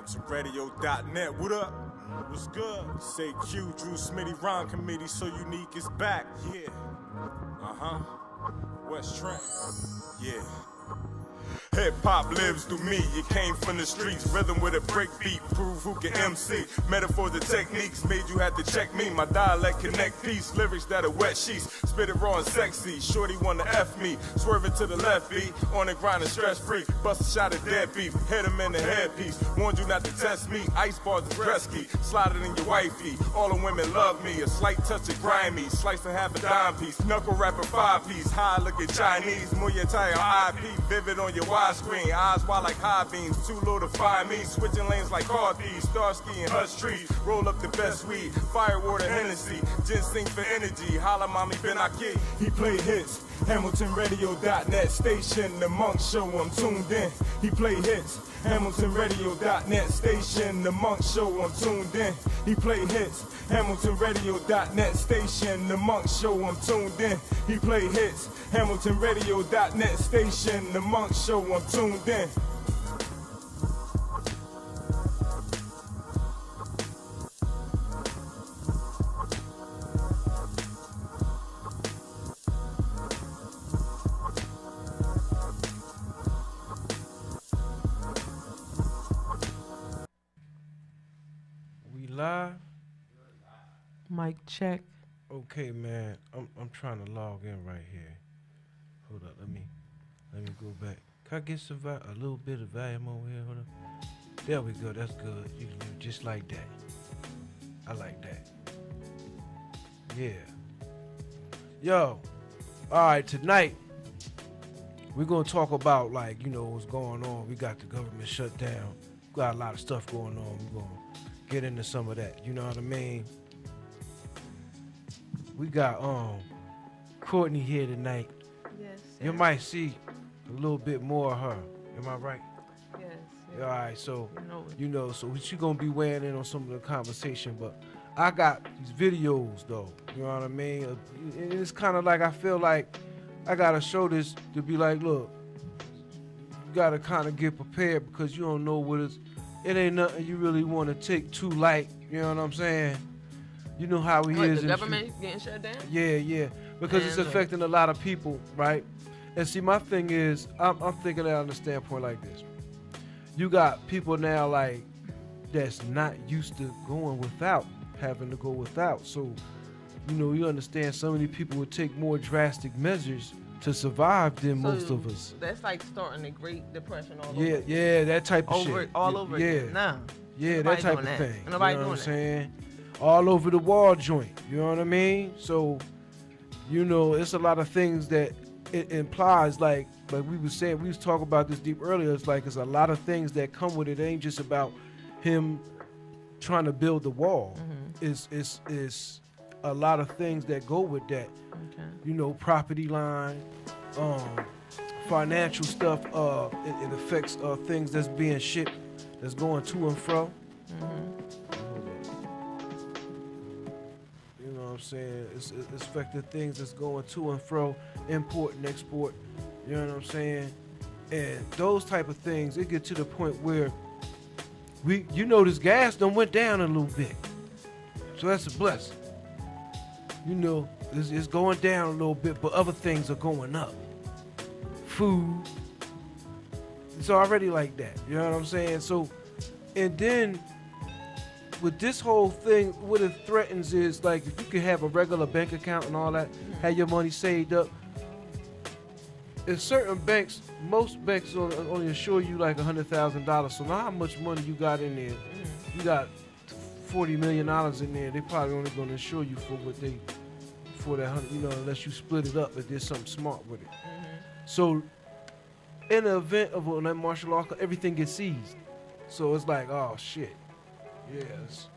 MUNKradio.net. What up? What's good? Say Q, Drew Smitty Rhyme Committee, so unique is back. Yeah. West Trent. Yeah. Hip hop lives through me, it came from the streets. Rhythm with a break beat, prove who can MC. Metaphors and techniques made you have to check me. My dialect connect peace, lyrics that are wet sheets. Spit it raw and sexy, shorty wanna F me. Swerving to the left beat, on the grind and stress free. Bust a shot of dead beef, hit him in the headpiece. Warned you not to test me, ice bars and Gretzky. Slide it in your wifey, all the women love me. A slight touch of grimy, slice and half a dime piece. Knuckle rapper 5-piece, high looking Chinese. Muay Thai or IP, vivid on your screen, eyes wide like high beams, too low to find me. Switching lanes like car thieves, Starsky and Hush trees. Roll up the best weed, firewater Hennessy, ginseng for energy. Holla, mommy, Ben Aki. He play hits. HamiltonRadio.net station, the Monk Show. I'm tuned in. He play hits. HamiltonRadio.net station, the Monk Show. I'm tuned in. He play hits. HamiltonRadio.net station, the Monk Show. I'm tuned in. He play hits. HamiltonRadio.net station, the Monk Show. I'm tuned in. Live? Mic check. Okay, man. I'm trying to log in right here. Hold up, let me go back. Can I get some a little bit of volume over here? Hold up. There we go. That's good. You just like that. I like that. Yeah. Yo. All right. Tonight we're gonna talk about what's going on. We got the government shut down. We got a lot of stuff going on. We're gonna get into some of that, you know what I mean? We got Courtney here tonight. Yes. You might see a little bit more of her. Am I right? Yes. All right, so so she gonna be weighing in on some of the conversation, but I got these videos though. You know what I mean? And it's kind of like I feel like I gotta show this to be like, look, you gotta kind of get prepared because you don't know what it's. It ain't nothing you really want to take too light. You know what I'm saying? You know how he is. The government getting shut down? Yeah. Because it's affecting a lot of people, right? And see, my thing is, I'm thinking at a standpoint like this. You got people now that's not used to going without, having to go without. So, you understand so many people would take more drastic measures to survive than most of us. That's like starting the Great Depression all over. Yeah, that type of shit. All over again. Nah. Yeah, that type of thing. Nobody you know doing what I'm saying? All over the wall joint. You know what I mean? So, it's a lot of things that it implies, like we was saying, we was talking about this deep earlier. It's like it's a lot of things that come with it. It ain't just about him trying to build the wall. Mm-hmm. It's a lot of things that go with that. Okay. Property line, financial stuff. It affects things that's being shipped, that's going to and fro. Mm-hmm. You know what I'm saying? It's affecting things that's going to and fro, import and export. You know what I'm saying? And those type of things, it get to the point where this gas done went down a little bit. So that's a blessing. It's going down a little bit, but other things are going up. Food. It's already like that. You know what I'm saying? So, and then with this whole thing, what it threatens is like if you could have a regular bank account and all that, have your money saved up. In certain banks, most banks only insure you like $100,000. So now how much money you got in there? You got $40 million in there. They probably only going to insure you for that 100, unless you split it up if there's something smart with it. Mm-hmm. So in the event of a martial law, everything gets seized. So it's like, oh shit. Yes.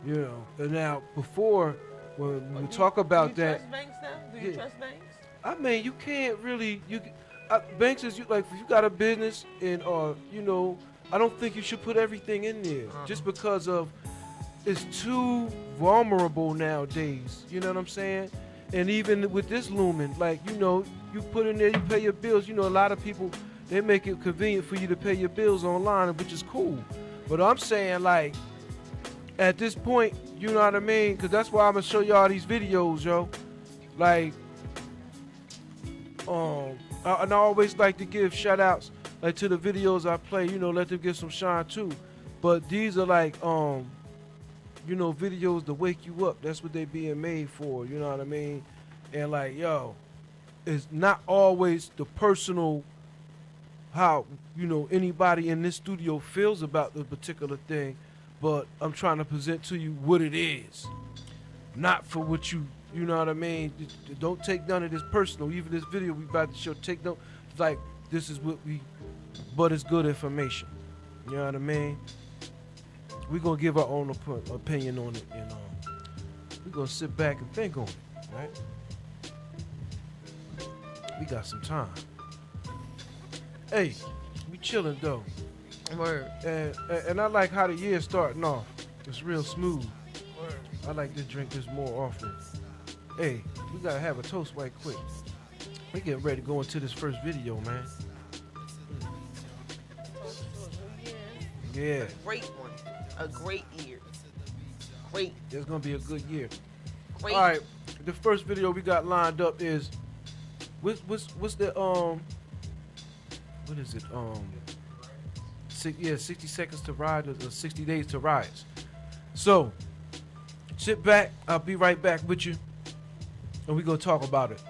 And now before when we talk about that. Do you trust banks now? Do you trust banks? I mean, you can't really. Banks is if you got a business and I don't think you should put everything in there just because of it's too vulnerable nowadays. You know what I'm saying? And even with this looming, you put in there, you pay your bills. A lot of people, they make it convenient for you to pay your bills online, which is cool. But I'm saying, like, at this point, you know what I mean? Because that's why I'm going to show y'all these videos, yo. Like, and I always like to give shout outs like to the videos I play, you know, let them get some shine too. But these are like you know, videos to wake you up. That's what they being made for, you know what I mean? And like, yo, it's not always the personal how, you know, anybody in this studio feels about the particular thing, but I'm trying to present to you what it is. Not for what you know what I mean? Don't take none of this personal. Even this video we about to show, take no, like, this is what but it's good information. You know what I mean? We're going to give our own opinion on it, and we're going to sit back and think on it, right? We got some time. Hey, we chilling though. Word. And I like how the year's starting off. It's real smooth. Word. I like to drink this more often. Hey, we gotta have a toast right quick. We getting ready to go into this first video, man. Yeah. A great one. A great year. Great. It's gonna be a good year. Great. All right. The first video we got lined up is what's the what is it? 60 seconds to ride or 60 days to riots. So sit back. I'll be right back with you, and we're gonna talk about it.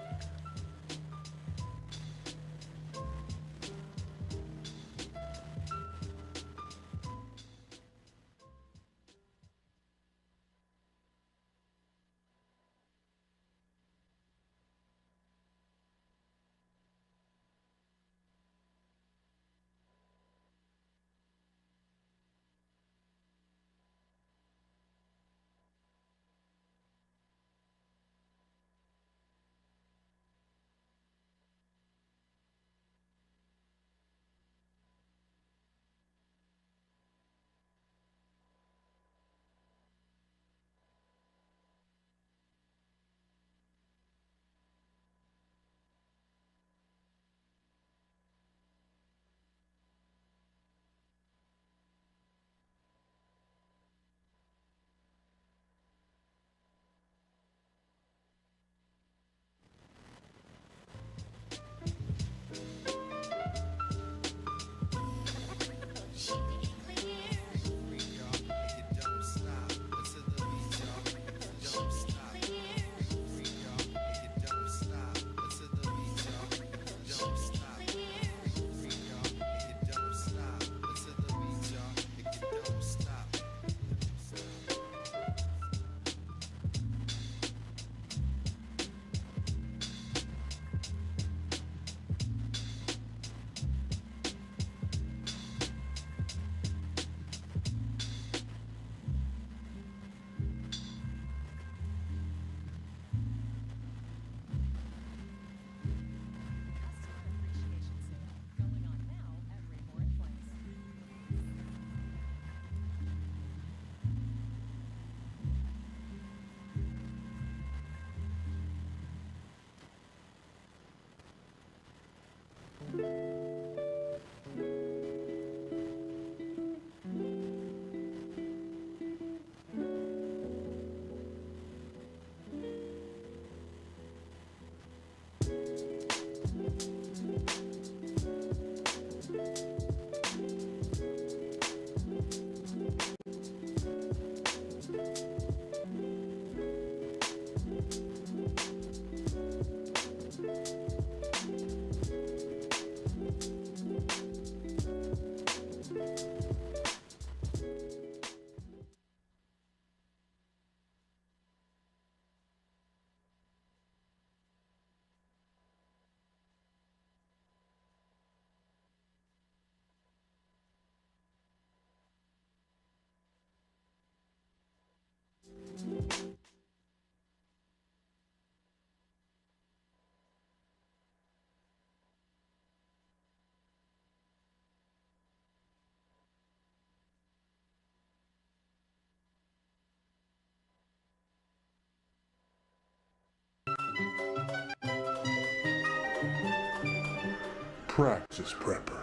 Practice prepper.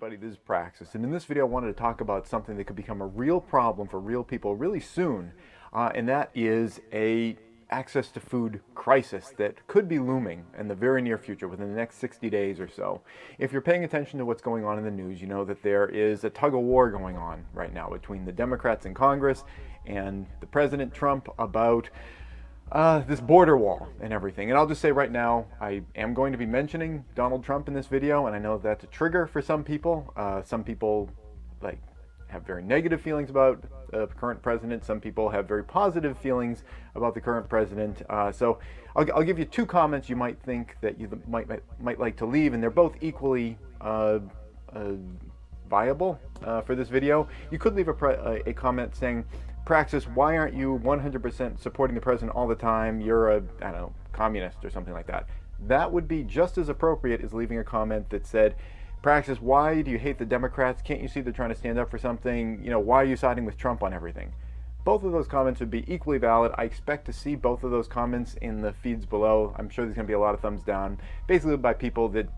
everybody, this is Praxis, and in this video I wanted to talk about something that could become a real problem for real people really soon, and that is a access to food crisis that could be looming in the very near future, within the next 60 days or so. If you're paying attention to what's going on in the news, you know that there is a tug-of-war going on right now between the Democrats in Congress and the President Trump about this border wall and everything. And I'll just say right now, I am going to be mentioning Donald Trump in this video, and I know that's a trigger for some people. Some people have very negative feelings about the current president. Some people have very positive feelings about the current president. So I'll give you two comments you might think that you might like to leave, and they're both equally viable for this video. You could leave a comment saying, Praxis, why aren't you 100% supporting the president all the time? You're a, I don't know, communist or something like that. That would be just as appropriate as leaving a comment that said, Praxis, why do you hate the Democrats? Can't you see they're trying to stand up for something? You know, why are you siding with Trump on everything? Both of those comments would be equally valid. I expect to see both of those comments in the feeds below. I'm sure there's going to be a lot of thumbs down, basically by people that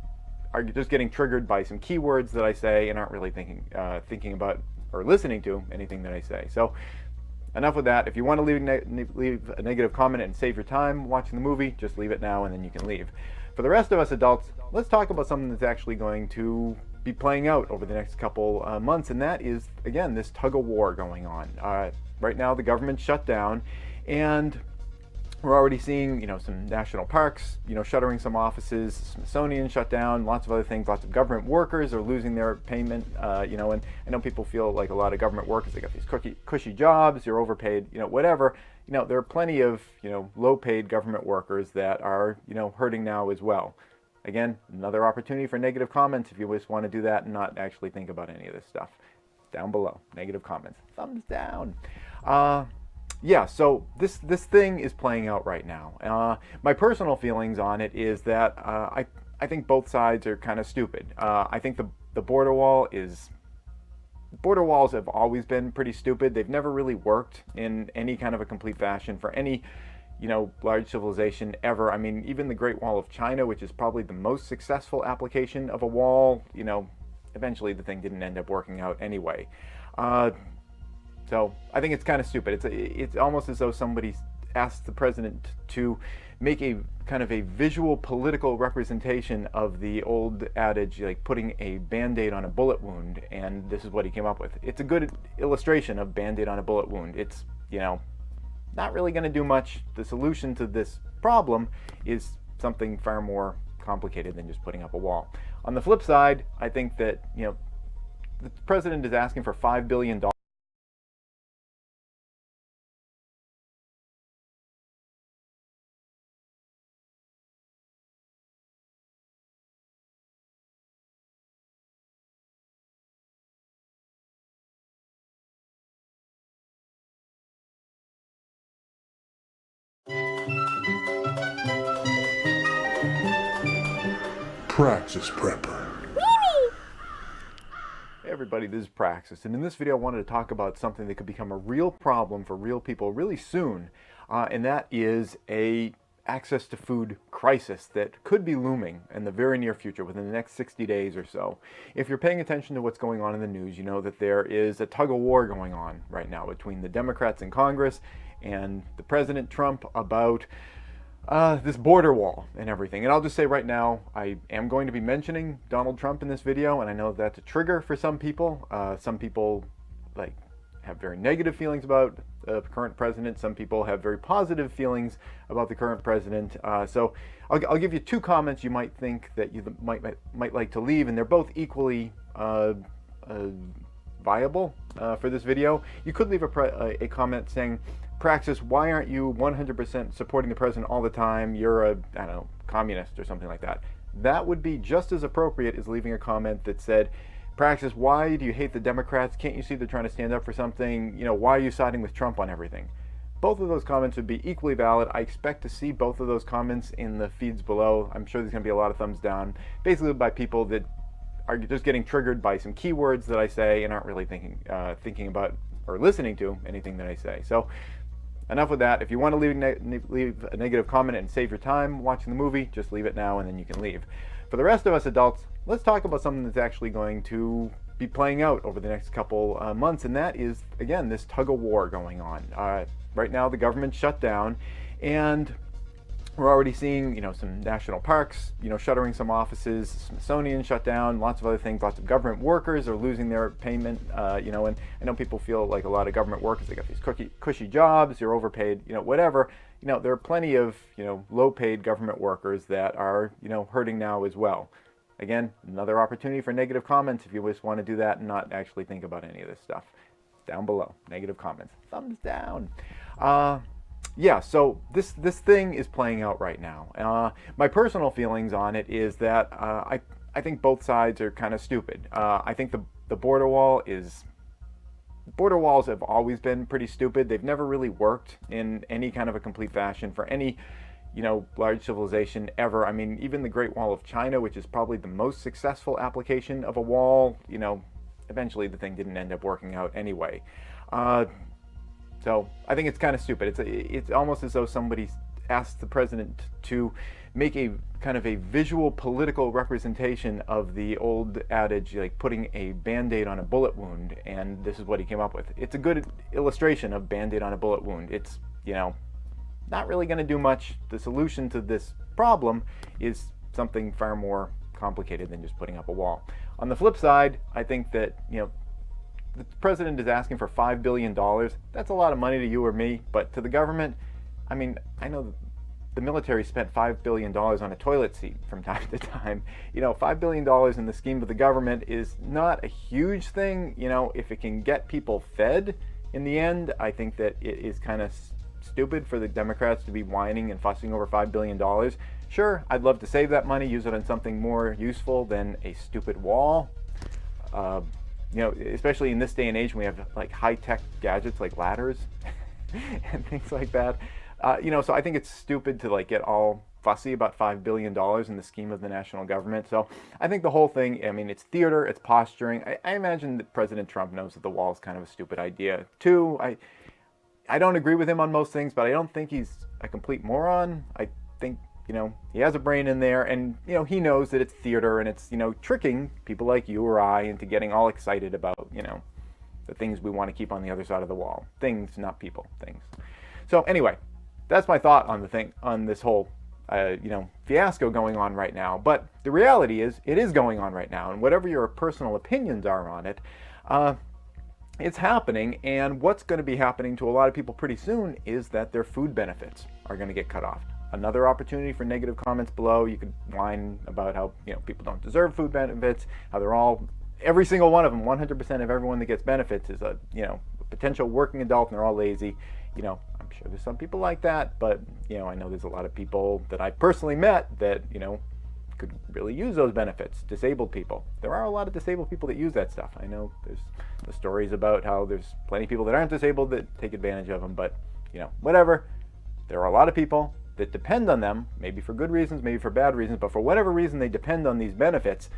are just getting triggered by some keywords that I say and aren't really thinking about or listening to anything that I say. So enough with that. If you want to leave a negative comment and save your time watching the movie, just leave it now and then you can leave. For the rest of us adults, let's talk about something that's actually going to be playing out over the next couple months, and that is, again, this tug-of-war going on. Right now, the government's shut down, and we're already seeing, some national parks, shuttering some offices, Smithsonian shut down, lots of other things. Lots of government workers are losing their payment, and I know people feel like a lot of government workers, they got these cushy jobs, you're overpaid, whatever. There are plenty of, low-paid government workers that are, hurting now as well. Again, another opportunity for negative comments if you just want to do that and not actually think about any of this stuff. Down below, negative comments, thumbs down. Yeah, so this thing is playing out right now. My personal feelings on it is that I think both sides are kind of stupid. I think the border walls have always been pretty stupid. They've never really worked in any kind of a complete fashion for any, large civilization ever. I mean, even the Great Wall of China, which is probably the most successful application of a wall, eventually the thing didn't end up working out anyway. So I think it's kind of stupid. It's almost as though somebody asked the president to make a kind of a visual political representation of the old adage, like putting a Band-Aid on a bullet wound, and this is what he came up with. It's a good illustration of Band-Aid on a bullet wound. It's, not really going to do much. The solution to this problem is something far more complicated than just putting up a wall. On the flip side, I think that, the president is asking for $5 billion. Praxis Prepper. Hey everybody, this is Praxis, and in this video I wanted to talk about something that could become a real problem for real people really soon, and that is a access to food crisis that could be looming in the very near future, within the next 60 days or so. If you're paying attention to what's going on in the news, you know that there is a tug-of-war going on right now between the Democrats in Congress and the President Trump about this border wall and everything. And I'll just say right now, I am going to be mentioning Donald Trump in this video, and I know that's a trigger for some people. Some people have very negative feelings about the current president. Some people have very positive feelings about the current president. So I'll give you two comments you might think that you might like to leave, and they're both equally viable for this video. You could leave a comment saying, Praxis, why aren't you 100% supporting the president all the time? You're a, I don't know, communist or something like that. That would be just as appropriate as leaving a comment that said, Praxis, why do you hate the Democrats? Can't you see they're trying to stand up for something? Why are you siding with Trump on everything? Both of those comments would be equally valid. I expect to see both of those comments in the feeds below. I'm sure there's going to be a lot of thumbs down, basically by people that are just getting triggered by some keywords that I say and aren't really thinking about or listening to anything that I say. So enough with that. If you want to leave a negative comment and save your time watching the movie, just leave it now and then you can leave. For the rest of us adults, let's talk about something that's actually going to be playing out over the next couple months, and that is, again, this tug of war going on. Right now, the government's shut down, and we're already seeing, some national parks, shuttering some offices, Smithsonian shut down, lots of other things. Lots of government workers are losing their payment, and I know people feel like a lot of government workers, they got these cushy jobs, they're overpaid, whatever. There are plenty of, low-paid government workers that are, hurting now as well. Again, another opportunity for negative comments if you just want to do that and not actually think about any of this stuff. Down below, negative comments, thumbs down. Yeah, so this thing is playing out right now. My personal feelings on it is that I think both sides are kind of stupid. I think the border walls have always been pretty stupid. They've never really worked in any kind of a complete fashion for any large civilization ever. I mean, even the Great Wall of China, which is probably the most successful application of a wall, eventually the thing didn't end up working out anyway. So I think it's kind of stupid. It's almost as though somebody asked the president to make a kind of a visual political representation of the old adage, like putting a Band-Aid on a bullet wound, and this is what he came up with. It's a good illustration of Band-Aid on a bullet wound. It's, not really going to do much. The solution to this problem is something far more complicated than just putting up a wall. On the flip side, I think that, the president is asking for $5 billion. That's a lot of money to you or me, but to the government, I mean, I know the military spent $5 billion on a toilet seat from time to time. $5 billion in the scheme of the government is not a huge thing. If it can get people fed in the end, I think that it is kind of stupid for the Democrats to be whining and fussing over $5 billion. Sure, I'd love to save that money, use it on something more useful than a stupid wall. Especially in this day and age when we have like high-tech gadgets like ladders and things like that. So I think it's stupid to get all fussy about $5 billion in the scheme of the national government. So I think the whole thing, it's theater, it's posturing. I imagine that President Trump knows that the wall is kind of a stupid idea too. I don't agree with him on most things, but I don't think he's a complete moron. I think he has a brain in there, and, he knows that it's theater and it's, tricking people like you or I into getting all excited about, the things we want to keep on the other side of the wall. Things, not people, things. So anyway, that's my thought on this whole, fiasco going on right now. But the reality is, it is going on right now, and whatever your personal opinions are on it, it's happening, and what's going to be happening to a lot of people pretty soon is that their food benefits are going to get cut off. Another opportunity for negative comments below. You could whine about how people don't deserve food benefits, how they're all, every single one of them, 100% of everyone that gets benefits is a potential working adult, and they're all lazy. I'm sure there's some people like that, but I know there's a lot of people that I personally met that could really use those benefits. Disabled people. There are a lot of disabled people that use that stuff. I know there's the stories about how there's plenty of people that aren't disabled that take advantage of them, but whatever. There are a lot of people that depend on them, maybe for good reasons, maybe for bad reasons, but for whatever reason they depend on these benefits.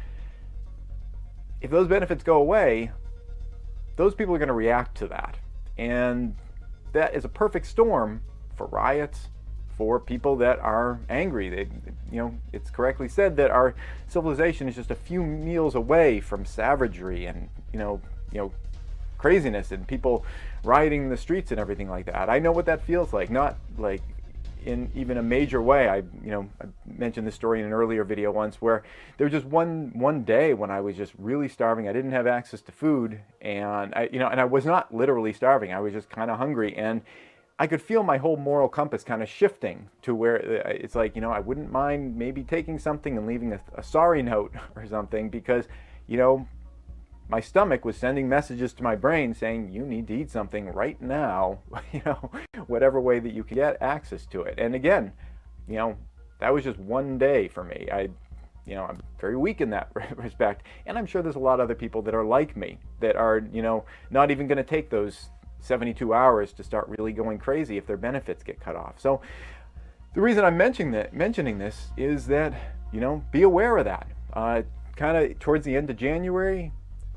If those benefits go away, those people are going to react to that. And that is a perfect storm for riots, for people that are angry. It's correctly said that our civilization is just a few meals away from savagery and, craziness and people rioting in the streets and everything like that. I know what that feels like, not like in even a major way. I mentioned this story in an earlier video once where there was just one day when I was just really starving. I didn't have access to food, and I was not literally starving. I was just kind of hungry, and I could feel my whole moral compass kind of shifting to where it's like, I wouldn't mind maybe taking something and leaving a sorry note or something, because my stomach was sending messages to my brain saying, you need to eat something right now, whatever way that you can get access to it. And again, that was just one day for me. I'm very weak in that respect. And I'm sure there's a lot of other people that are like me, that are, not even going to take those 72 hours to start really going crazy if their benefits get cut off. So the reason I'm mentioning this is that, be aware of that. Kind of towards the end of January,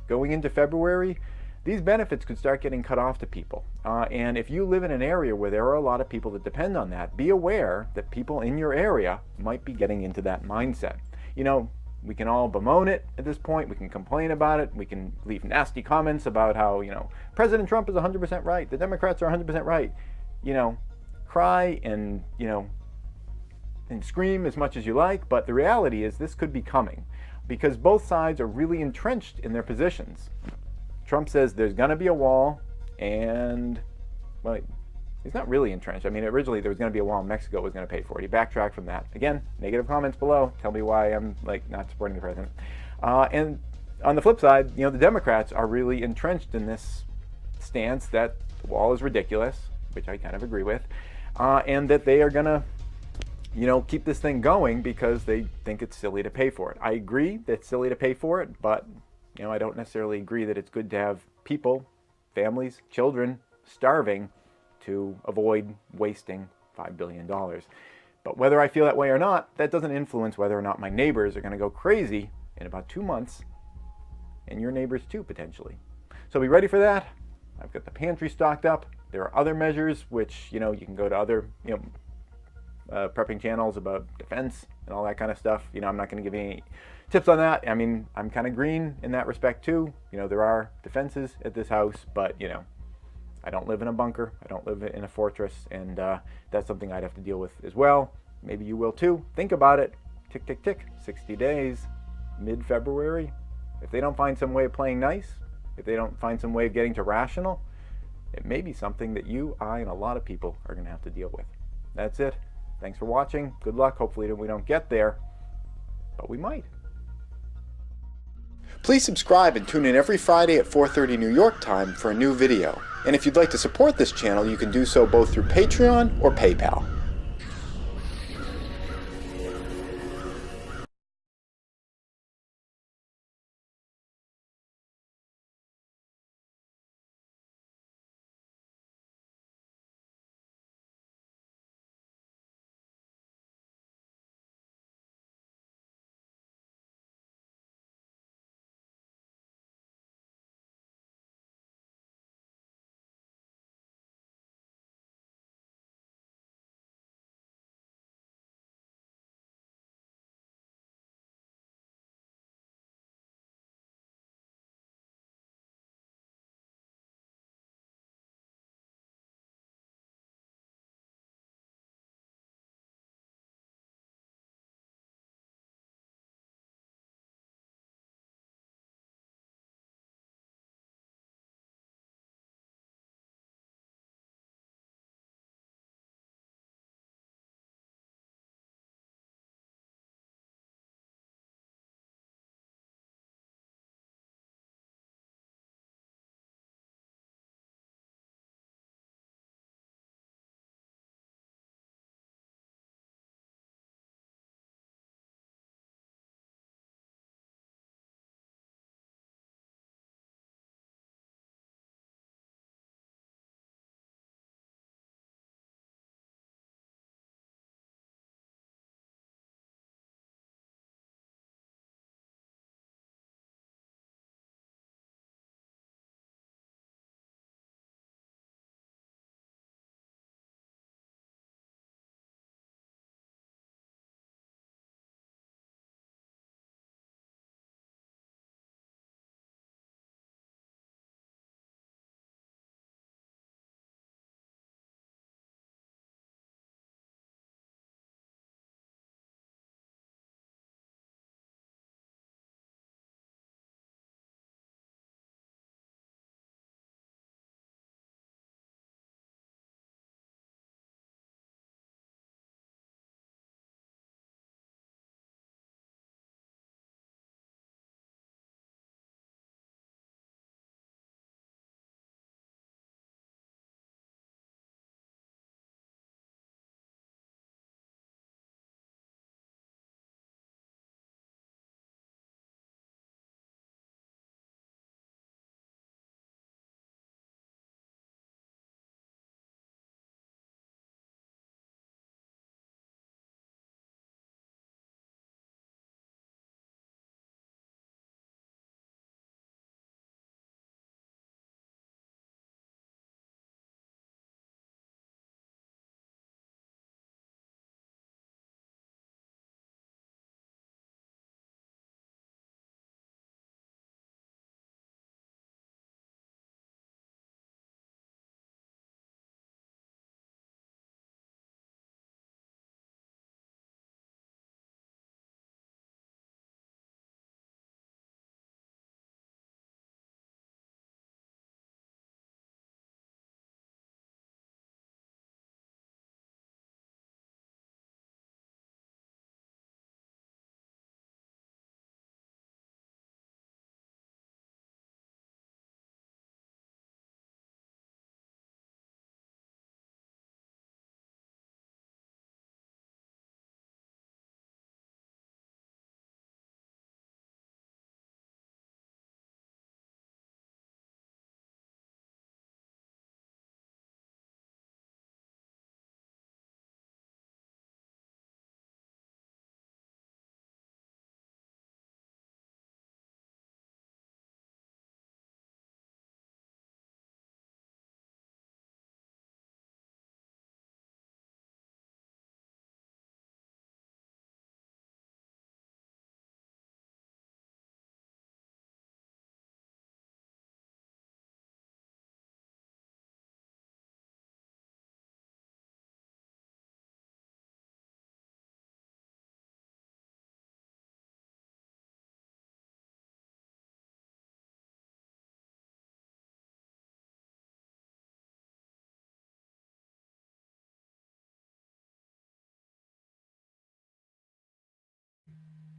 going into February, these benefits could start getting cut off to people. And if you live in an area where there are a lot of people that depend on that, be aware that people in your area might be getting into that mindset. You know, we can all bemoan it at this point. We can complain about it. We can leave nasty comments about how, you know, President Trump is 100% right. The Democrats are 100% right. You know, cry and, you know, and scream as much as you like. But the reality is this could be coming because both sides are really entrenched in their positions. Trump says there's going to be a wall, and, well, he's not really entrenched. I mean, originally there was going to be a wall and Mexico was going to pay for it. He backtracked from that. Again, negative comments below. Tell me why I'm, like, not supporting the president. And on the flip side, you know, the Democrats are really entrenched in this stance that the wall is ridiculous, which I kind of agree with, and that they are going to, you know, keep this thing going because they think it's silly to pay for it. I agree that it's silly to pay for it, but, you know, I don't necessarily agree that it's good to have people, families, children starving to avoid wasting $5 billion. But whether I feel that way or not, that doesn't influence whether or not my neighbors are going to go crazy in about 2 months, and your neighbors too, potentially. So be ready for that. I've got the pantry stocked up. There are other measures which, you know, you can go to other, you know, prepping channels about defense and all that kind of stuff. You know, I'm not going to give you any tips on that. I mean, I'm kind of green in that respect too. You know, there are defenses at this house, but, you know, I don't live in a bunker. I don't live in a fortress, and that's something I'd have to deal with as well. Maybe you will too. Think about it. Tick, tick, tick. 60 days, mid-February. If they don't find some way of playing nice, if they don't find some way of getting to rational, it may be something that you, I, and a lot of people are going to have to deal with. That's it. Thanks for watching. Good luck. Hopefully we don't get there, but we might. Please subscribe and tune in every Friday at 4:30 New York time for a new video. And if you'd like to support this channel, you can do so both through Patreon or PayPal.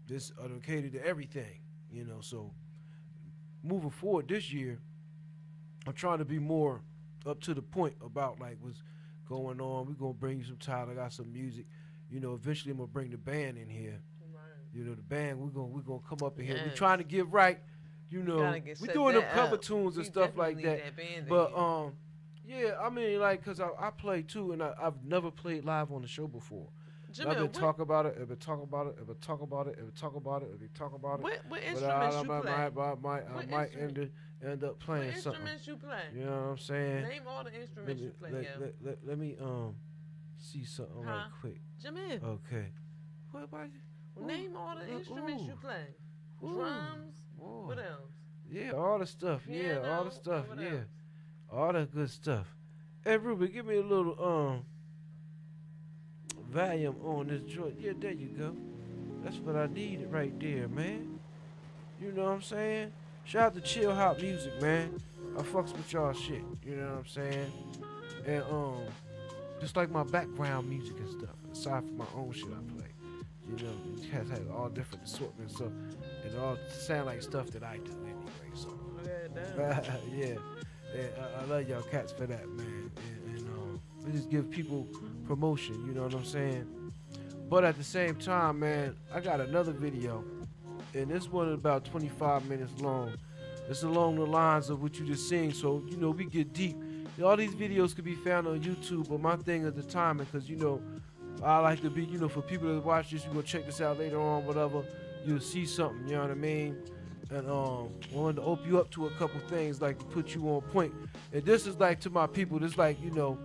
this cater to everything, you know. So moving forward this year, I'm trying to be more up to the point about like what's going on. We're gonna bring you some title. I got some music. You know, eventually I'm gonna bring the band in here. You know, the band, we're gonna come up in here. We're trying to get right. You know, we're doing them cover tunes and stuff like that. But yeah, I mean, like, cause I play too, and I've never played live on the show before. I've been talk about it. I've been talk about it. I've been talk about it. I've been talk about it. I've been talk about it. What instruments you play? I might end up playing what something. Instruments you play? You know what I'm saying? Name all the instruments you play. Let me see something right quick. Jamil. Okay. What about you? Name all the instruments you play. Drums. What else? Yeah, all the stuff. Piano, yeah, all the stuff. what Yeah, else? all that good stuff. Hey, Ruby, give me a little volume on this joint. Yeah, there you go. That's what I needed right there, man. You know what I'm saying? Shout out to Chill Hop Music, man. I fucks with y'all shit. You know what I'm saying? And just like my background music and stuff, aside from my own shit I play. You know, it has all different assortments, so it all sound like stuff that I do anyway. So yeah, I love y'all cats for that, man. And we just give people promotion. You know what I'm saying? But at the same time, man, I got another video, and this one is about 25 minutes long. It's along the lines of what you just seen, so you know we get deep. All these videos could be found on YouTube, but my thing is the timing, because you know. I like to be, you know, for people that watch this, you go check this out later on, whatever, you'll see something, you know what I mean? And wanted to open you up to a couple things, like to put you on point. And this is like to my people, this like, you know,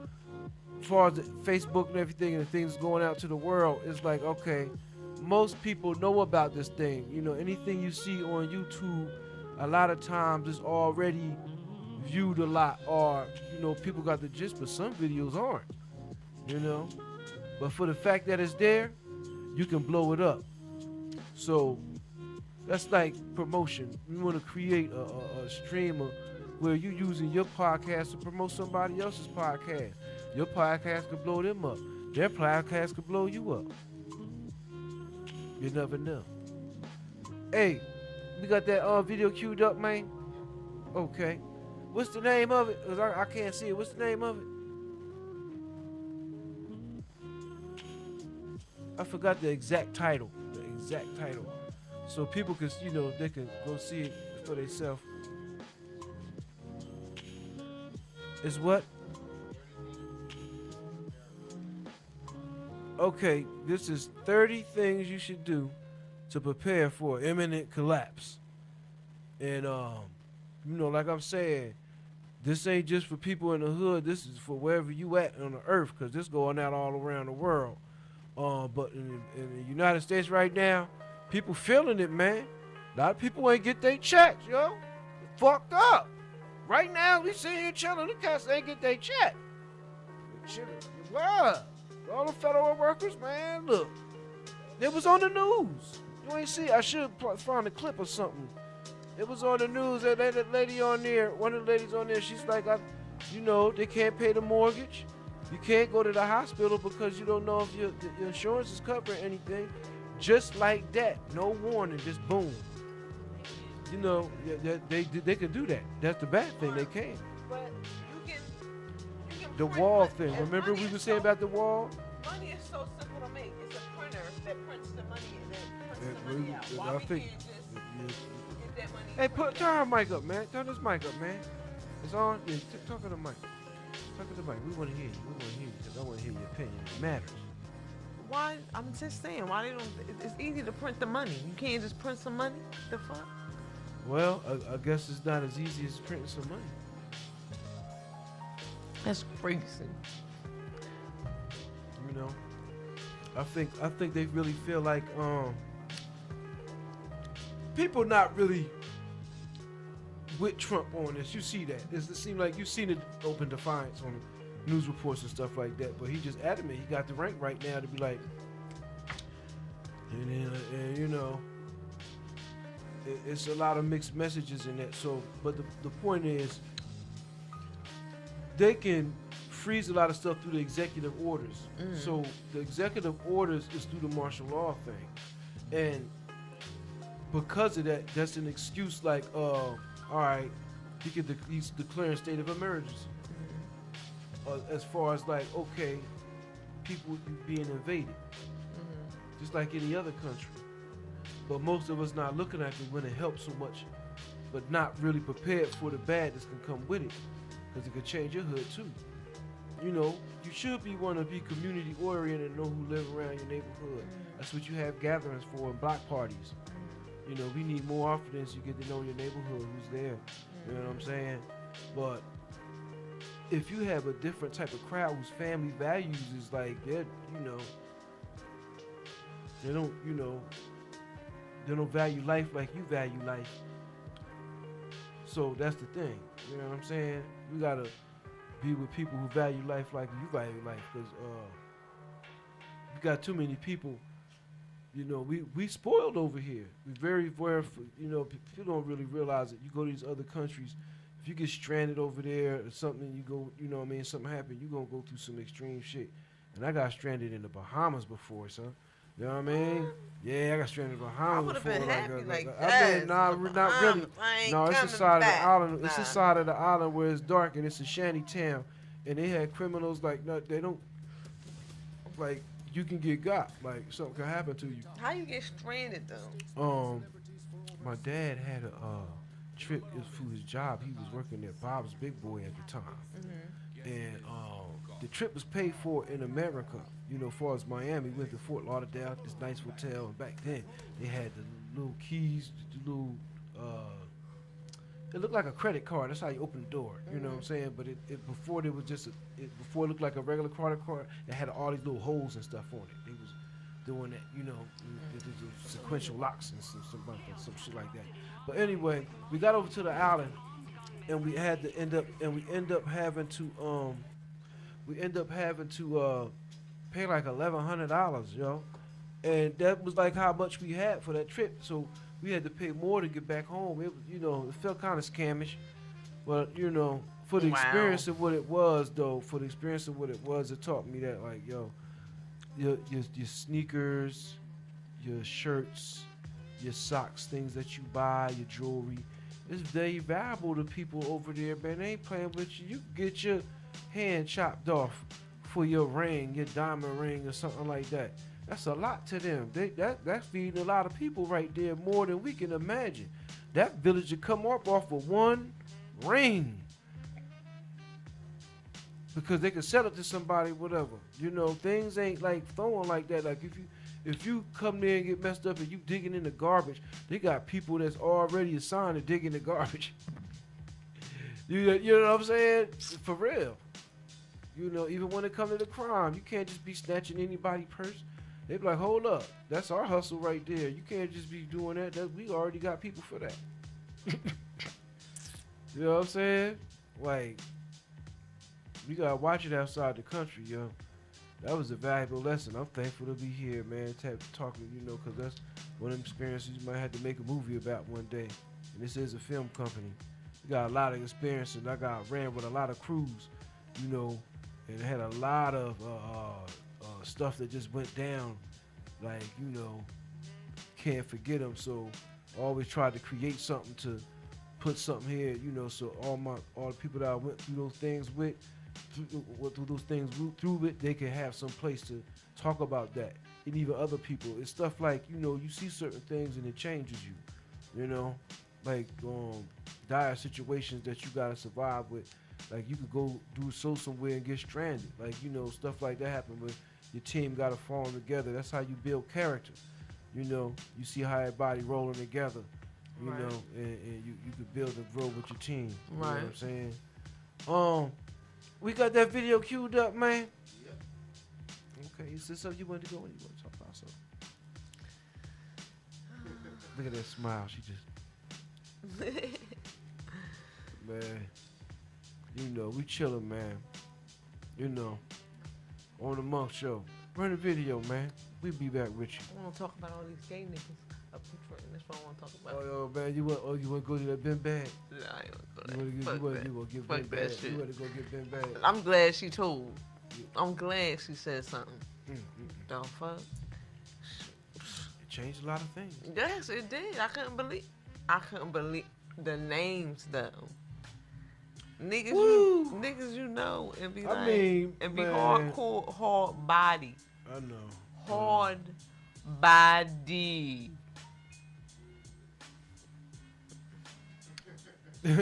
as far as the Facebook and everything and the things going out to the world, it's like, okay, most people know about this thing. You know, anything you see on YouTube, a lot of times is already viewed a lot, or, you know, people got the gist, but some videos aren't, you know? But for the fact that it's there, you can blow it up. So that's like promotion. You want to create a stream of where you're using your podcast to promote somebody else's podcast. Your podcast could blow them up. Their podcast could blow you up. You never know. Hey, we got that video queued up, man? Okay. What's the name of it? 'Cause I can't see it. What's the name of it? I forgot the exact title. So people can, you know, they can go see it for themselves. It's what? Okay, this is 30 things you should do to prepare for imminent collapse. And, you know, like I'm saying, this ain't just for people in the hood. This is for wherever you at on the earth, because this going out all around the world. But in the United States right now, people feeling it, man. A lot of people ain't get their checks, yo. Fucked up. Right now, we sitting here chilling. The cats ain't get their check. Wow. All the federal workers, man, look. It was on the news. You ain't see it. I should find a clip or something. It was on the news. That lady on there, one of the ladies on there, she's like, you know, they can't pay the mortgage. You can't go to the hospital because you don't know if your insurance is covering anything. Just like that, no warning, just boom. You know, they can do that. That's the bad thing, they can. But you can The print wall money. thing. And Remember money we is were saying so- about the wall? Money is so simple to make. It's a printer that prints the money and then prints the Yeah, money out. Why I we think- can't just get that money? Hey, printed turn out? her mic up, man. Turn this mic up, man. It's on. Yeah, talk to the mic. Talk to the mic. We want to hear you. We want to hear you because I want to hear your opinion. It matters. Why? I'm just saying. Why they don't? It's easy to print the money. You can't just print some money. The fuck? Well, I guess it's not as easy as printing some money. That's crazy. You know, I think they really feel like people not really with Trump on this. You see that? It seems like you've seen it open defiance on news reports and stuff like that. But he just adamant. He got the rank right now to be like, and you know, it's a lot of mixed messages in that. So, but the point is, they can freeze a lot of stuff through the executive orders. So the executive orders is through the martial law thing, and because of that, that's an excuse. Like, all right, he's declaring state of emergency. As far as like, okay, people being invaded, just like any other country. But most of us not looking at it when it helps so much, but not really prepared for the bad that can come with it, because it could change your hood too. You know, you should want to be community oriented and know who live around your neighborhood. That's what you have gatherings for and block parties. You know, we need more often so you get to know your neighborhood, who's there. You know what I'm saying? But if you have a different type of crowd whose family values is like, they're, you know, they don't, you know, they don't value life like you value life. So that's the thing. You know what I'm saying? We gotta be with people who value life like you value life, because you got too many people. You know, we spoiled over here. We very, you know, people don't really realize it. You go to these other countries, if you get stranded over there or something, you go, you know what I mean, something happened, you're going to go through some extreme shit. And I got stranded in the Bahamas before, son. You know what I mean? Yeah, I got stranded in the Bahamas I would have before. been happy like I that. mean, nah, not really. No, it's the side of the island. It's the side of the island where it's dark and it's a shanty town. And they had criminals like, no, they don't, like, you can get got. Like, something can happen to you. How you get stranded though? My dad had a trip for his job. He was working at Bob's Big Boy at the time. And the trip was paid for in America. You know, as far as Miami, we went to Fort Lauderdale, this nice hotel. And back then, they had the little keys, the little, it looked like a credit card. That's how you open the door. You know what I'm saying? But it before there was just before it looked like a regular credit card, it had all these little holes and stuff on it. They was doing that, you know, sequential locks and some shit like that. But anyway, we got over to the island, and we had to end up having to pay like $1,100, yo, and that was like how much we had for that trip. So we had to pay more to get back home. It, you know, it felt kind of scamish, but you know, for the experience of what it was, though, it taught me that, like, yo, your sneakers, your shirts, your socks, things that you buy, your jewelry, it's very valuable to people over there, man. They ain't playing with you. You can get your hand chopped off for your ring, your diamond ring or something like that. That's a lot to them. That's feeding a lot of people right there, more than we can imagine. That village would come up off of one ring, because they can sell it to somebody, whatever. You know, things ain't like throwing like that. Like if you come there and get messed up and you digging in the garbage, they got people that's already assigned to dig in the garbage. You know what I'm saying? For real. You know, even when it comes to the crime, you can't just be snatching anybody's purse. They be like, hold up, that's our hustle right there. You can't just be doing that. We already got people for that. You know what I'm saying? Like, you gotta watch it outside the country, yo. That was a valuable lesson. I'm thankful to be here, man. Talking, you know, because that's one of the experiences you might have to make a movie about one day. And this is a film company. We got a lot of experience, and I ran with a lot of crews, you know, and had a lot of stuff that just went down, like, you know, can't forget them. So I always tried to create something to put something here, you know, so all the people that I went through those things with, through it, they can have some place to talk about that. And even other people, it's stuff like, you know, you see certain things and it changes you, you know, like dire situations that you gotta survive with. Like, you could go do somewhere and get stranded. Like, you know, stuff like that happen when your team got to form together. That's how you build character. You know, you see how everybody rolling together, you know, and you could build and grow with your team. You know what I'm saying? We got that video queued up, man. Yeah. Okay, is this something you want to go and you want to talk about something? Look at that smile. She just... Man. You know, we chillin', man. You know, on the MUNK Show. Run the video, man. We'll be back with you. I want to talk about all these gay niggas up in front. That's what I want to talk about. Oh, man, you want to go to that Ben Bag? Nah, I ain't want to go You want to get Ben Bag? shit. You want to go get Ben Bag? I'm glad she told. I'm glad she said something. The fuck? changed a lot of things. Yes, it did. I couldn't believe the names though. Niggas, you know, and be man. hardcore, hard body. I know. Hard body. What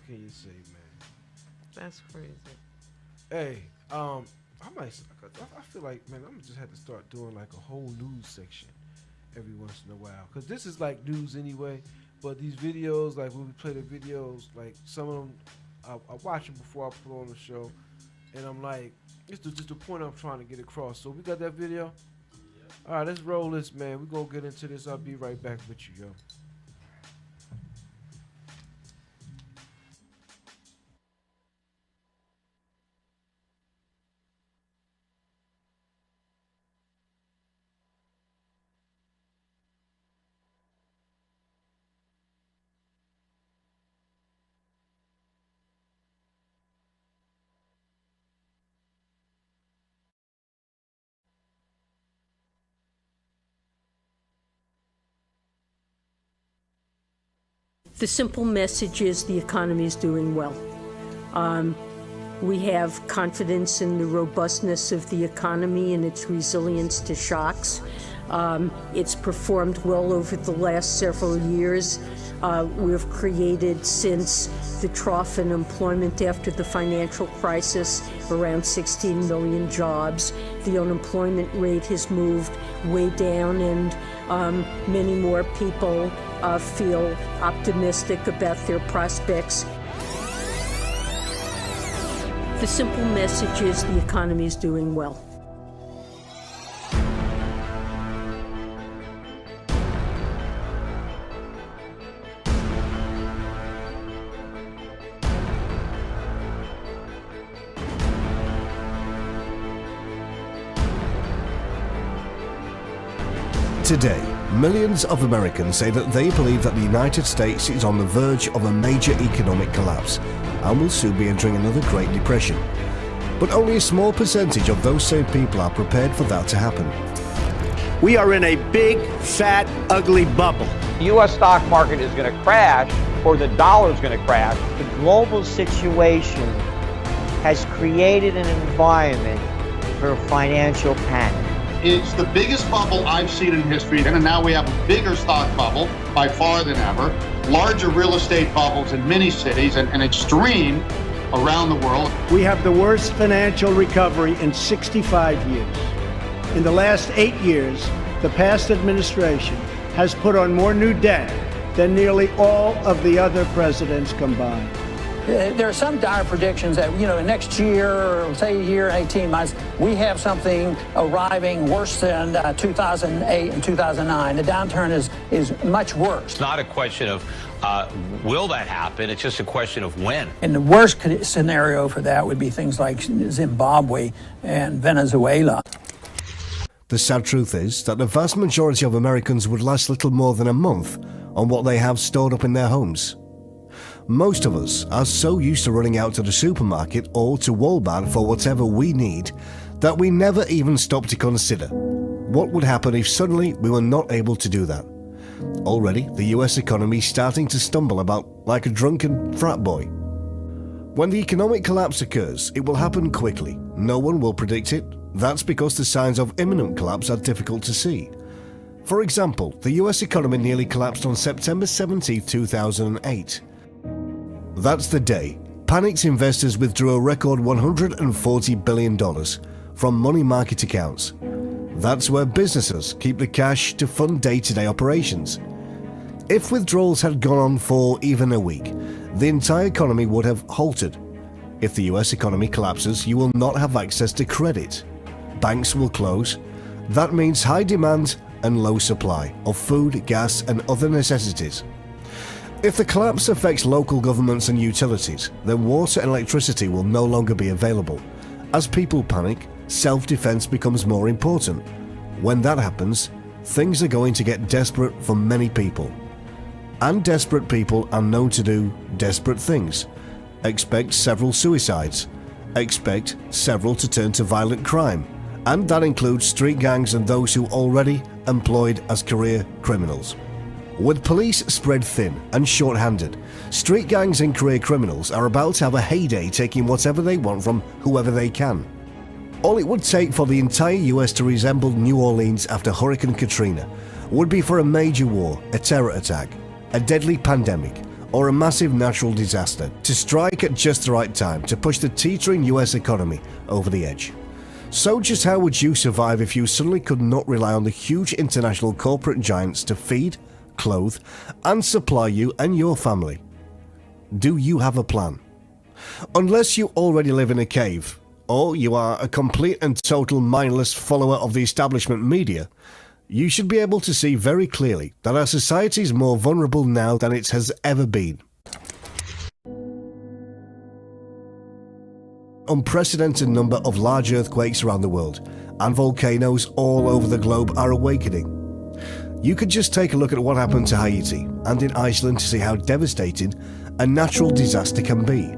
can you say, man? That's crazy. Hey, I feel like, man, I'm gonna just have to start doing like a whole news section every once in a while, cause this is like news anyway. But these videos, like when we play the videos, like some of them, I watch them before I put on the show, and I'm like, it's just the point I'm trying to get across. So we got that video. Yep. All right, let's roll this, man. We're gonna get into this. I'll be right back with you, yo. The simple message is the economy is doing well. We have confidence in the robustness of the economy and its resilience to shocks. It's performed well over the last several years. We've created, since the trough in employment after the financial crisis, around 16 million jobs. The unemployment rate has moved way down, and many more people feel optimistic about their prospects. The simple message is the economy is doing well. Today, millions of Americans say that they believe that the United States is on the verge of a major economic collapse and will soon be entering another Great Depression. But only a small percentage of those same people are prepared for that to happen. We are in a big, fat, ugly bubble. The U.S. stock market is going to crash, or the dollar is going to crash. The global situation has created an environment for financial panic. It's the biggest bubble I've seen in history, and now we have a bigger stock bubble by far than ever, larger real estate bubbles in many cities, and extreme around the world. We have the worst financial recovery in 65 years. In the last 8 years, the past administration has put on more new debt than nearly all of the other presidents combined. There are some dire predictions that, next year, or say a year, 18 months, we have something arriving worse than 2008 and 2009. The downturn is much worse. It's not a question of will that happen, it's just a question of when. And the worst scenario for that would be things like Zimbabwe and Venezuela. The sad truth is that the vast majority of Americans would last little more than a month on what they have stored up in their homes. Most of us are so used to running out to the supermarket or to Walmart for whatever we need that we never even stop to consider what would happen if suddenly we were not able to do that. Already, the US economy is starting to stumble about like a drunken frat boy. When the economic collapse occurs, it will happen quickly. No one will predict it. That's because the signs of imminent collapse are difficult to see. For example, the US economy nearly collapsed on September 17, 2008. That's the day panicked investors withdrew a record $140 billion from money market accounts. That's where businesses keep the cash to fund day-to-day operations. If withdrawals had gone on for even a week, the entire economy would have halted. If the US economy collapses, you will not have access to credit. Banks will close. That means high demand and low supply of food, gas, and other necessities. If the collapse affects local governments and utilities, then water and electricity will no longer be available. As people panic, self-defense becomes more important. When that happens, things are going to get desperate for many people. And desperate people are known to do desperate things. Expect several suicides. Expect several to turn to violent crime. And that includes street gangs and those who already employed as career criminals. With police spread thin and short-handed, street gangs and career criminals are about to have a heyday, taking whatever they want from whoever they can. All it would take for the entire US to resemble New Orleans after Hurricane Katrina would be for a major war, a terror attack, a deadly pandemic, or a massive natural disaster to strike at just the right time to push the teetering US economy over the edge. So just how would you survive if you suddenly could not rely on the huge international corporate giants to feed, clothe, and supply you and your family? Do you have a plan? Unless you already live in a cave, or you are a complete and total mindless follower of the establishment media, you should be able to see very clearly that our society is more vulnerable now than it has ever been. Unprecedented number of large earthquakes around the world, and volcanoes all over the globe are awakening. You could just take a look at what happened to Haiti and in Iceland to see how devastating a natural disaster can be.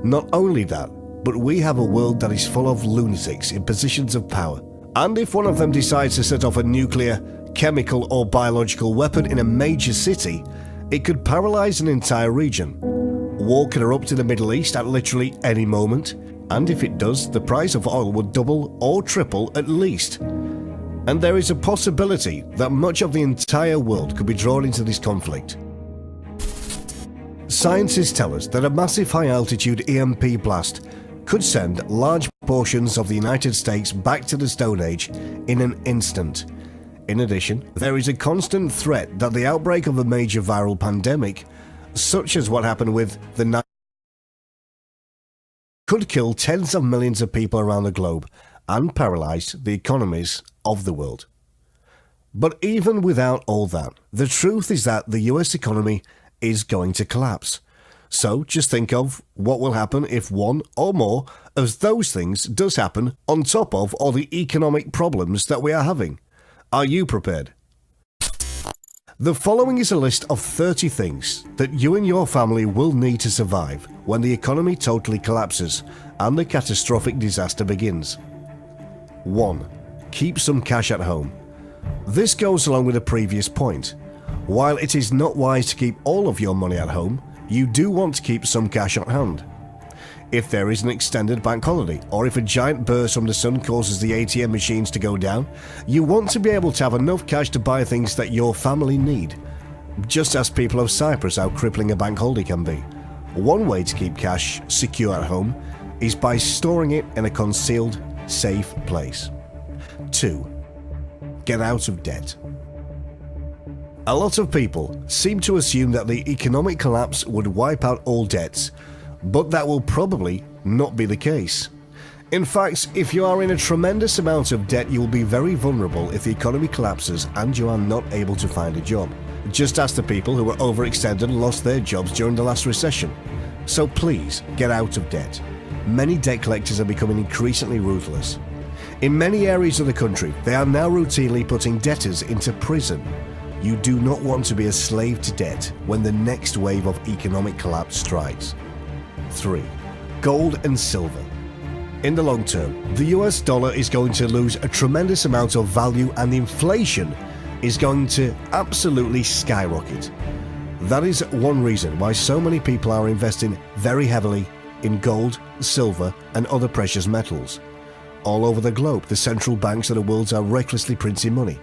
Not only that, but we have a world that is full of lunatics in positions of power. And if one of them decides to set off a nuclear, chemical or biological weapon in a major city, it could paralyze an entire region. War could erupt in the Middle East at literally any moment, and if it does, the price of oil would double or triple at least. And there is a possibility that much of the entire world could be drawn into this conflict. Scientists tell us that a massive high-altitude EMP blast could send large portions of the United States back to the Stone Age in an instant. In addition, there is a constant threat that the outbreak of a major viral pandemic, such as what happened with the could kill tens of millions of people around the globe and paralyze the economies of the world. But even without all that, the truth is that the US economy is going to collapse. So just think of what will happen if one or more of those things does happen on top of all the economic problems that we are having. Are you prepared? The following is a list of 30 things that you and your family will need to survive when the economy totally collapses and the catastrophic disaster begins. 1. Keep some cash at home. This goes along with the previous point. While it is not wise to keep all of your money at home, you do want to keep some cash at hand. If there is an extended bank holiday, or if a giant burst from the sun causes the ATM machines to go down, you want to be able to have enough cash to buy things that your family need. Just ask people of Cyprus how crippling a bank holiday can be. One way to keep cash secure at home is by storing it in a concealed, safe place. 2. Get out of debt. A lot of people seem to assume that the economic collapse would wipe out all debts, but that will probably not be the case. In fact, if you are in a tremendous amount of debt, you will be very vulnerable if the economy collapses and you are not able to find a job. Just ask the people who were overextended and lost their jobs during the last recession. So please, get out of debt. Many debt collectors are becoming increasingly ruthless. In many areas of the country, they are now routinely putting debtors into prison. You do not want to be a slave to debt when the next wave of economic collapse strikes. 3. Gold and silver. In the long term, the US dollar is going to lose a tremendous amount of value and inflation is going to absolutely skyrocket. That is one reason why so many people are investing very heavily in gold, silver, and other precious metals. All over the globe, the central banks of the world are recklessly printing money.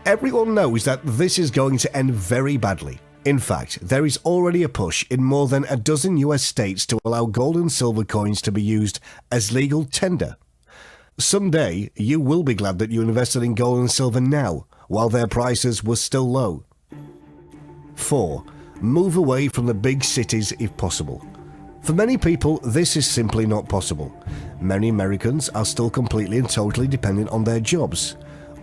Everyone knows that this is going to end very badly. In fact, there is already a push in more than a dozen US states to allow gold and silver coins to be used as legal tender. Someday, you will be glad that you invested in gold and silver now, while their prices were still low. 4. Move away from the big cities if possible. For many people, this is simply not possible. Many Americans are still completely and totally dependent on their jobs.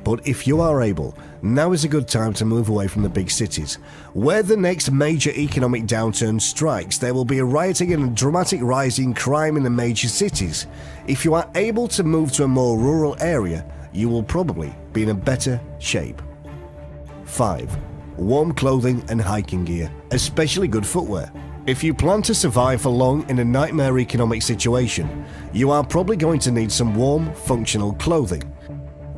But if you are able, now is a good time to move away from the big cities. Where the next major economic downturn strikes, there will be a rioting and a dramatic rise in crime in the major cities. If you are able to move to a more rural area, you will probably be in a better shape. 5. Warm clothing and hiking gear, especially good footwear. If you plan to survive for long in a nightmare economic situation, you are probably going to need some warm, functional clothing.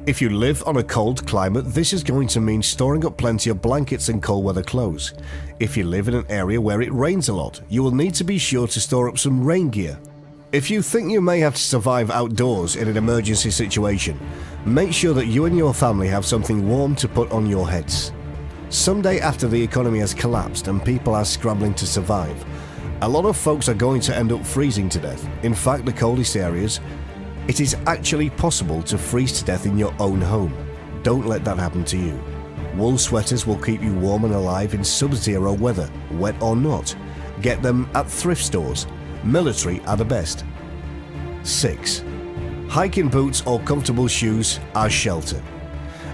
If you live on a cold climate, this is going to mean storing up plenty of blankets and cold weather clothes. If you live in an area where it rains a lot, you will need to be sure to store up some rain gear. If you think you may have to survive outdoors in an emergency situation, make sure that you and your family have something warm to put on your heads. Someday after the economy has collapsed and people are scrambling to survive, a lot of folks are going to end up freezing to death. In fact, the coldest areas, it is actually possible to freeze to death in your own home. Don't let that happen to you. Wool sweaters will keep you warm and alive in sub-zero weather, wet or not. Get them at thrift stores. Military are the best. 6. Hiking boots or comfortable shoes as shelter.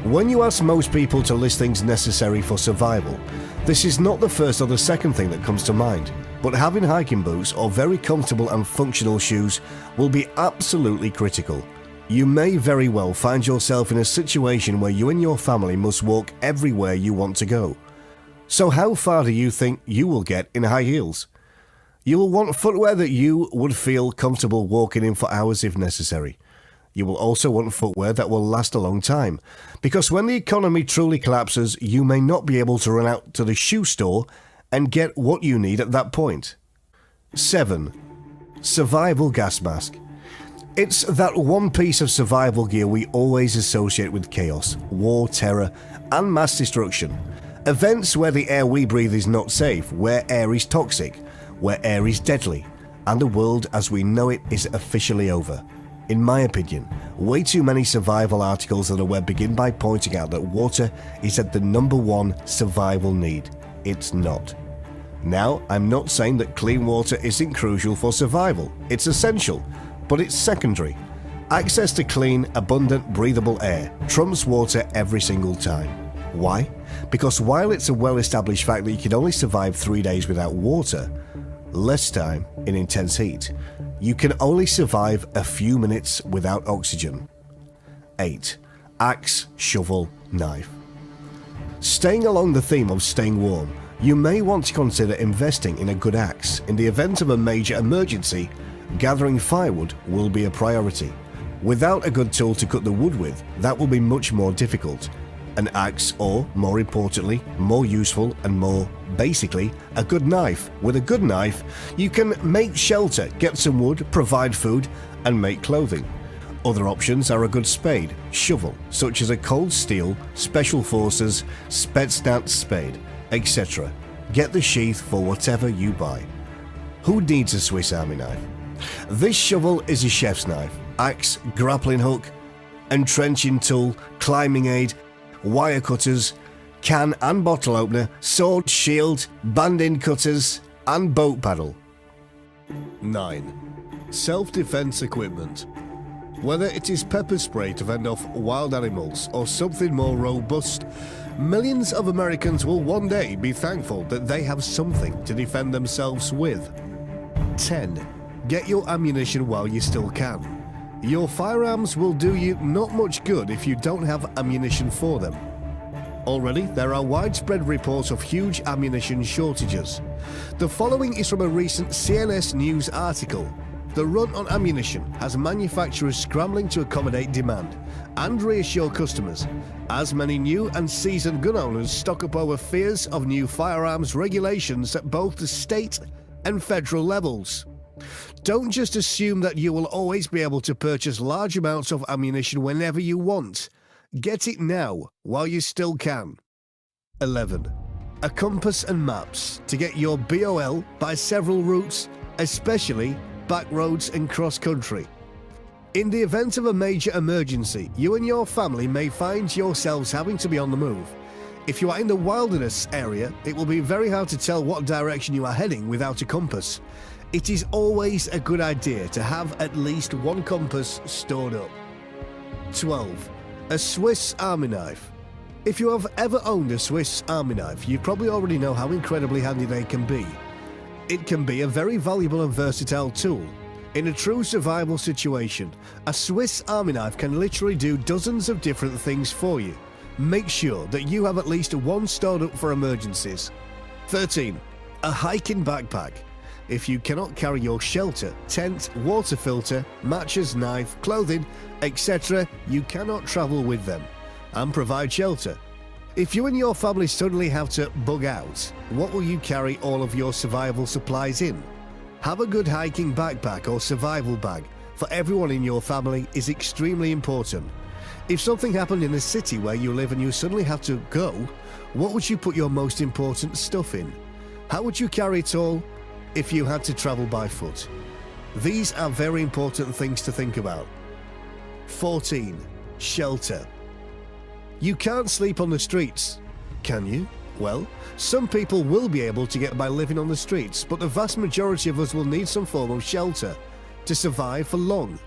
When you ask most people to list things necessary for survival, this is not the first or the second thing that comes to mind, but having hiking boots or very comfortable and functional shoes will be absolutely critical. You may very well find yourself in a situation where you and your family must walk everywhere you want to go. So how far do you think you will get in high heels? You will want footwear that you would feel comfortable walking in for hours if necessary. You will also want footwear that will last a long time, because when the economy truly collapses, you may not be able to run out to the shoe store and get what you need at that point. 7. Survival gas mask. It's that one piece of survival gear we always associate with chaos, war, terror, and mass destruction. Events where the air we breathe is not safe, where air is toxic, where air is deadly, and the world as we know it is officially over. In my opinion, way too many survival articles on the web begin by pointing out that water is at the #1 survival need. It's not. Now, I'm not saying that clean water isn't crucial for survival. It's essential, but it's secondary. Access to clean, abundant, breathable air trumps water every single time. Why? Because while it's a well-established fact that you can only survive 3 days without water, less time in intense heat, you can only survive a few minutes without oxygen. 8. Axe, shovel, knife. Staying along the theme of staying warm, you may want to consider investing in a good axe. In the event of a major emergency, gathering firewood will be a priority. Without a good tool to cut the wood with, that will be much more difficult. An axe, or more importantly, more useful and more basically, a good knife. With a good knife, you can make shelter, get some wood, provide food, and make clothing. Other options are a good spade, shovel, such as a Cold Steel, Special Forces, Spetsnaz spade, etc. Get the sheath for whatever you buy. Who needs a Swiss Army knife? This shovel is a chef's knife, axe, grappling hook, entrenching tool, climbing aid, wire cutters, can and bottle opener, sword, shield, band-in cutters, and boat paddle. 9. Self-defense equipment. Whether it is pepper spray to fend off wild animals or something more robust, millions of Americans will one day be thankful that they have something to defend themselves with. 10. Get your ammunition while you still can. Your firearms will do you not much good if you don't have ammunition for them. Already, there are widespread reports of huge ammunition shortages. The following is from a recent CNS News article. The run on ammunition has manufacturers scrambling to accommodate demand and reassure customers, as many new and seasoned gun owners stock up over fears of new firearms regulations at both the state and federal levels. Don't just assume that you will always be able to purchase large amounts of ammunition whenever you want. Get it now, while you still can. 11. A compass and maps to get your BOL by several routes, especially back roads and cross-country. In the event of a major emergency, you and your family may find yourselves having to be on the move. If you are in the wilderness area, it will be very hard to tell what direction you are heading without a compass. It is always a good idea to have at least one compass stored up. 12. A Swiss Army knife. If you have ever owned a Swiss Army knife, you probably already know how incredibly handy they can be. It can be a very valuable and versatile tool. In a true survival situation, a Swiss Army knife can literally do dozens of different things for you. Make sure that you have at least one stored up for emergencies. 13. A hiking backpack. If you cannot carry your shelter, tent, water filter, matches, knife, clothing, etc., you cannot travel with them and provide shelter. If you and your family suddenly have to bug out, what will you carry all of your survival supplies in? Have a good hiking backpack or survival bag for everyone in your family is extremely important. If something happened in the city where you live and you suddenly have to go, what would you put your most important stuff in? How would you carry it all if you had to travel by foot? These are very important things to think about. 14. Shelter. You can't sleep on the streets, can you? Well, some people will be able to get by living on the streets, but the vast majority of us will need some form of shelter to survive for long.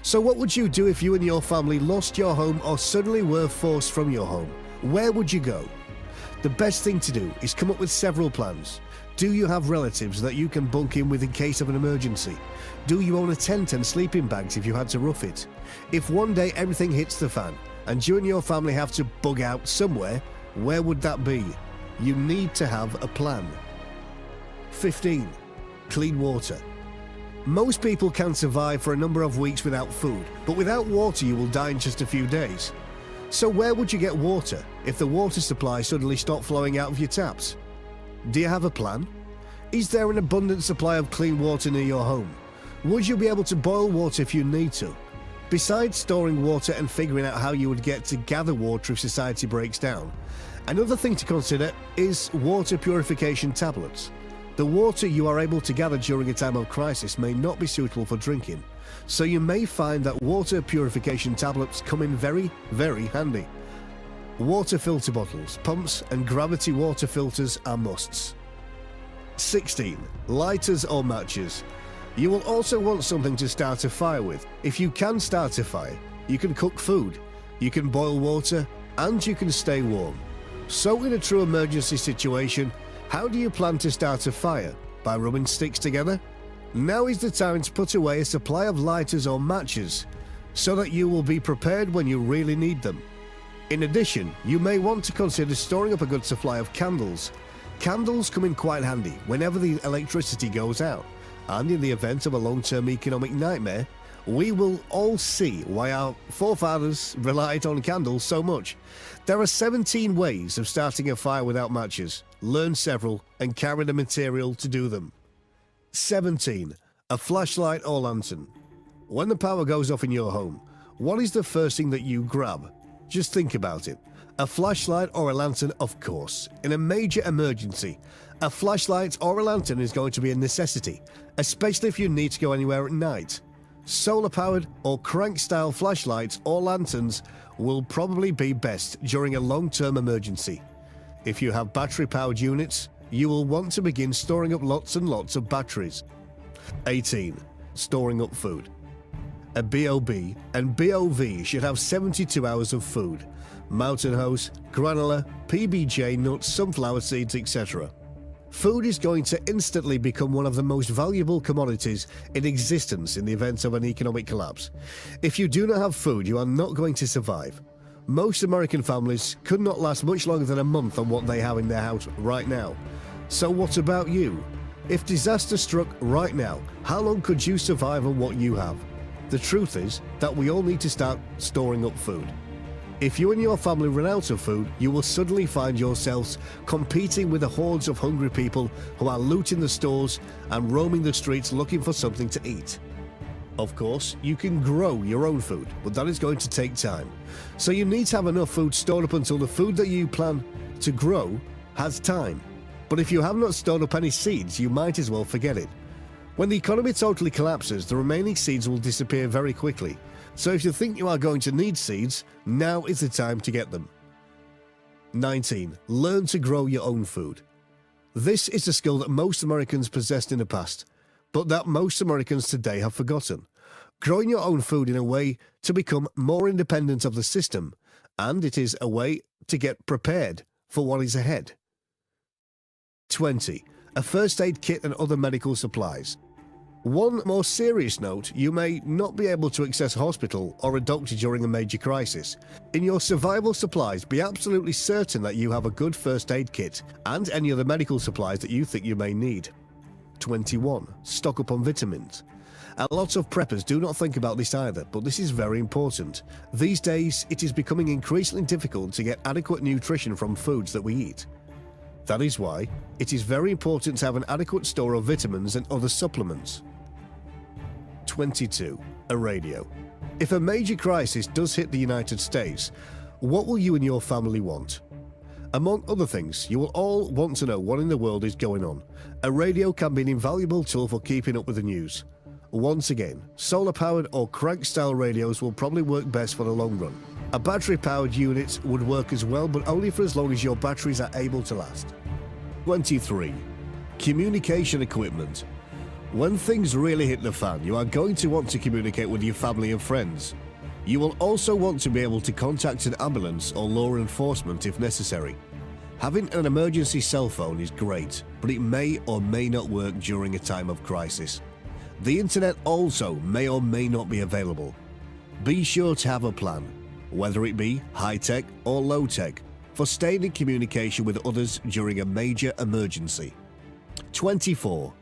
So what would you do if you and your family lost your home or suddenly were forced from your home? Where would you go? The best thing to do is come up with several plans. Do you have relatives that you can bunk in with in case of an emergency? Do you own a tent and sleeping bags if you had to rough it? If one day everything hits the fan and you and your family have to bug out somewhere, where would that be? You need to have a plan. 15. Clean water. Most people can survive for a number of weeks without food, but without water you will die in just a few days. So where would you get water if the water supply suddenly stopped flowing out of your taps? Do you have a plan? Is there an abundant supply of clean water near your home? Would you be able to boil water if you need to? Besides storing water and figuring out how you would get to gather water if society breaks down, another thing to consider is water purification tablets. The water you are able to gather during a time of crisis may not be suitable for drinking, so you may find that water purification tablets come in very, very handy. Water filter bottles, pumps and gravity water filters are musts. 16. Lighters or matches. You will also want something to start a fire with. If you can start a fire, you can cook food, you can boil water, and you can stay warm. So in a true emergency situation, how do you plan to start a fire? By rubbing sticks together? Now is the time to put away a supply of lighters or matches, so that you will be prepared when you really need them. In addition, you may want to consider storing up a good supply of candles. Candles come in quite handy whenever the electricity goes out, and in the event of a long-term economic nightmare, we will all see why our forefathers relied on candles so much. There are 17 ways of starting a fire without matches. Learn several and carry the material to do them. 17. A flashlight or lantern. When the power goes off in your home, what is the first thing that you grab? Just think about it. A flashlight or a lantern, of course. In a major emergency, a flashlight or a lantern is going to be a necessity, especially if you need to go anywhere at night. Solar-powered or crank-style flashlights or lanterns will probably be best during a long-term emergency. If you have battery-powered units, you will want to begin storing up lots and lots of batteries. 18. Storing up food. A BOB and BOV should have 72 hours of food. Mountain Hose, granola, PBJ nuts, sunflower seeds, etc. Food is going to instantly become one of the most valuable commodities in existence in the event of an economic collapse. If you do not have food, you are not going to survive. Most American families could not last much longer than a month on what they have in their house right now. So what about you? If disaster struck right now, how long could you survive on what you have? The truth is that we all need to start storing up food. If you and your family run out of food, you will suddenly find yourselves competing with the hordes of hungry people who are looting the stores and roaming the streets looking for something to eat. Of course, you can grow your own food, but that is going to take time. So you need to have enough food stored up until the food that you plan to grow has time. But if you have not stored up any seeds, you might as well forget it. When the economy totally collapses, the remaining seeds will disappear very quickly. So if you think you are going to need seeds, now is the time to get them. 19. Learn to grow your own food. This is a skill that most Americans possessed in the past, but that most Americans today have forgotten. Growing your own food in a way to become more independent of the system, and it is a way to get prepared for what is ahead. 20. A first aid kit and other medical supplies. One more serious note, you may not be able to access a hospital or a doctor during a major crisis. In your survival supplies, be absolutely certain that you have a good first aid kit and any other medical supplies that you think you may need. 21. Stock up on vitamins. A lot of preppers do not think about this either, but this is very important. These days, it is becoming increasingly difficult to get adequate nutrition from foods that we eat. That is why it is very important to have an adequate store of vitamins and other supplements. 22. A radio. If a major crisis does hit the United States, what will you and your family want? Among other things, you will all want to know what in the world is going on. A radio can be an invaluable tool for keeping up with the news. Once again, solar-powered or crank-style radios will probably work best for the long run. A battery-powered unit would work as well, but only for as long as your batteries are able to last. 23. Communication equipment. When things really hit the fan, you are going to want to communicate with your family and friends. You will also want to be able to contact an ambulance or law enforcement if necessary. Having an emergency cell phone is great, but it may or may not work during a time of crisis. The internet also may or may not be available. Be sure to have a plan, whether it be high-tech or low-tech, for staying in communication with others during a major emergency. 24.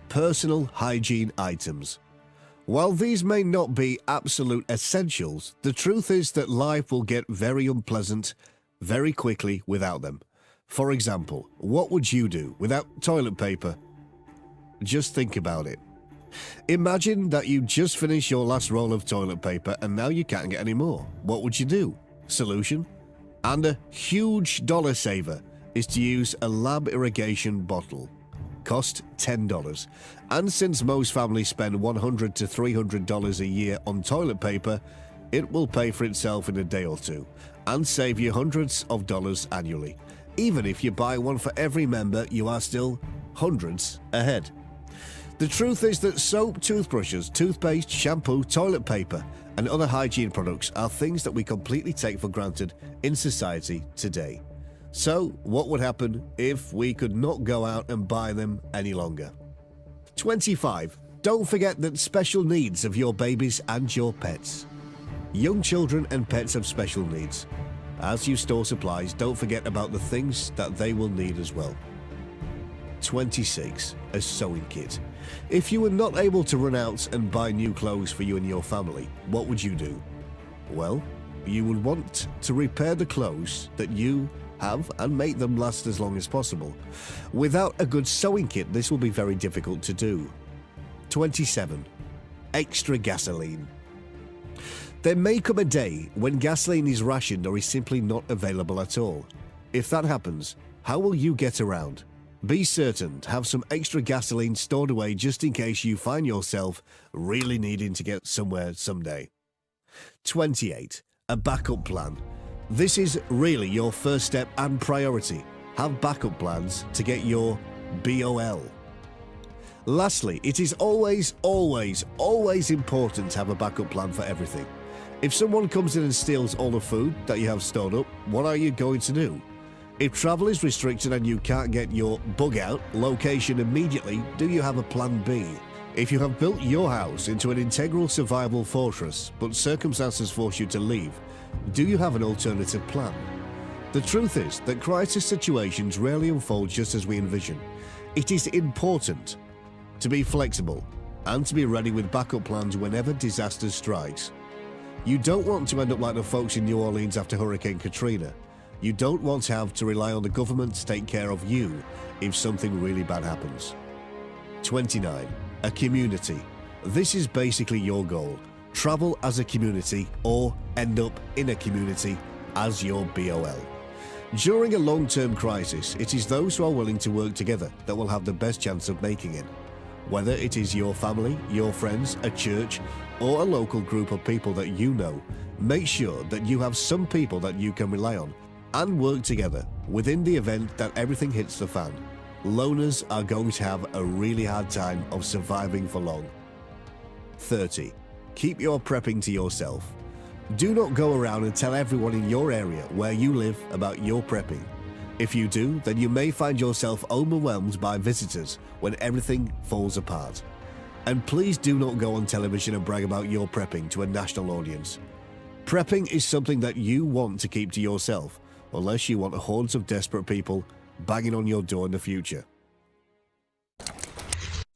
Personal hygiene items. While these may not be absolute essentials, the truth is that life will get very unpleasant very quickly without them. For example, what would you do without toilet paper? Just think about it. Imagine that you just finished your last roll of toilet paper and now you can't get any more. What would you do? Solution? And a huge dollar saver is to use a lab irrigation bottle. Cost $10. And since most families spend $100 to $300 a year on toilet paper, it will pay for itself in a day or two and save you hundreds of dollars annually. Even if you buy one for every member, you are still hundreds ahead. The truth is that soap, toothbrushes, toothpaste, shampoo, toilet paper, and other hygiene products are things that we completely take for granted in society today. So, what would happen if we could not go out and buy them any longer? 25. Don't forget the special needs of your babies and your pets. Young children and pets have special needs. As you store supplies, don't forget about the things that they will need as well. 26. A sewing kit. If you were not able to run out and buy new clothes for you and your family, what would you do? Well, you would want to repair the clothes that you have and make them last as long as possible. Without a good sewing kit, this will be very difficult to do. 27. Extra gasoline. There may come a day when gasoline is rationed or is simply not available at all. If that happens, how will you get around? Be certain to have some extra gasoline stored away just in case you find yourself really needing to get somewhere someday. 28. A backup plan. This is really your first step and priority. Have backup plans to get your BOL. Lastly, it is always important to have a backup plan for everything. If someone comes in and steals all the food that you have stored up, what are you going to do? If travel is restricted and you can't get your bug out location immediately, do you have a plan B? If you have built your house into an integral survival fortress, but circumstances force you to leave, do you have an alternative plan? The truth is that crisis situations rarely unfold just as we envision. It is important to be flexible and to be ready with backup plans whenever disaster strikes. You don't want to end up like the folks in New Orleans after Hurricane Katrina. You don't want to have to rely on the government to take care of you if something really bad happens. 29. A community. This is basically your goal. Travel as a community or end up in a community as your BOL. During a long-term crisis, it is those who are willing to work together that will have the best chance of making it. Whether it is your family, your friends, a church, or a local group of people that you know, make sure that you have some people that you can rely on and work together within the event that everything hits the fan. Loners are going to have a really hard time of surviving for long. 30. Keep your prepping to yourself. Do not go around and tell everyone in your area where you live about your prepping. If you do, then you may find yourself overwhelmed by visitors when everything falls apart. And please do not go on television and brag about your prepping to a national audience. Prepping is something that you want to keep to yourself, unless you want hordes of desperate people banging on your door in the future.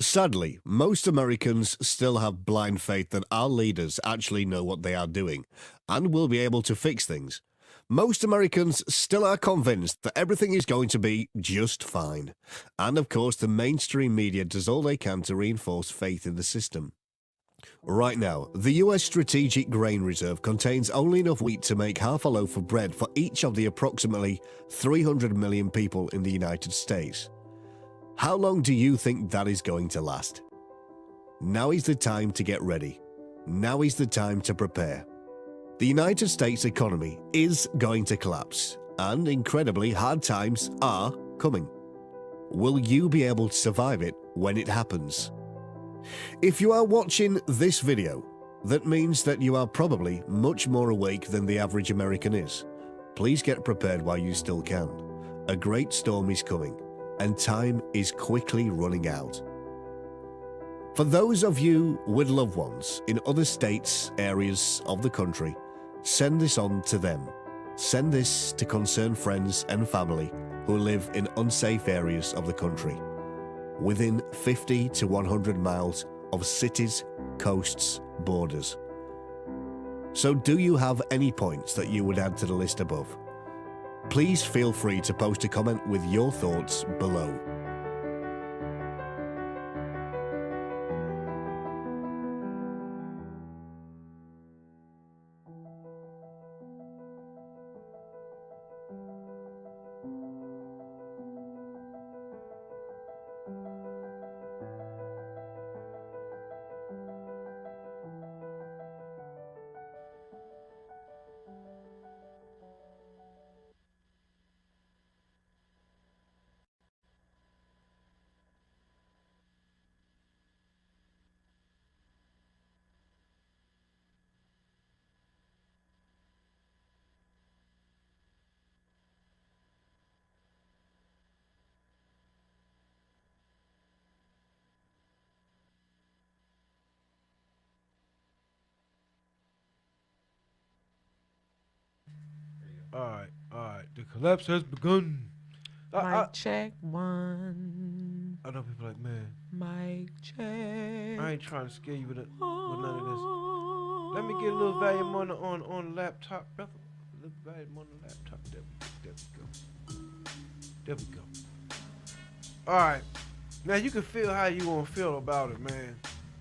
Sadly, most Americans still have blind faith that our leaders actually know what they are doing and will be able to fix things. Most Americans still are convinced that everything is going to be just fine. And of course, the mainstream media does all they can to reinforce faith in the system. Right now, the US Strategic Grain Reserve contains only enough wheat to make half a loaf of bread for each of the approximately 300 million people in the United States. How long do you think that is going to last? Now is the time to get ready. Now is the time to prepare. The United States economy is going to collapse, and incredibly hard times are coming. Will you be able to survive it when it happens? If you are watching this video, that means that you are probably much more awake than the average American is. Please get prepared while you still can. A great storm is coming, and time is quickly running out. For those of you with loved ones in other states, areas of the country, send this on to them. Send this to concerned friends and family who live in unsafe areas of the country, within 50 to 100 miles of cities, coasts, borders. So do you have any points that you would add to the list above? Please feel free to post a comment with your thoughts below. All right. The collapse has begun. Mic check one. I know people like, man, Mic check. I ain't trying to scare you with none of this. Let me get a little volume on the laptop, brother. A little volume on the laptop. There we go. There we go. All right. Now you can feel how you gonna feel about it, man.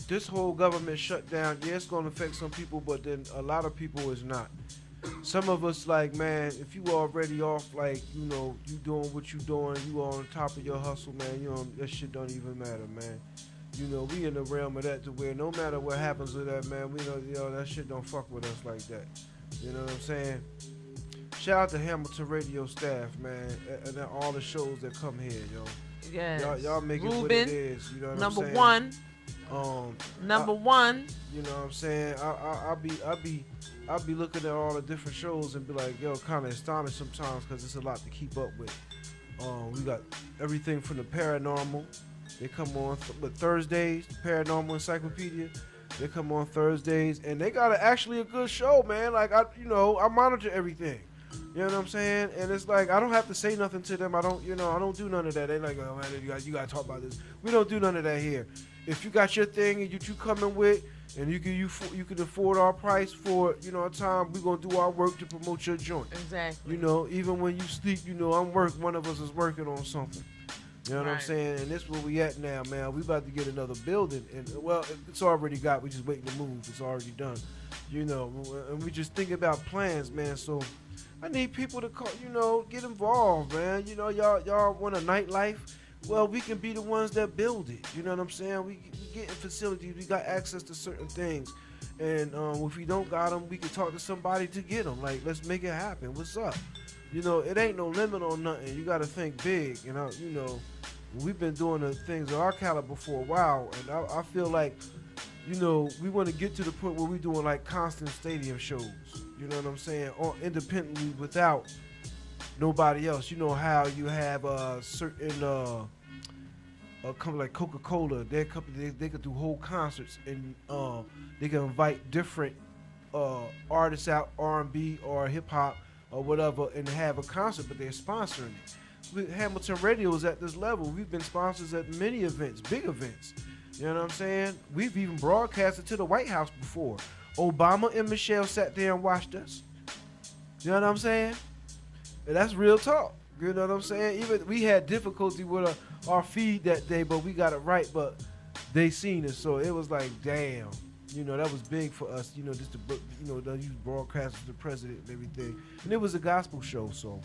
This whole government shutdown, yeah, it's gonna affect some people, but then a lot of people is not. Some of us, like, man, if you already off, like, you know, you doing what you doing, you on top of your hustle, man, you know, that shit don't even matter, man. You know, we in the realm of that to where no matter what happens with that, man, we know, you know, that shit don't fuck with us like that. You know what I'm saying? Shout out to Hamilton Radio staff, man, and all the shows that come here, yo. Yes. Y'all make it what Ruben, it is, you know what number I'm saying? one. Number one. You know what I'm saying? I'll be looking at all the different shows and be like, yo, kind of astonished sometimes because it's a lot to keep up with. We got everything from the paranormal. They come on with Thursdays, Paranormal Encyclopedia. They come on Thursdays, and they got actually a good show, man. Like, I monitor everything. You know what I'm saying? And it's like, I don't have to say nothing to them. I don't do none of that. They like, oh man, you gotta talk about this. We don't do none of that here. If you got your thing and you coming with, and you can afford our price for, you know, a time, we're gonna do our work to promote your joint. Exactly. You know, even when you sleep, you know, one of us is working on something. You know what I'm saying? And this where we at now, man. We about to get another building, and well, it's already got. We just waiting to move. It's already done. You know, and we just thinking about plans, man. So I need people to call, you know, get involved, man. You know, y'all want a nightlife? Well, we can be the ones that build it. You know what I'm saying? We get in facilities. We got access to certain things. And if we don't got them, we can talk to somebody to get them. Like, let's make it happen. What's up? You know, it ain't no limit on nothing. You got to think big. You know, we've been doing the things of our caliber for a while. And I feel like, you know, we want to get to the point where we're doing like constant stadium shows. You know what I'm saying? Or independently without nobody else. You know how you have certain a company like Coca-Cola, their company, they could do whole concerts, and they can invite different artists out, R&B or hip hop or whatever, and have a concert, but they're sponsoring it. Hamilton Radio is at this level. We've been sponsors at many events, big events. You know what I'm saying? We've even broadcasted to the White House before. Obama and Michelle sat there and watched us. You know what I'm saying? And that's real talk. You know what I'm saying? Even we had difficulty with our feed that day, but we got it right. But they seen it, so it was like, damn. You know, that was big for us. You know, just to use broadcast to the president and everything. And it was a gospel show, so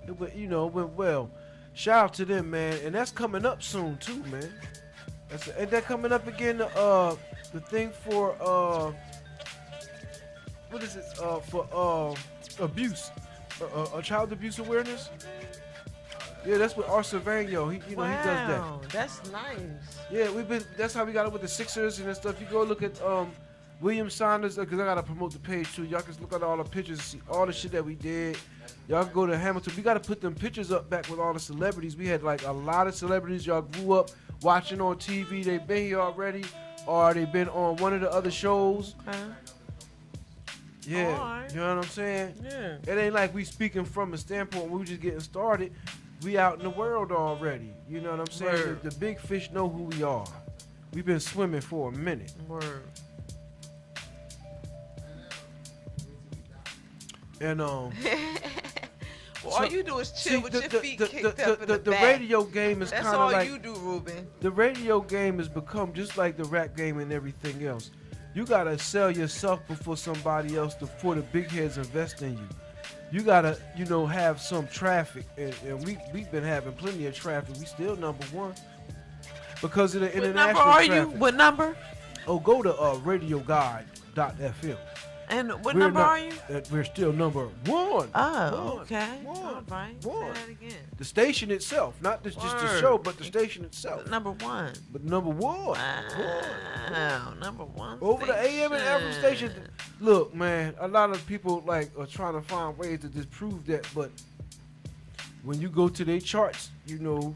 it went, went well. Shout out to them, man. And that's coming up soon too, man. Ain't that coming up again? The thing for what is it? For abuse. Child abuse awareness. Yeah, that's with Arsenio. He does that. That's nice. Yeah, that's how we got it with the Sixers and stuff. You go look at William Saunders, because I gotta promote the page too. Y'all can look at all the pictures and see all the shit that we did. Y'all can go to Hamilton. We gotta put them pictures up back with all the celebrities. We had like a lot of celebrities y'all grew up watching on TV. They've been here already, or they've been on one of the other shows. Yeah, right. You know what I'm saying? Yeah. It ain't like we speaking from a standpoint we just getting started. We out in the world already. You know what I'm saying? The big fish know who we are. We've been swimming for a minute. Word. And well, all you do is chill with your feet kicked up in the the back. Radio game is kind That's of all like you do, Ruben. the radio game has become just like the rap game and everything else. You gotta sell yourself before somebody else, before the big heads invest in you. You gotta, have some traffic, and we've been having plenty of traffic. We still number one because of the international traffic. traffic. What number are you? What number? Oh, go to radioguide.fm. And what number are you? We're still number one. Oh, okay. One. All right. One. Say that again. The station itself, not just the show, but the station itself. Number one. But number one. Wow, number one. Over the AM and FM station. Look, man, a lot of people are trying to find ways to disprove that, but when you go to their charts, that's what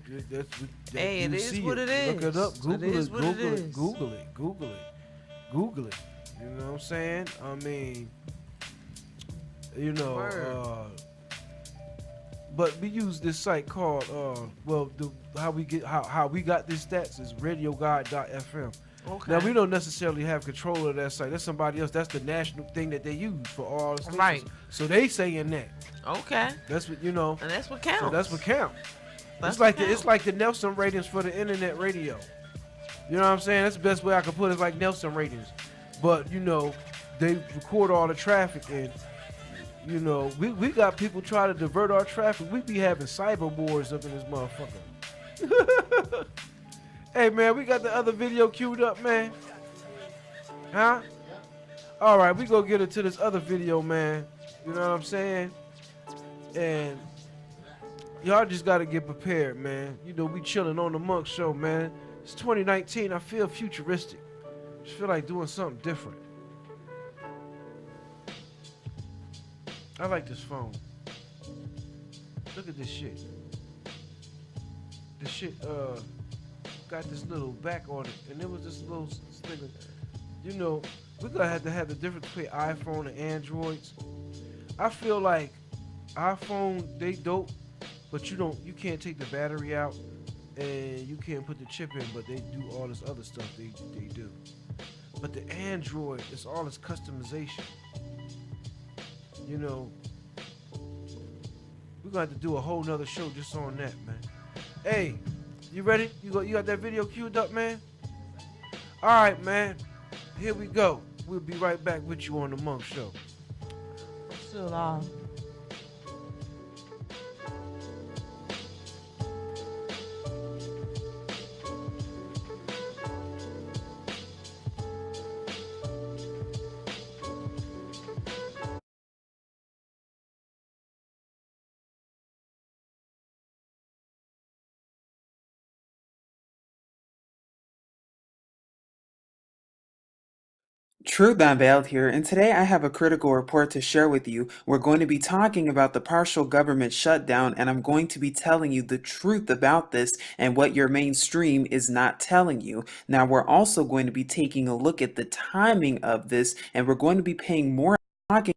Hey, you it is see what it is. Look it up. Google it. Google it. Google it. You know what I'm saying? I mean, but we use this site called how we got these stats is radioguide.fm. Okay. Now we don't necessarily have control of that site. That's somebody else. That's the national thing that they use for all the stations. Right. So they saying that. Okay. That's what And that's what counts. So that's what counts. That's It's like the Nelson ratings for the internet radio. You know what I'm saying? That's the best way I could put it. It's like Nelson ratings. But they record all the traffic, and we got people try to divert our traffic. We be having cyber wars up in this motherfucker. Hey man, we got the other video queued up, man. Huh? All right, we gonna get into this other video, man. You know what I'm saying? And y'all just gotta get prepared, man. We chilling on the Monk Show, man. It's 2019. I feel futuristic. Just feel like doing something different. I like this phone. Look at this shit. This shit got this little back on it, and it was this little thing. We're gonna have to have the difference between iPhone and Androids. I feel like iPhone, they dope, but you can't take the battery out, and you can't put the chip in, but they do all this other stuff they do. But the Android, it's all this customization. We're gonna have to do a whole nother show just on that, man. Hey, you ready? You got that video queued up, man? All right, man. Here we go. We'll be right back with you on the Monk Show. Still on. Truth Unveiled here, and today I have a critical report to share with you. We're going to be talking about the partial government shutdown, and I'm going to be telling you the truth about this and what your mainstream is not telling you. Now, we're also going to be taking a look at the timing of this, and we're going to be paying more attention.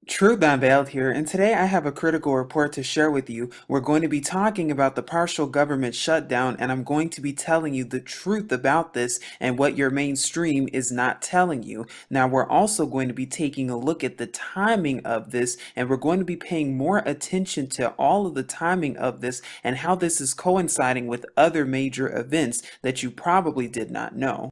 Truth Unveiled here, and today I have a critical report to share with you. We're going to be talking about the partial government shutdown, and I'm going to be telling you the truth about this and what your mainstream is not telling you. Now, we're also going to be taking a look at the timing of this, and we're going to be paying more attention to all of the timing of this and how this is coinciding with other major events that you probably did not know.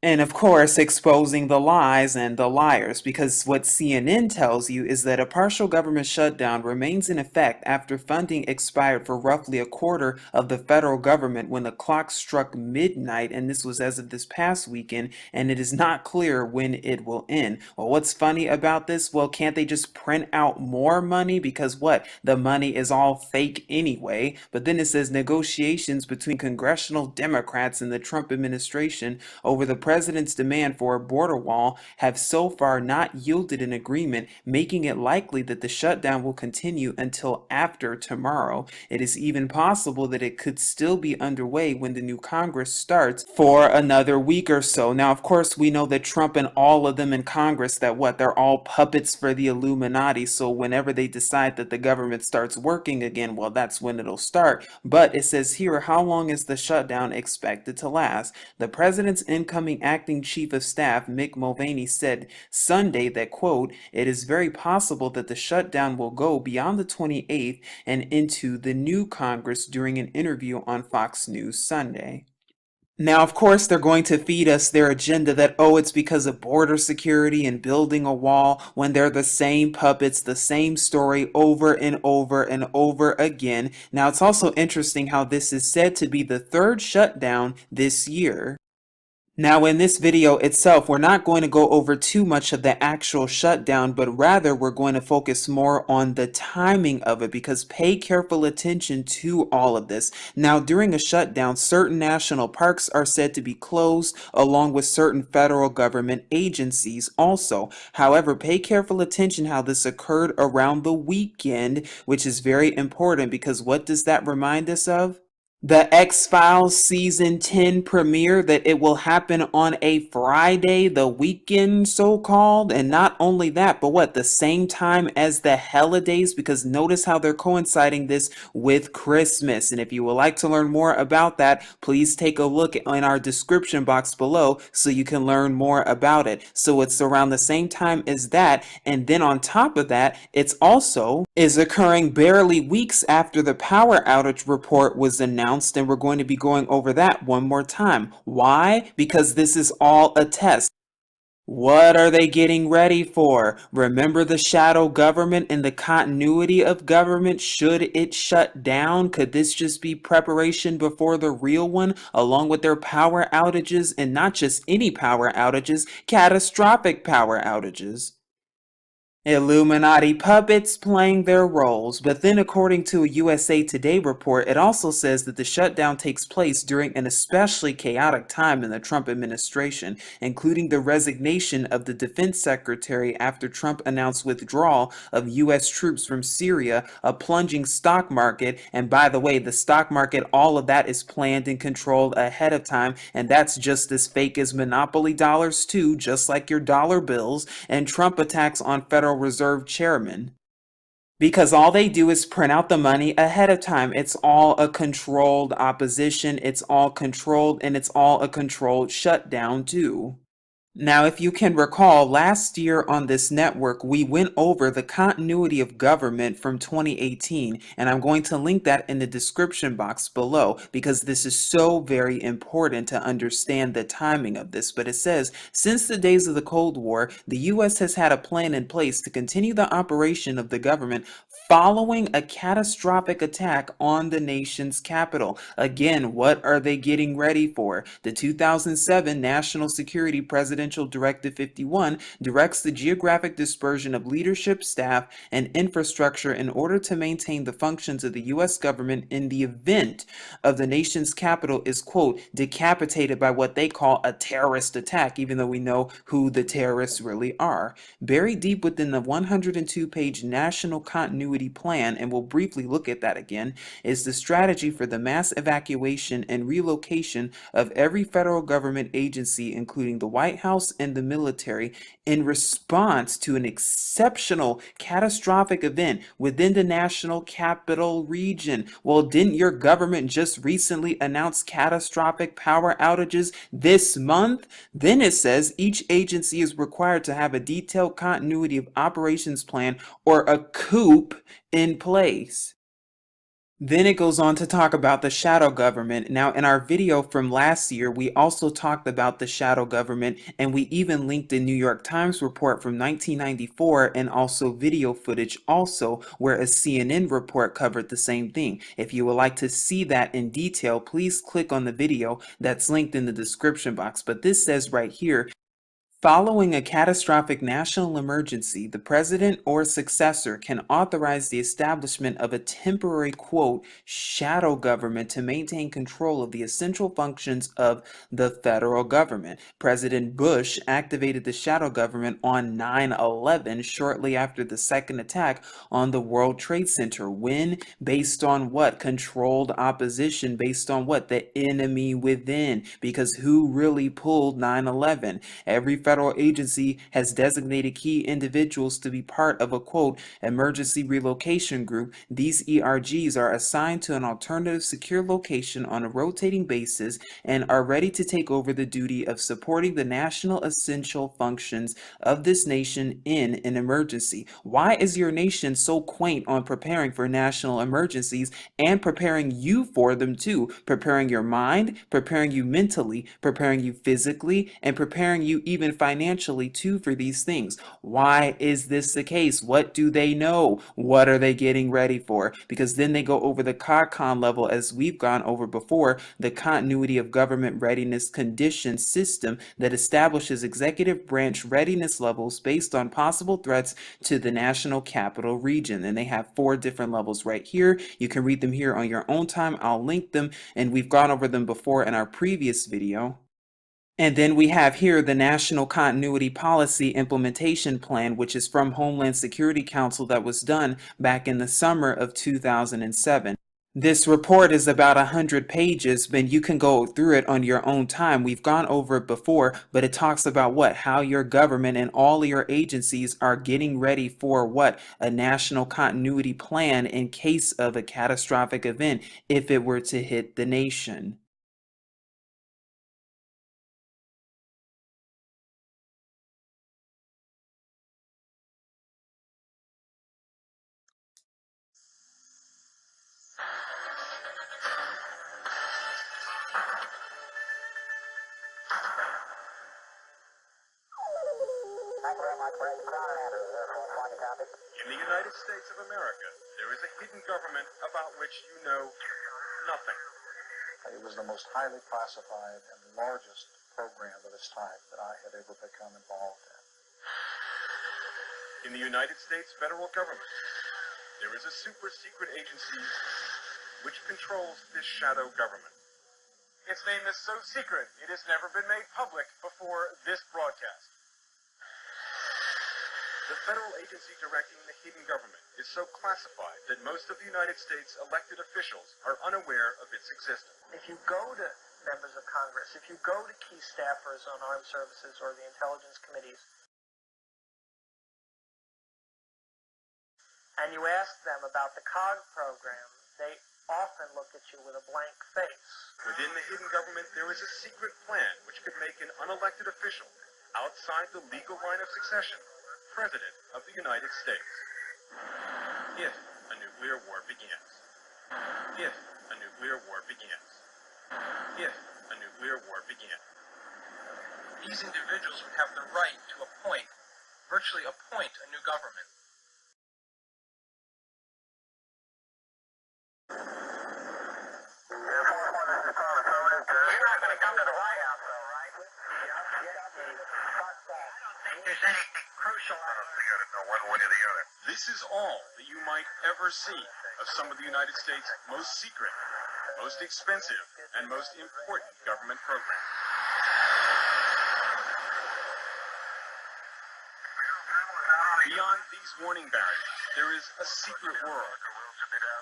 And of course, exposing the lies and the liars, because what CNN tells you is that a partial government shutdown remains in effect after funding expired for roughly a quarter of the federal government when the clock struck midnight, and this was as of this past weekend, and it is not clear when it will end. Well, what's funny about this? Well, can't they just print out more money? Because what? The money is all fake anyway. But then it says negotiations between congressional Democrats and the Trump administration over the president's demand for a border wall have so far not yielded an agreement, making it likely that the shutdown will continue until after tomorrow. It is even possible that it could still be underway when the new Congress starts for another week or so. Now, of course, we know that Trump and all of them in Congress, that what, they're all puppets for the Illuminati, so whenever they decide that the government starts working again, well, that's when it'll start. But it says here, how long is the shutdown expected to last? The president's incoming acting chief of staff, Mick Mulvaney, said Sunday that, quote, it is very possible that the shutdown will go beyond the 28th and into the new Congress during an interview on Fox News Sunday. Now, of course, they're going to feed us their agenda that, oh, it's because of border security and building a wall, when they're the same puppets, the same story over and over and over again. Now, it's also interesting how this is said to be the third shutdown this year. Now, in this video itself, we're not going to go over too much of the actual shutdown, but rather we're going to focus more on the timing of it, because pay careful attention to all of this. Now, during a shutdown, certain national parks are said to be closed, along with certain federal government agencies also. However, pay careful attention how this occurred around the weekend, which is very important, because what does that remind us of? The X-Files season 10 premiere, that it will happen on a Friday, the weekend so-called, and not only that, but what, the same time as the holidays, because notice how they're coinciding this with Christmas. And if you would like to learn more about that, please take a look in our description box below so you can learn more about it. So it's around the same time as that, and then on top of that, it's also is occurring barely weeks after the power outage report was announced, and we're going to be going over that one more time. Why? Because this is all a test. What are they getting ready for? Remember the shadow government and the continuity of government should it shut down? Could this just be preparation before the real one, along with their power outages, and not just any power outages, catastrophic power outages? Illuminati puppets playing their roles. But then, according to a USA Today report, it also says that the shutdown takes place during an especially chaotic time in the Trump administration, including the resignation of the defense secretary after Trump announced withdrawal of U.S. troops from Syria, a plunging stock market, and by the way, the stock market, all of that is planned and controlled ahead of time, and that's just as fake as monopoly dollars too, just like your dollar bills, and Trump attacks on Federal Reserve chairman. Because all they do is print out the money ahead of time. It's all a controlled opposition, it's all controlled, and it's all a controlled shutdown too. Now, if you can recall, last year on this network, we went over the continuity of government from 2018, and I'm going to link that in the description box below, because this is so very important to understand the timing of this. But it says, since the days of the Cold War, the U.S. has had a plan in place to continue the operation of the government following a catastrophic attack on the nation's capital. Again, what are they getting ready for? The 2007 national security presidential Presidential Directive 51 directs the geographic dispersion of leadership, staff, and infrastructure in order to maintain the functions of the U.S. government in the event of the nation's capital is, quote, decapitated by what they call a terrorist attack, even though we know who the terrorists really are. Buried deep within the 102-page National Continuity Plan, and we'll briefly look at that again, is the strategy for the mass evacuation and relocation of every federal government agency, including the White House and the military, in response to an exceptional catastrophic event within the national capital region. Well, didn't your government just recently announce catastrophic power outages this month? Then it says each agency is required to have a detailed continuity of operations plan or a COOP in place. Then it goes on to talk about the shadow government. Now, in our video from last year, we also talked about the shadow government, and we even linked a New York Times report from 1994 and also video footage also where a CNN report covered the same thing. If you would like to see that in detail, please click on the video that's linked in the description box. But this says right here, following a catastrophic national emergency, the president or successor can authorize the establishment of a temporary, quote, shadow government to maintain control of the essential functions of the federal government. President Bush activated the shadow government on 9/11, shortly after the second attack on the World Trade Center. When? Based on what? Controlled opposition. Based on what? The enemy within. Because who really pulled 9/11? Every federal agency has designated key individuals to be part of a, quote, emergency relocation group. These ERGs are assigned to an alternative secure location on a rotating basis and are ready to take over the duty of supporting the national essential functions of this nation in an emergency. Why is your nation so quaint on preparing for national emergencies and preparing you for them too? Preparing your mind, preparing you mentally, preparing you physically, and preparing you even financially too for these things. Why is this the case? What do they know? What are they getting ready for? Because then they go over the COGCON level, as we've gone over before, the continuity of government readiness condition system that establishes executive branch readiness levels based on possible threats to the national capital region. And they have 4 different levels right here. You can read them here on your own time. I'll link them, and we've gone over them before in our previous video. And then we have here the National Continuity Policy Implementation Plan, which is from Homeland Security Council that was done back in the summer of 2007. This report is about 100 pages, but you can go through it on your own time. We've gone over it before, but it talks about what? How your government and all your agencies are getting ready for what? A national continuity plan in case of a catastrophic event if it were to hit the nation. In the United States of America, there is a hidden government about which you know nothing. It was the most highly classified and largest program of its type that I had ever become involved in. In the United States federal government, there is a super secret agency which controls this shadow government. Its name is so secret, it has never been made public before this broadcast. The federal agency directing the hidden government is so classified that most of the United States elected officials are unaware of its existence. If you go to members of Congress, if you go to key staffers on armed services or the intelligence committees, and you ask them about the COG program, they often look at you with a blank face. Within the hidden government, there is a secret plan which could make an unelected official outside the legal line of succession President of the United States. If a nuclear war begins. If a nuclear war begins. If a nuclear war begins. These individuals would have the right to virtually appoint a new government. You're not going to come to the White House, though, right? This is all that you might ever see of some of the United States' most secret, most expensive, and most important government programs. Beyond these warning barriers, there is a secret world,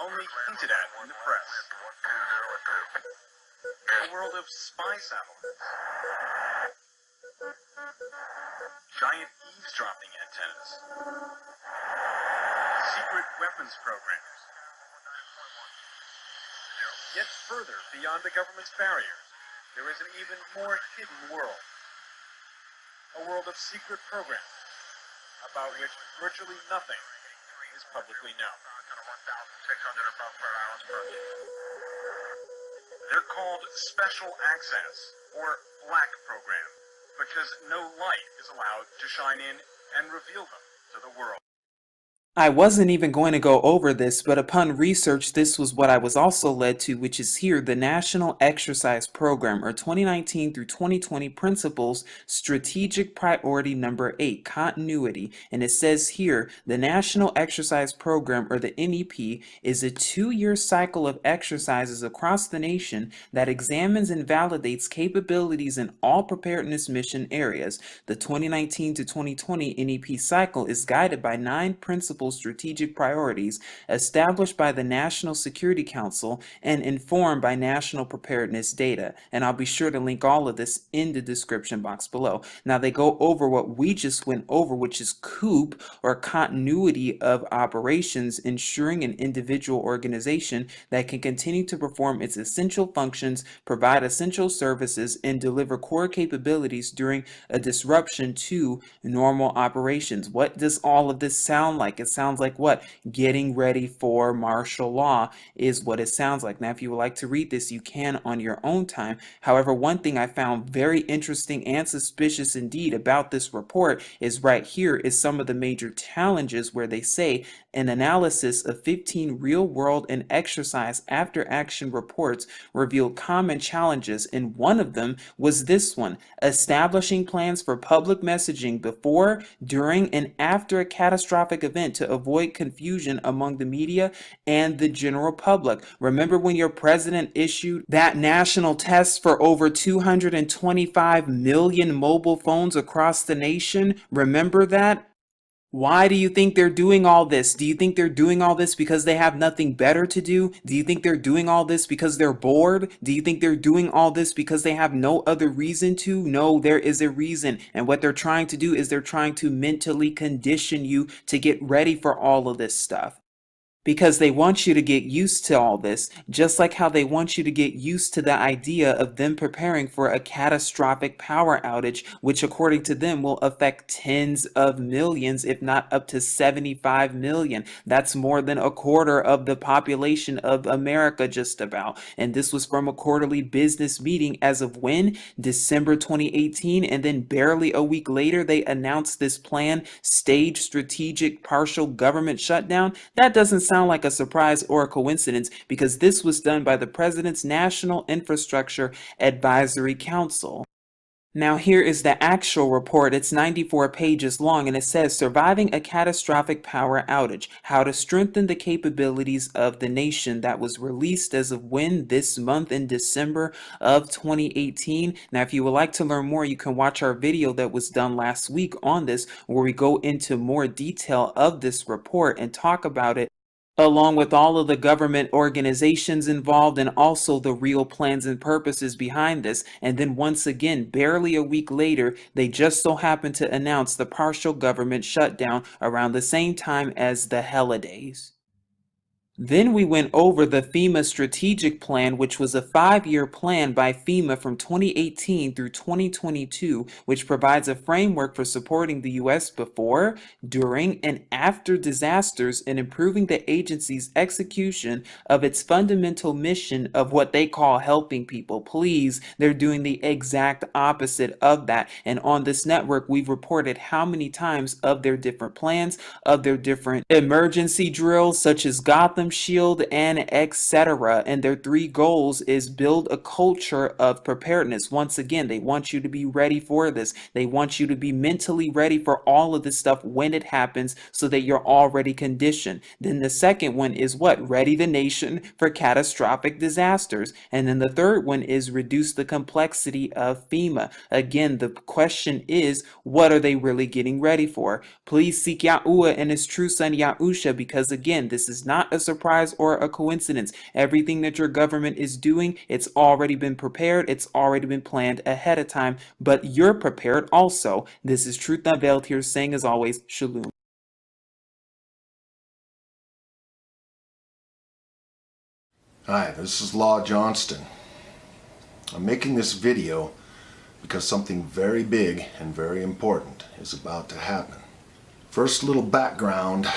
only hinted at in the press. A world of spy satellites, giant eavesdropping antennas, secret weapons programs. Yet further beyond the government's barriers, there is an even more hidden world. A world of secret programs about which virtually nothing is publicly known. They're called special access or black programs because no light is allowed to shine in and reveal them to the world. I wasn't even going to go over this, but upon research, this was what I was also led to, which is here, the National Exercise Program, or 2019 through 2020 Principles, Strategic Priority Number 8, Continuity. And it says here, the National Exercise Program, or the NEP, is a 2-year cycle of exercises across the nation that examines and validates capabilities in all preparedness mission areas. The 2019 to 2020 NEP cycle is guided by 9 principles strategic priorities established by the National Security Council and informed by national preparedness data. And I'll be sure to link all of this in the description box below. Now they go over what we just went over, which is COOP, or continuity of operations, ensuring an individual organization that can continue to perform its essential functions, provide essential services, and deliver core capabilities during a disruption to normal operations. What does all of this sound like? It sounds like what? Getting ready for martial law is what it sounds like. Now, if you would like to read this, you can on your own time. However, one thing I found very interesting and suspicious indeed about this report is right here is some of the major challenges where they say an analysis of 15 real-world and exercise after-action reports revealed common challenges, and one of them was this one: establishing plans for public messaging before, during, and after a catastrophic event to avoid confusion among the media and the general public. Remember when your president issued that national test for over 225 million mobile phones across the nation? Remember that? Why do you think they're doing all this? Do you think they're doing all this because they have nothing better to do? Do you think they're doing all this because they're bored? Do you think they're doing all this because they have no other reason to? No, there is a reason. And what they're trying to do is they're trying to mentally condition you to get ready for all of this stuff. Because they want you to get used to all this, just like how they want you to get used to the idea of them preparing for a catastrophic power outage, which according to them will affect tens of millions, if not up to 75 million. That's more than a quarter of the population of America just about. And this was from a quarterly business meeting as of when? December 2018. And then barely a week later, they announced this plan, staged strategic partial government shutdown. That doesn't sound like a surprise or a coincidence, because this was done by the President's National Infrastructure Advisory Council. Now here is the actual report. It's 94 pages long, and it says, surviving a catastrophic power outage, how to strengthen the capabilities of the nation. That was released as of when? This month in December of 2018. Now, if you would like to learn more, you can watch our video that was done last week on this, where we go into more detail of this report and talk about it, along with all of the government organizations involved and also the real plans and purposes behind this. And then once again, barely a week later, they just so happened to announce the partial government shutdown around the same time as the holidays. Then we went over the FEMA strategic plan, which was a 5-year plan by FEMA from 2018 through 2022, which provides a framework for supporting the U.S. before, during, and after disasters and improving the agency's execution of its fundamental mission of what they call helping people. Please, they're doing the exact opposite of that. And on this network, we've reported how many times of their different plans, of their different emergency drills, such as Gotham Freedom Shield, and etc. And their 3 goals is build a culture of preparedness. Once again, they want you to be ready for this. They want you to be mentally ready for all of this stuff when it happens so that you're already conditioned. Then the second one is what? Ready the nation for catastrophic disasters. And then the third one is reduce the complexity of FEMA. Again, the question is, what are they really getting ready for? Please seek Yahuwah and his true son Yahusha, because again, this is not a surprise or a coincidence. Everything that your government is doing, it's already been prepared, it's already been planned ahead of time, but you're prepared also. This is Truth Not Veiled here, saying as always, Shalom. Hi, this is Law Johnston. I'm making this video because something very big and very important is about to happen. First, a little background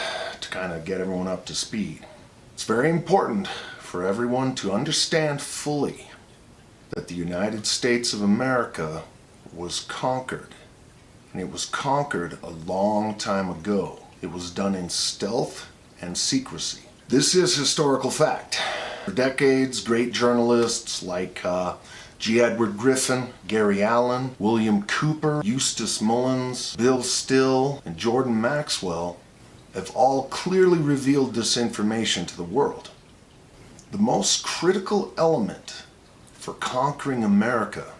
to kind of get everyone up to speed. It's very important for everyone to understand fully that the United States of America was conquered. And it was conquered a long time ago. It was done in stealth and secrecy. This is historical fact. For decades, great journalists like G. Edward Griffin, Gary Allen, William Cooper, Eustace Mullins, Bill Still, and Jordan Maxwell have all clearly revealed this information to the world. The most critical element for conquering America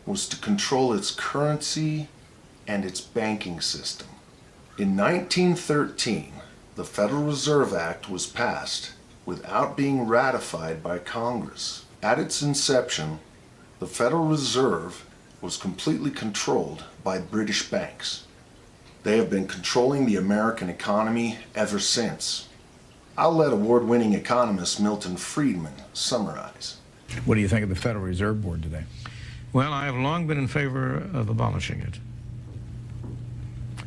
was to control its currency and its banking system. In 1913, the Federal Reserve Act was passed without being ratified by Congress. At its inception, the Federal Reserve was completely controlled by British banks. They have been controlling the American economy ever since. I'll let award-winning economist Milton Friedman summarize. What do you think of the Federal Reserve Board today? Well, I have long been in favor of abolishing it.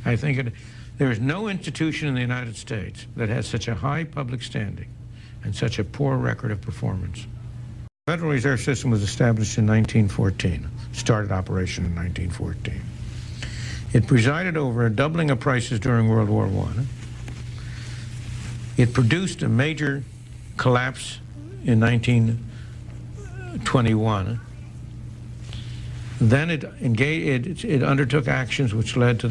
I think there is no institution in the United States that has such a high public standing and such a poor record of performance. The Federal Reserve System was established in 1914, started operation in 1914. It presided over a doubling of prices during World War I. It produced a major collapse in 1921. Then it undertook actions which led to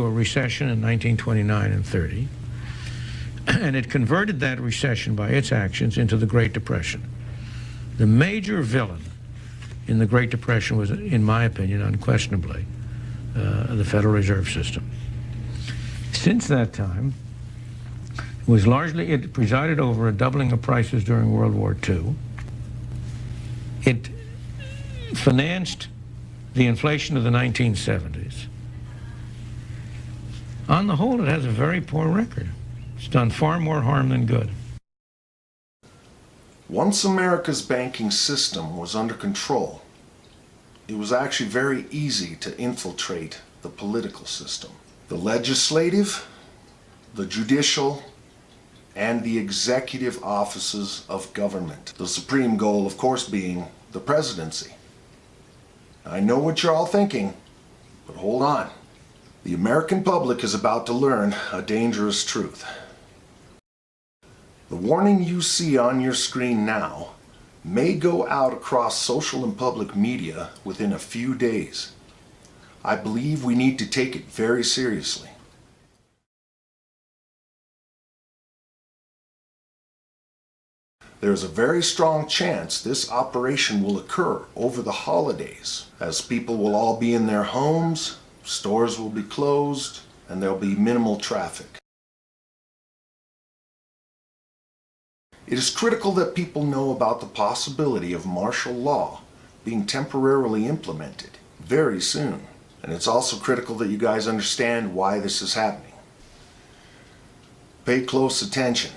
a recession in 1929 and 30. And it converted that recession by its actions into the Great Depression. The major villain in the Great Depression was, in my opinion, unquestionably, the Federal Reserve System. Since that time, it presided over a doubling of prices during World War II. It financed the inflation of the 1970s. On the whole, it has a very poor record. It's done far more harm than good. Once America's banking system was under control, it was actually very easy to infiltrate the political system. The legislative, the judicial, and the executive offices of government. The supreme goal, of course, being the presidency. I know what you're all thinking, but hold on. The American public is about to learn a dangerous truth. The warning you see on your screen now may go out across social and public media within a few days. I believe we need to take it very seriously. There is a very strong chance this operation will occur over the holidays, as people will all be in their homes, stores will be closed, and there will be minimal traffic. It is critical that people know about the possibility of martial law being temporarily implemented very soon. And it's also critical that you guys understand why this is happening. Pay close attention.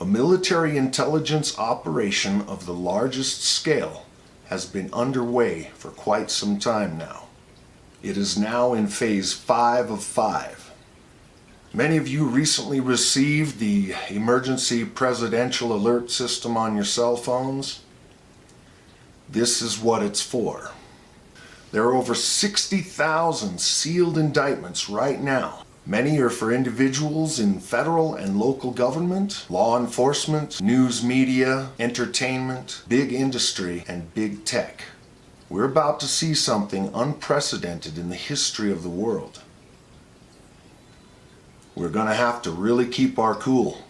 A military intelligence operation of the largest scale has been underway for quite some time now. It is now in phase 5 of 5. Many of you recently received the emergency presidential alert system on your cell phones. This is what it's for. There are over 60,000 sealed indictments right now Many are for individuals in federal and local government, law enforcement, news media, entertainment, big industry, and big tech. We're about to see something unprecedented in the history of the world. We're going to have to really keep our cool.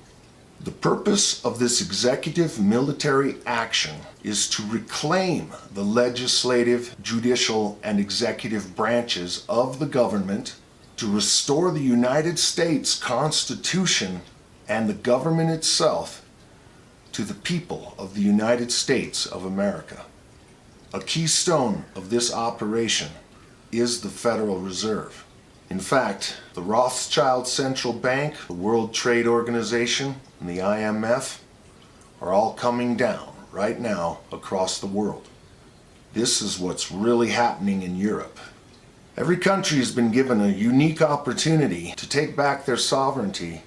The purpose of this executive military action is to reclaim the legislative, judicial, and executive branches of the government, to restore the United States Constitution and the government itself to the people of the United States of America. A keystone of this operation is the Federal Reserve. In fact, the Rothschild Central Bank, the World Trade Organization, and the IMF are all coming down right now across the world. This is what's really happening in Europe. Every country has been given a unique opportunity to take back their sovereignty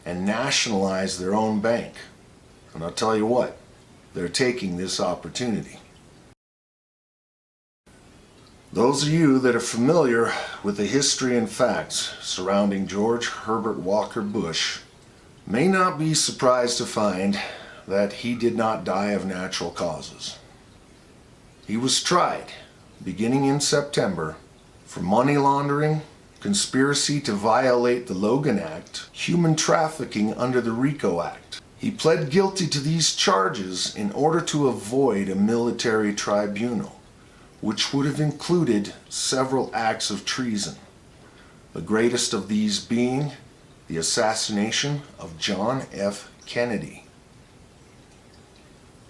and nationalize their own bank. And I'll tell you what, they're taking this opportunity. Those of you that are familiar with the history and facts surrounding George Herbert Walker Bush may not be surprised to find that he did not die of natural causes. He was tried, beginning in September, for money laundering, conspiracy to violate the Logan Act, human trafficking under the RICO Act. He pled guilty to these charges in order to avoid a military tribunal, which would have included several acts of treason, the greatest of these being the assassination of John F. Kennedy.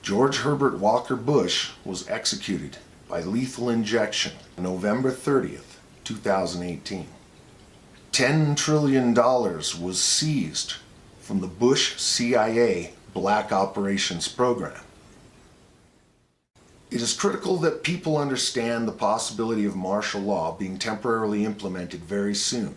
George Herbert Walker Bush was executed by lethal injection on November 30th, 2018. $10 trillion was seized from the Bush CIA Black Operations Program. It is critical that people understand the possibility of martial law being temporarily implemented very soon.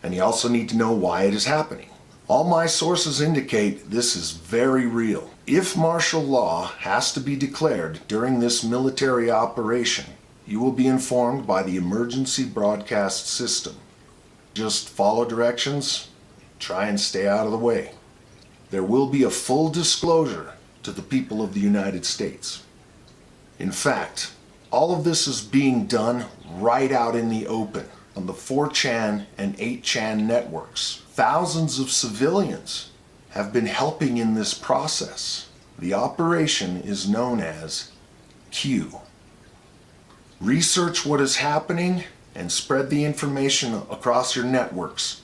And you also need to know why it is happening. All my sources indicate this is very real. If martial law has to be declared during this military operation, you will be informed by the emergency broadcast system. Just follow directions, try and stay out of the way. There will be a full disclosure to the people of the United States. In fact, all of this is being done right out in the open on the 4chan and 8chan networks. Thousands of civilians have been helping in this process. The operation is known as Q. Research what is happening and spread the information across your networks.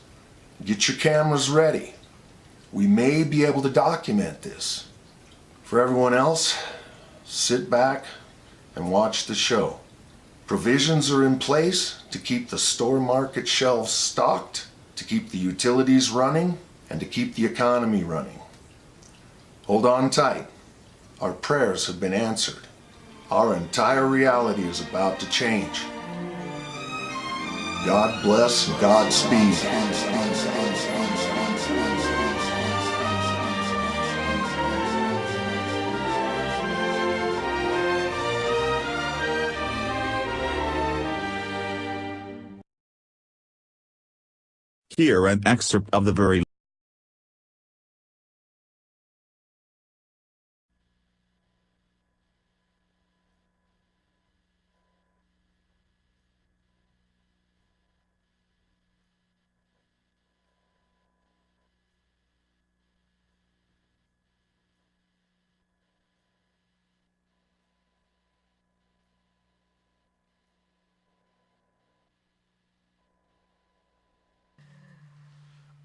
Get your cameras ready. We may be able to document this. For everyone else, sit back and watch the show. Provisions are in place to keep the store market shelves stocked, to keep the utilities running, and to keep the economy running. Hold on tight. Our prayers have been answered. Our entire reality is about to change. God bless and Godspeed. Here an excerpt of the very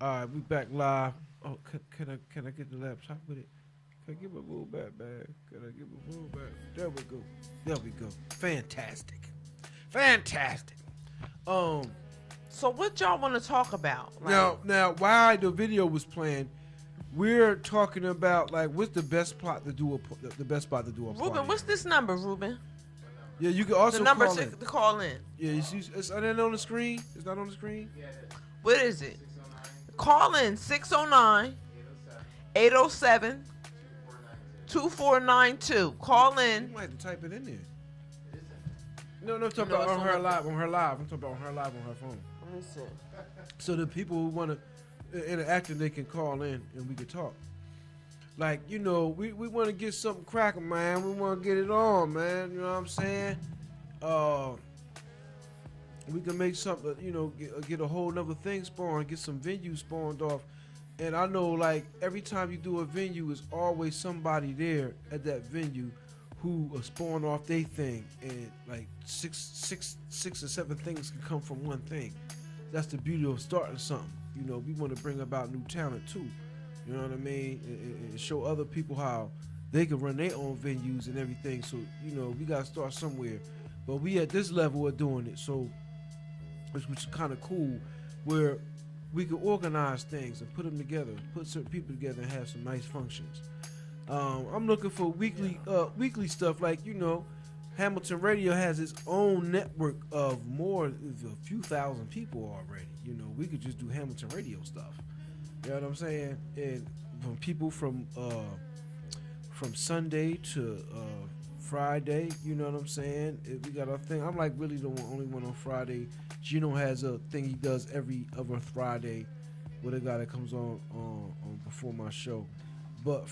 All right, we back live. Oh, can I get the laptop with it? Can I get my move back, man? Can I get my move back? There we go. There we go. Fantastic. Fantastic. So what y'all want to talk about? Like, Now, while the video was playing, we're talking about like what's the best plot to do the best spot to do a Ruben, party. what's this number, Ruben? Yeah, you can also the number call to call in. Yeah, you see, it's not on the screen. It's not on the screen. What is it? Call in 609-807-2492. Call in. You might have to type it in there. No, I'm talking about on her live. I'm talking about on her live on her phone. Listen. So the people who want to interact, they can call in and we can talk. Like, you know, we want to get something cracking, man. We want to get it on, man. You know what I'm saying? We can make something, you know, get a whole nother thing spawned, get some venues spawned off. And I know, like, every time you do a venue, there's always somebody there at that venue who spawn off their thing. And, like, six or seven things can come from one thing. That's the beauty of starting something. You know, we want to bring about new talent, too. You know what I mean? And show other people how they can run their own venues and everything. So, you know, we got to start somewhere. But we at this level of doing it. So, which is kind of cool, where we can organize things and put them together, put certain people together and have some nice functions. I'm looking for weekly stuff, like, you know, Hamilton Radio has its own network of a few thousand people already. You know, we could just do Hamilton Radio stuff. You know what I'm saying? And from people from Sunday to Friday, you know what I'm saying? We got our thing. I'm like really the only one on Friday. Gino has a thing he does every other Friday with a guy that comes on before my show. But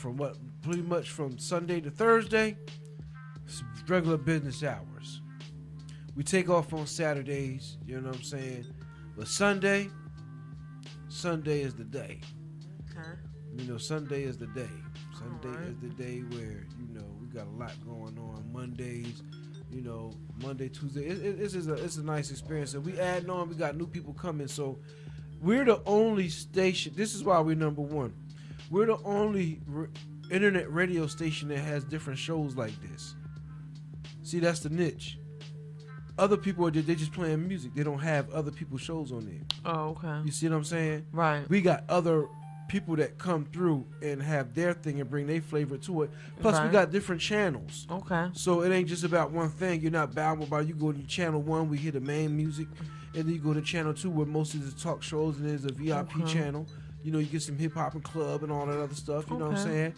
pretty much from Sunday to Thursday, it's regular business hours. We take off on Saturdays, you know what I'm saying? But Sunday is the day. Okay. You know, Sunday is the day. Sunday is the day where, you know, we got a lot going on. Mondays, you know, Monday, Tuesday. It's a nice experience. And we adding on, we got new people coming. So we're the only station. This is why we're number one. We're the only internet radio station that has different shows like this. See, that's the niche. Other people, they just playing music. They don't have other people's shows on there. Oh, okay. You see what I'm saying? Right. We got other people that come through and have their thing and bring their flavor to it. Plus, we got different channels. Okay. So it ain't just about one thing. You're not bound by. You go to channel 1, we hear the main music, and then you go to channel 2 where most of the talk shows, and there's a VIP channel. You know, you get some hip hop and club and all that other stuff. You know what I'm saying?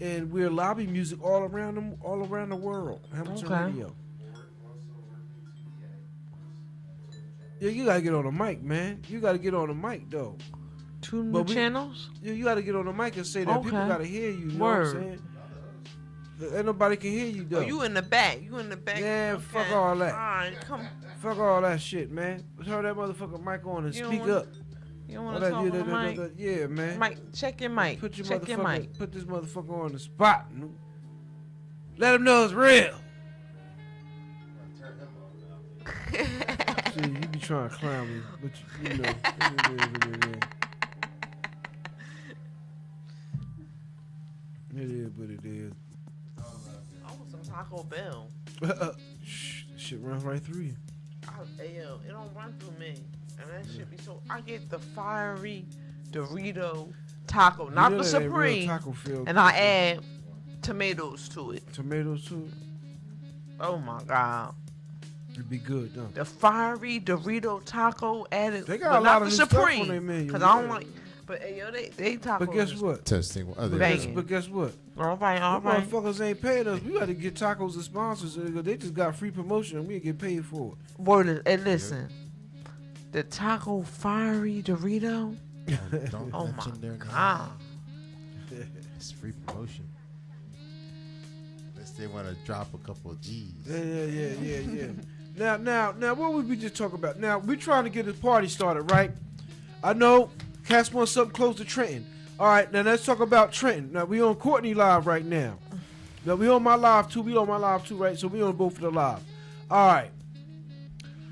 And we're lobby music all around the world. Hamilton Radio. Yeah, you gotta get on the mic, man. You gotta get on the mic though. Two new channels? You gotta get on the mic and say that people gotta hear you. You know what I'm saying? Ain't nobody can hear you though. Oh, you in the back. You in the back. Yeah, fuck all that. All right, come. Fuck all that shit, man. Turn that motherfucking mic on and speak up. You don't want to talk on the mic? Yeah, man. Mike, check your mic. Check your mic. Put this motherfucker on the spot. Let them know it's real. See, you be trying to clown me, but you know. It is what it is. I want some Taco Bell. Shit runs right through you. It don't run through me. And that shit be so. I get the fiery Dorito taco, not the Supreme. And I add tomatoes to it. Tomatoes to it? Oh my God. It'd be good, though. The fiery Dorito taco added. They got a lot of new stuff on their menu. Because I don't like. But hey, yo, they tacos. But guess what? Testing. But guess what? All right. Motherfuckers ain't paying us. We got to get tacos as sponsors. They just got free promotion and we get paid for it. Word is, and listen, the taco fiery Dorito. Don't oh mention my their God. name. It's free promotion. Unless they want to drop a couple of G's. Yeah. Now, what would we just talk about? Now, we're trying to get this party started, right? I know Cass wants something close to Trenton. All right, now let's talk about Trenton. Now, we on Courtney Live right now. Now, we on my live, too. Right? So, we on both of the live. All right.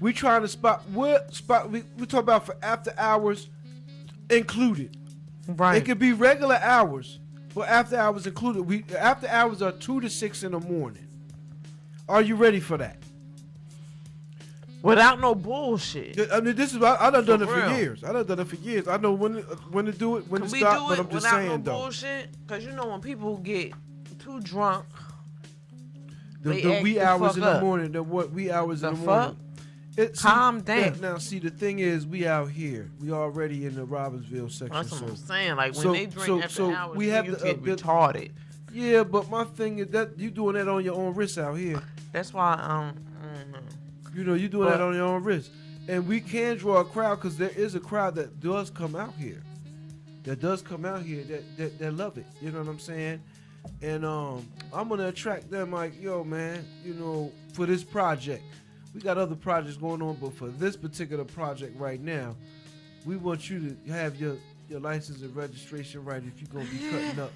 We trying to we talk about for after hours included. Right. It could be regular hours, but after hours included. After hours are 2 to 6 in the morning. Are you ready for that? Without no bullshit. I mean, I done done it for years. I know when to do it, when to stop. But I'm just saying, though. Bullshit? Because you know when people get too drunk, the wee hours in the morning. The wee hours in the morning. Calm down. Now, see, the thing is, we out here. We already in the Robbinsville section. That's what I'm saying. Like when they drink after hours, we have to get retarded. Yeah, but my thing is that you doing that on your own risk out here. That's why You know, you doing that on your own risk. And we can draw a crowd because there is a crowd that does come out here. That love it. You know what I'm saying? And I'm gonna attract them like, yo, man, you know, for this project. We got other projects going on, but for this particular project right now, we want you to have your license and registration right if you're gonna be cutting up.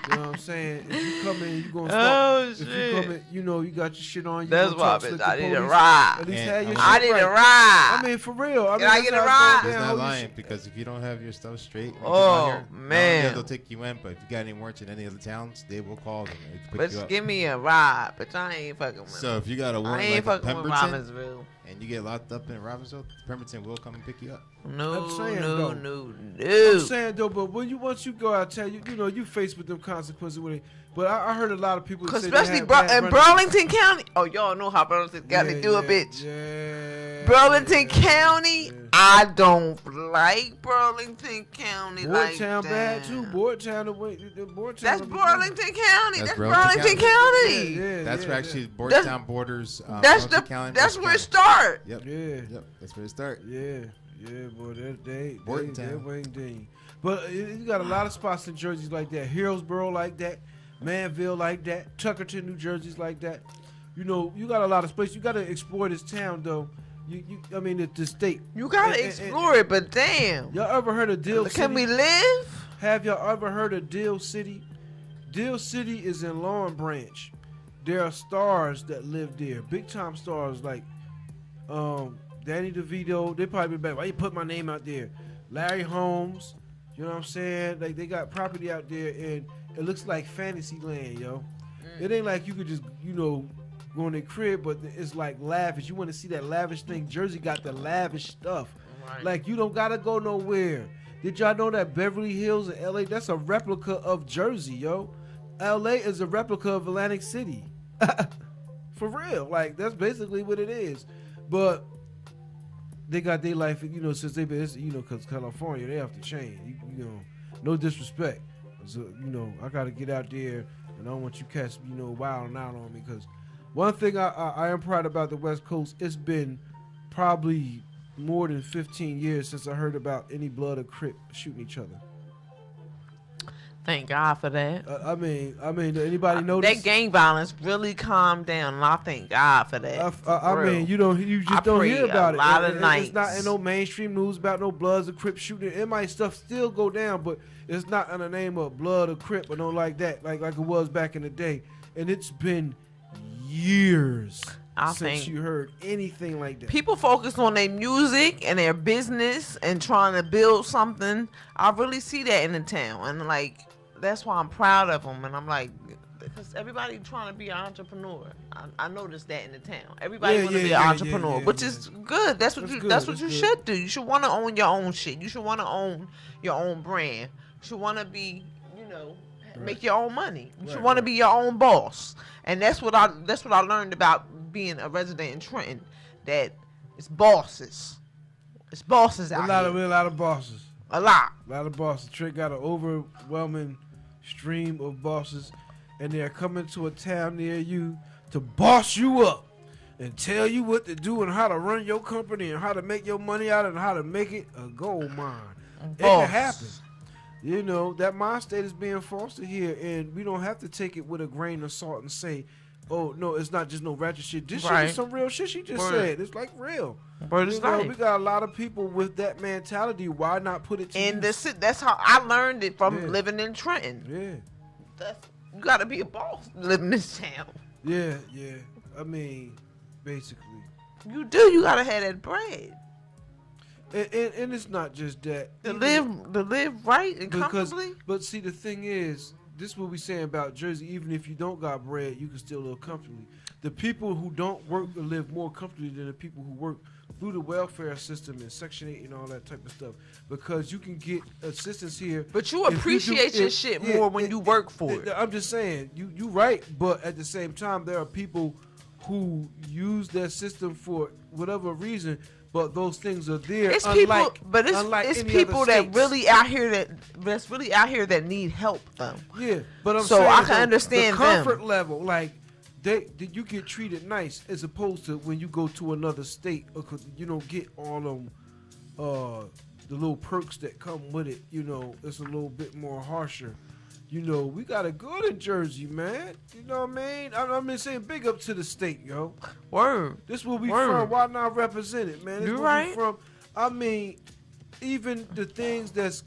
You know what I'm saying? If you come in, you're gonna start. If you come in, you know, you got your shit on. You That's why, bitch. I need a ride. At least have your I shit need right. a ride. I mean, for real. Can I get a ride? He's not lying, because if you don't have your stuff straight, oh man, they'll take you in. But if you got any warrants in any other towns, they will call them. But give me a ride. But I ain't fucking with. So if you got a warrant like Pemberton, and you get locked up in Robbinsville, Pemberton will come and pick you up. No. I'm saying though, but once you go out there, you know, you faced with them consequences with it. But I heard a lot of people say especially in Burlington County. Oh, y'all know how Burlington County do it, bitch. Yeah, Burlington County. Yeah. I don't like Burlington County like that. Bad too. Boardtown. That's Burlington County. That's Burlington County. Yeah, that's where actually Boardtown borders. That's where it start. Yep. That's where it start. Yeah, boy. They wing ding. But you got a lot of spots in Jersey like that. Hillsborough like that. Manville like that. Tuckerton, New Jersey's like that. You know, you got a lot of space. You got to explore this town, though. I mean, the state. You got to explore it, but damn. Y'all ever heard of Deal City? Can we live? Have y'all ever heard of Deal City? Deal City is in Long Branch. There are stars that live there. Big time stars like Danny DeVito. They probably be back. Why you put my name out there? Larry Holmes. You know what I'm saying? Like, they got property out there, and it looks like fantasy land, yo. It ain't like you could just, you know, go in their crib, but it's like lavish. You want to see that lavish thing. Jersey got the lavish stuff. Right. Like, you don't got to go nowhere. Did y'all know that Beverly Hills in L.A., that's a replica of Jersey, yo? L.A. is a replica of Atlantic City. For real. Like, that's basically what it is. But they got their life, you know, since they've been, you know, because California, they have to change. You know, no disrespect. So, you know, I got to get out there, and I don't want you cats, you know, wilding out on me. Because one thing I am proud about the West Coast, it's been probably more than 15 years since I heard about any blood or Crip shooting each other. Thank God for that. I mean, anybody notice that gang violence really calmed down, and I thank God for that. I mean, you just don't hear about it. A lot of nights. It's not in no mainstream news about no Bloods or Crip shooting. It might stuff still go down, but it's not in the name of Blood or Crip or no like that, like it was back in the day. And it's been years since you heard anything like that. People focus on their music and their business and trying to build something. I really see that in the town, and like, that's why I'm proud of them. And I'm like, because everybody trying to be an entrepreneur. I noticed that in the town. Everybody want to be an entrepreneur, which is good. That's what you should do. You should want to own your own shit. You should want to own your own brand. You should want to be, you know, make your own money. You should want to be your own boss. And that's what I learned about being a resident in Trenton. That it's bosses. It's bosses out here. A lot of bosses. A lot of bosses. Trent got an overwhelming stream of bosses, and they're coming to a town near you to boss you up and tell you what to do and how to run your company and how to make your money out and how to make it a gold mine. It can happen. You know, that mind state is being fostered here, and we don't have to take it with a grain of salt and say, oh, no, it's not just no ratchet shit. This shit is some real shit she just said. It's like real. But it's like, we got a lot of people with that mentality. Why not put it to use? That's how I learned it from living in Trenton. Yeah. You got to be a boss living in this town. Yeah. I mean, basically. You do. You got to have that bread. And it's not just that. To live right and comfortably. But see, the thing is, this is what we saying about Jersey. Even if you don't got bread, you can still live comfortably. The people who don't work will live more comfortably than the people who work through the welfare system and Section 8 and all that type of stuff. Because you can get assistance here. But you appreciate your shit more when you work for it. I'm just saying, you right. But at the same time, there are people who use that system for whatever reason. But those things are there. It's people, but it's people that really out here that's really out here that need help though. Yeah, but I'm so saying I can understand the comfort them. level. Like you get treated nice as opposed to when you go to another state, or you don't get all them the little perks that come with it. You know, it's a little bit more harsher. You know, we got it good in Jersey, man. You know what I mean? I'm saying big up to the state, yo. Word. This where we Word. from. Why not represent it, man? This You where right. we from. I mean, even the things that's,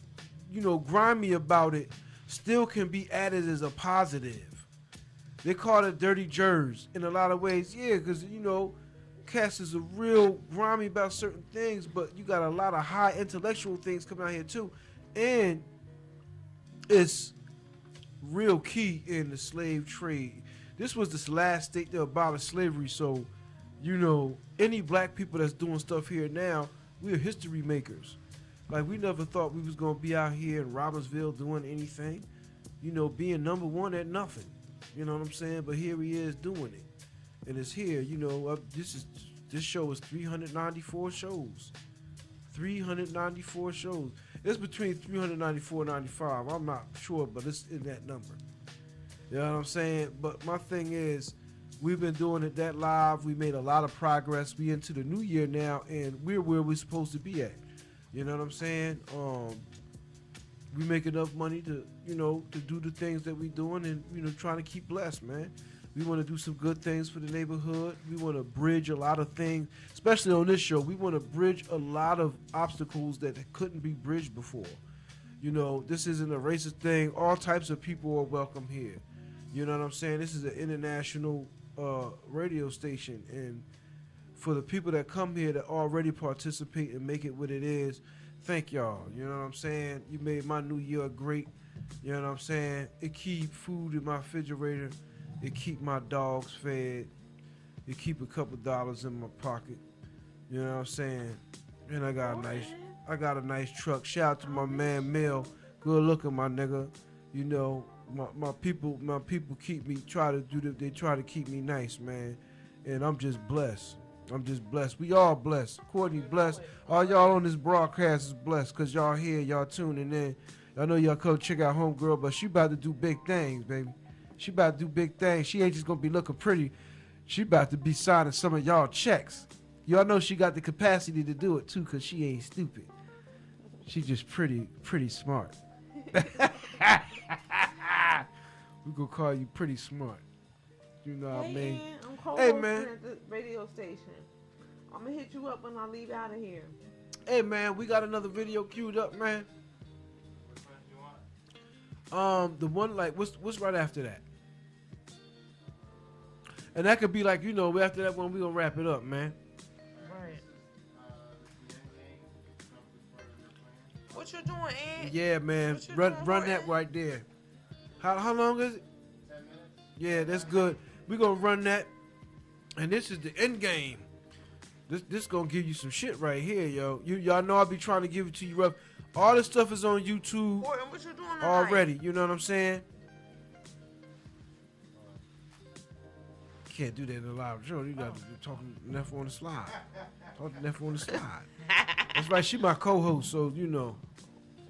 you know, grimy about it still can be added as a positive. They call it dirty Jersey in a lot of ways. Yeah, because, you know, Cass is a real grimy about certain things, but you got a lot of high intellectual things coming out here too. And it's real key in the slave trade. This was the last state to abolish slavery, so, you know, any black people that's doing stuff here now, we're history makers. Like, we never thought we was going to be out here in Robbinsville doing anything, you know, being number one at nothing. You know what I'm saying? But here he is doing it. And it's here, you know, this show is 394 shows. 394 shows. It's between 394 and 95. I'm not sure, but it's in that number. You know what I'm saying? But my thing is, we've been doing it that live. We made a lot of progress. We into the new year now, and we're where we're supposed to be at. You know what I'm saying? We make enough money to, you know, to do the things that we doing, and, you know, trying to keep blessed, man. We want to do some good things for the neighborhood. We want to bridge a lot of things, especially on this show. We want to bridge a lot of obstacles that couldn't be bridged before. You know, this isn't a racist thing. All types of people are welcome here. You know what I'm saying? This is an international radio station, and for the people that come here that already participate and make it what it is, thank y'all. You know what I'm saying? You made my new year great. You know what I'm saying? It keep food in my refrigerator. It keep my dogs fed. It keep a couple dollars in my pocket. You know what I'm saying? And I got a nice truck. Shout out to my man Mel. Good looking, my nigga. You know, my people keep me they try to keep me nice, man. And I'm just blessed. We all blessed. Courtney blessed. All y'all on this broadcast is blessed because y'all here, y'all tuning in. I know y'all come check out Homegirl, but she about to do big things, baby. She about to do big things. She ain't just gonna be looking pretty. She about to be signing some of y'all checks. Y'all know she got the capacity to do it too, cause she ain't stupid. She just pretty smart. We gonna call you pretty smart. You know what I mean? I'm co-hosting Hey, man. at the radio station. I'm gonna hit you up when I leave out of here. Hey man, we got another video queued up, man. The one like what's right after that? And that could be like, you know, after that one we gonna wrap it up, man. Right. What you doing, Ed? Yeah, man. Run that right there. How long is it? 10 minutes. Yeah, that's good. We gonna run that. And this is the end game. This gonna give you some shit right here, yo. Y'all know I be trying to give it to you rough. All this stuff is on YouTube Boy, what you doing already. You know what I'm saying? Can't do that in a live show. You got to be talking to Neff on the slide. Talk to Neff on the slide. That's right. She my co-host, so you know.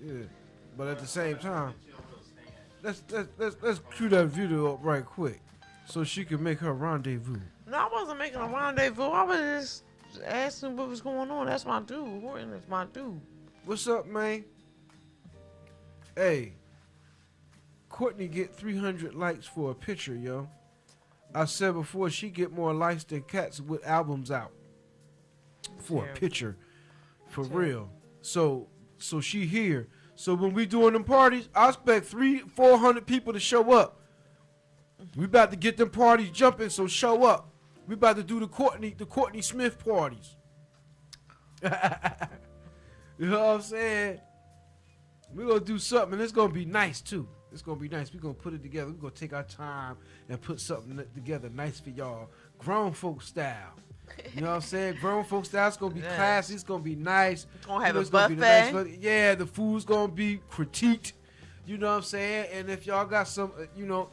Yeah. But at the same time, let's cue that video up right quick, so she can make her rendezvous. No, I wasn't making a rendezvous. I was just asking what was going on. That's my dude. Horton is my dude. What's up, man? Hey, Courtney get 300 likes for a picture, yo. I said before, she get more likes than cats with albums out for a picture, for real. So she here. So when we doing them parties, I expect 300-400 people to show up. We about to get them parties jumping, so show up. We about to do the Courtney Smith parties. You know what I'm saying? We're going to do something, and it's going to be nice, too. It's going to be nice. We're going to put it together. We're going to take our time and put something together nice for y'all. Grown folk style. You know what I'm saying? Grown folk style. It's going to be classy. It's going to be nice. It's going to have a buffet. Yeah, the food's going to be critiqued. You know what I'm saying? And if y'all got some, you know,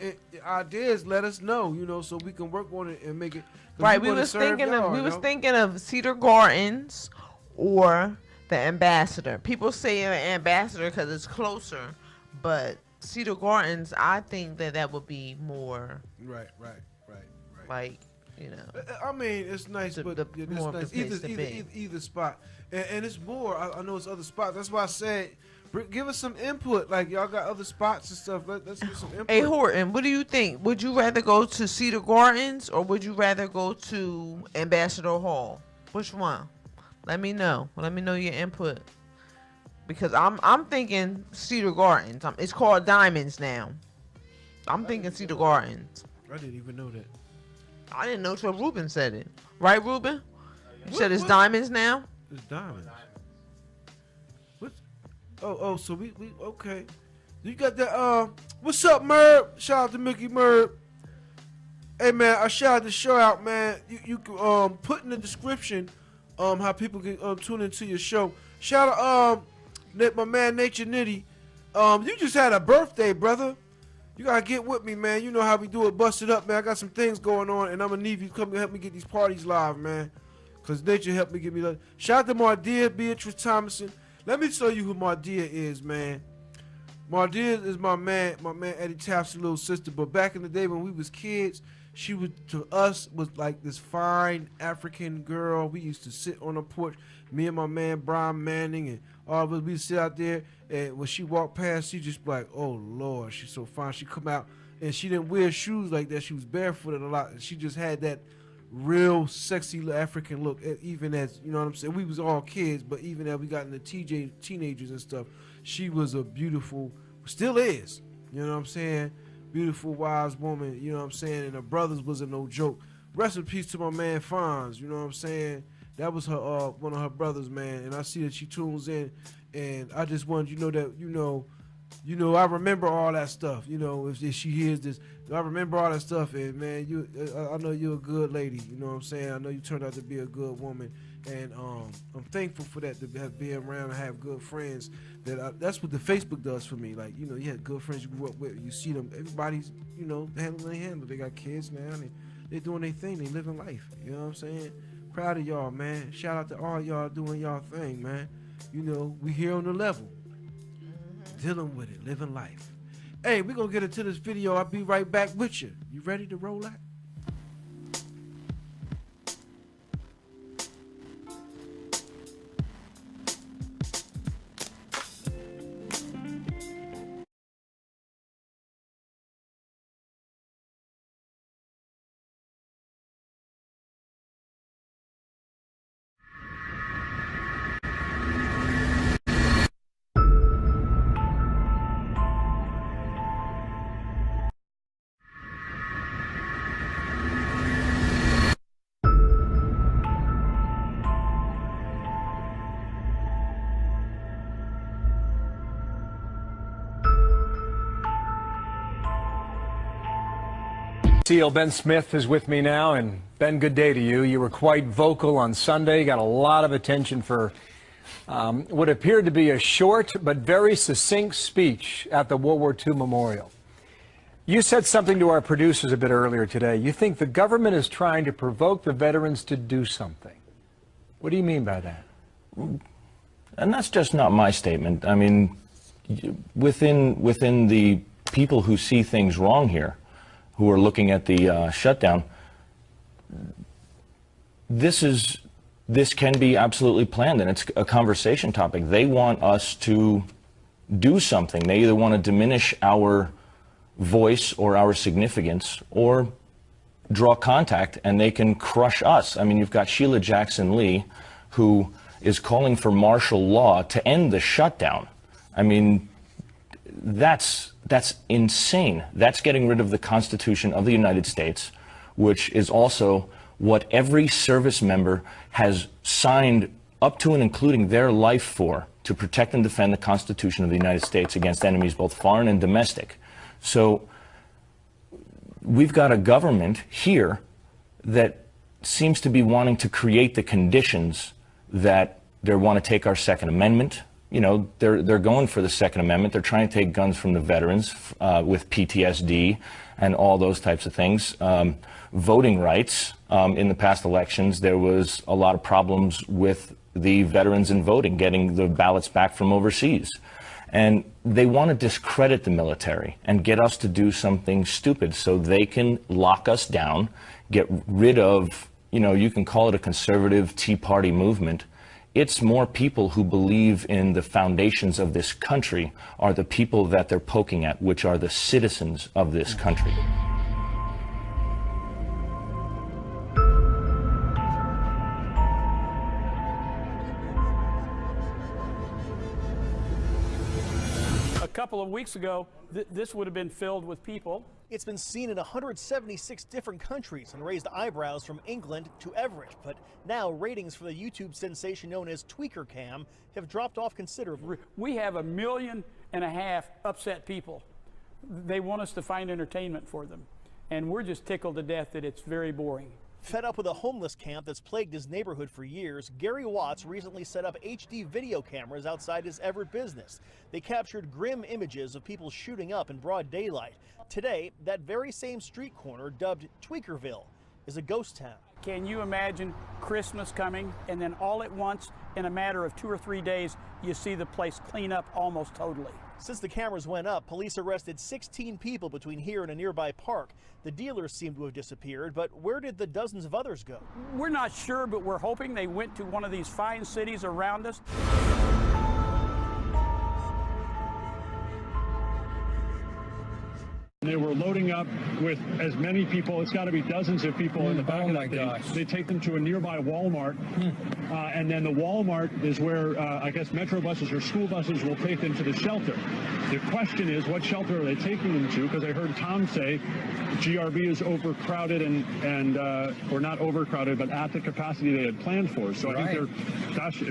ideas, let us know, you know, so we can work on it and make it. Right. We was thinking of Cedar Gardens or the Ambassador. People say Ambassador because it's closer, but Cedar Gardens, I think that would be more. Right. Like, you know. I mean, it's nice, but yeah, it's more of nice. the place to be. Either spot, and it's more. I know it's other spots. That's why I said, give us some input. Like y'all got other spots and stuff. Let's get some input. Hey Horton, what do you think? Would you rather go to Cedar Gardens or would you rather go to Ambassador Hall? Which one? Let me know. Let me know your input. Because I'm thinking Cedar Gardens. It's called Diamonds now. I'm thinking Cedar Gardens. I didn't even know that. I didn't know till Ruben said it. Right, Ruben? You said it's Diamonds now? It's Diamonds. What? Oh, so we okay. You got that, what's up, Merb? Shout out to Mickey Merb. Hey, man, I shouted the show out, man. You can, put in the description, how people can, tune into your show. Shout out, my man, Nature Nitty. You just had a birthday, brother. You gotta get with me, man. You know how we do it. Bust it up, man. I got some things going on, and I'm gonna need you to come and help me get these parties live, man. Cause Nature helped me get me. Shout out to Mardia, Beatrice Thomason. Let me tell you who Mardia is, man. Mardia is my man Eddie Taft's little sister. But back in the day when we was kids, she was to us was like this fine African girl. We used to sit on the porch, me and my man Brian Manning, and all of us, we'd sit out there, and when she walked past, she just like, oh Lord, she's so fine. She come out, and she didn't wear shoes like that. She was barefooted a lot, and she just had that real sexy African look. Even as, you know what I'm saying, we was all kids, but even as we got into teenagers and stuff, she was a beautiful, still is, you know what I'm saying, beautiful, wise woman, you know what I'm saying, and her brothers wasn't no joke. Rest in peace to my man Fonz, you know what I'm saying. That was her, one of her brothers, man, and I see that she tunes in, and I just wanted you to know that, you know, I remember all that stuff, you know, if she hears this, I remember all that stuff, and man, I know you're a good lady, you know what I'm saying, I know you turned out to be a good woman, and I'm thankful for that, to be around and have good friends. That's what the Facebook does for me. Like, you know, you had good friends you grew up with, you see them, everybody's, you know, handle. They got kids now, and they doing their thing, they living life, you know what I'm saying. Proud of y'all, man. Shout out to all y'all doing y'all thing, man. You know, we here on the level, dealing with it, living life. Hey, we're gonna get into this video. I'll be right back with you. You ready to roll out? SEAL Ben Smith is with me now, and Ben, good day to you. You were quite vocal on Sunday, got a lot of attention for what appeared to be a short but very succinct speech at the World War II Memorial. You said something to our producers a bit earlier today. You think the government is trying to provoke the veterans to do something. What do you mean by that? And that's just not my statement. I mean, within the people who see things wrong here, who are looking at the shutdown, this can be absolutely planned, and it's a conversation topic. They want us to do something. They either want to diminish our voice or our significance, or draw contact, and they can crush us. I mean, you've got Sheila Jackson Lee, who is calling for martial law to end the shutdown. I mean, that's insane. That's getting rid of the Constitution of the United States, which is also what every service member has signed up to and including their life for, to protect and defend the Constitution of the United States against enemies both foreign and domestic. So we've got a government here that seems to be wanting to create the conditions that they want to take our Second Amendment. You know, they're going for the Second Amendment. They're trying to take guns from the veterans with PTSD and all those types of things. Voting rights. In the past elections, there was a lot of problems with the veterans in voting, getting the ballots back from overseas. And they want to discredit the military and get us to do something stupid so they can lock us down, get rid of, you know, you can call it a conservative Tea Party movement. It's more people who believe in the foundations of this country are the people that they're poking at, which are the citizens of this country. A couple of weeks ago, this would have been filled with people. It's been seen in 176 different countries and raised eyebrows from England to Everett. But now ratings for the YouTube sensation known as Tweaker Cam have dropped off considerably. We have 1.5 million upset people. They want us to find entertainment for them. And we're just tickled to death that it's very boring. Fed up with a homeless camp that's plagued his neighborhood for years, Gary Watts recently set up HD video cameras outside his Everett business. They captured grim images of people shooting up in broad daylight. Today, that very same street corner, dubbed Tweakerville, is a ghost town. Can you imagine Christmas coming and then all at once, in a matter of 2 or 3 days, you see the place clean up almost totally? Since the cameras went up, police arrested 16 people between here and a nearby park. The dealers seem to have disappeared, but where did the dozens of others go? We're not sure, but we're hoping they went to one of these fine cities around us. They were loading up with as many people, it's got to be dozens of people in the back of that thing. They take them to a nearby Walmart, and then the Walmart is where I guess Metro buses or school buses will take them to the shelter. The question is, what shelter are they taking them to? Because I heard Tom say GRB is overcrowded and or not overcrowded, but at the capacity they had planned for. So I think they're, gosh,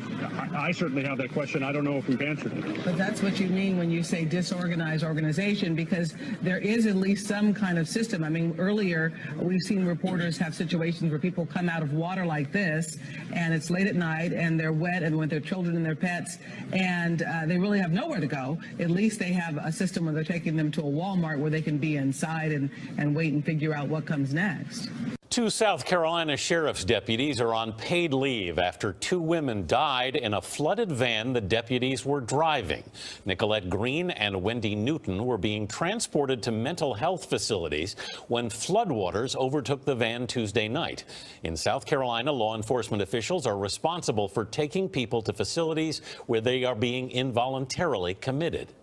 I certainly have that question. I don't know if we've answered it. But that's what you mean when you say disorganized organization, because there is at least some kind of system. I mean, earlier we've seen reporters have situations where people come out of water like this, and it's late at night, and they're wet, and with their children and their pets, and they really have nowhere to go. At least they have a system where they're taking them to a Walmart where they can be inside and wait and figure out what comes next. 2 South Carolina sheriff's deputies are on paid leave after 2 women died in a flooded van the deputies were driving. Nicolette Green and Wendy Newton were being transported to mental health facilities when floodwaters overtook the van Tuesday night. In South Carolina, law enforcement officials are responsible for taking people to facilities where they are being involuntarily committed.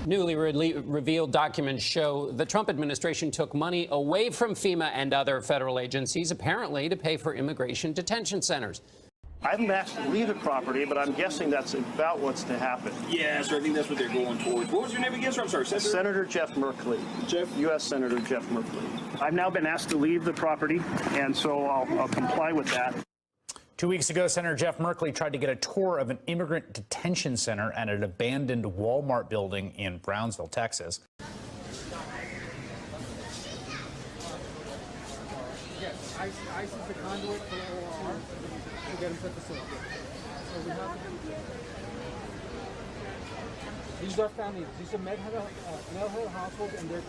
Newly revealed documents show the Trump administration took money away from FEMA and other federal agencies, apparently to pay for immigration detention centers. I haven't asked to leave the property, but I'm guessing that's about what's to happen. Yeah, so I think that's what they're going towards. What was your name again, sir? I'm sorry, Senator Jeff Merkley. U.S. Senator Jeff Merkley. I've now been asked to leave the property, and so I'll comply with that. 2 weeks ago, Senator Jeff Merkley tried to get a tour of an immigrant detention center at an abandoned Walmart building in Brownsville, Texas. Yes, ICE is the conduit for OR to get into the facility. So we have these are families. These are male-head households, and they're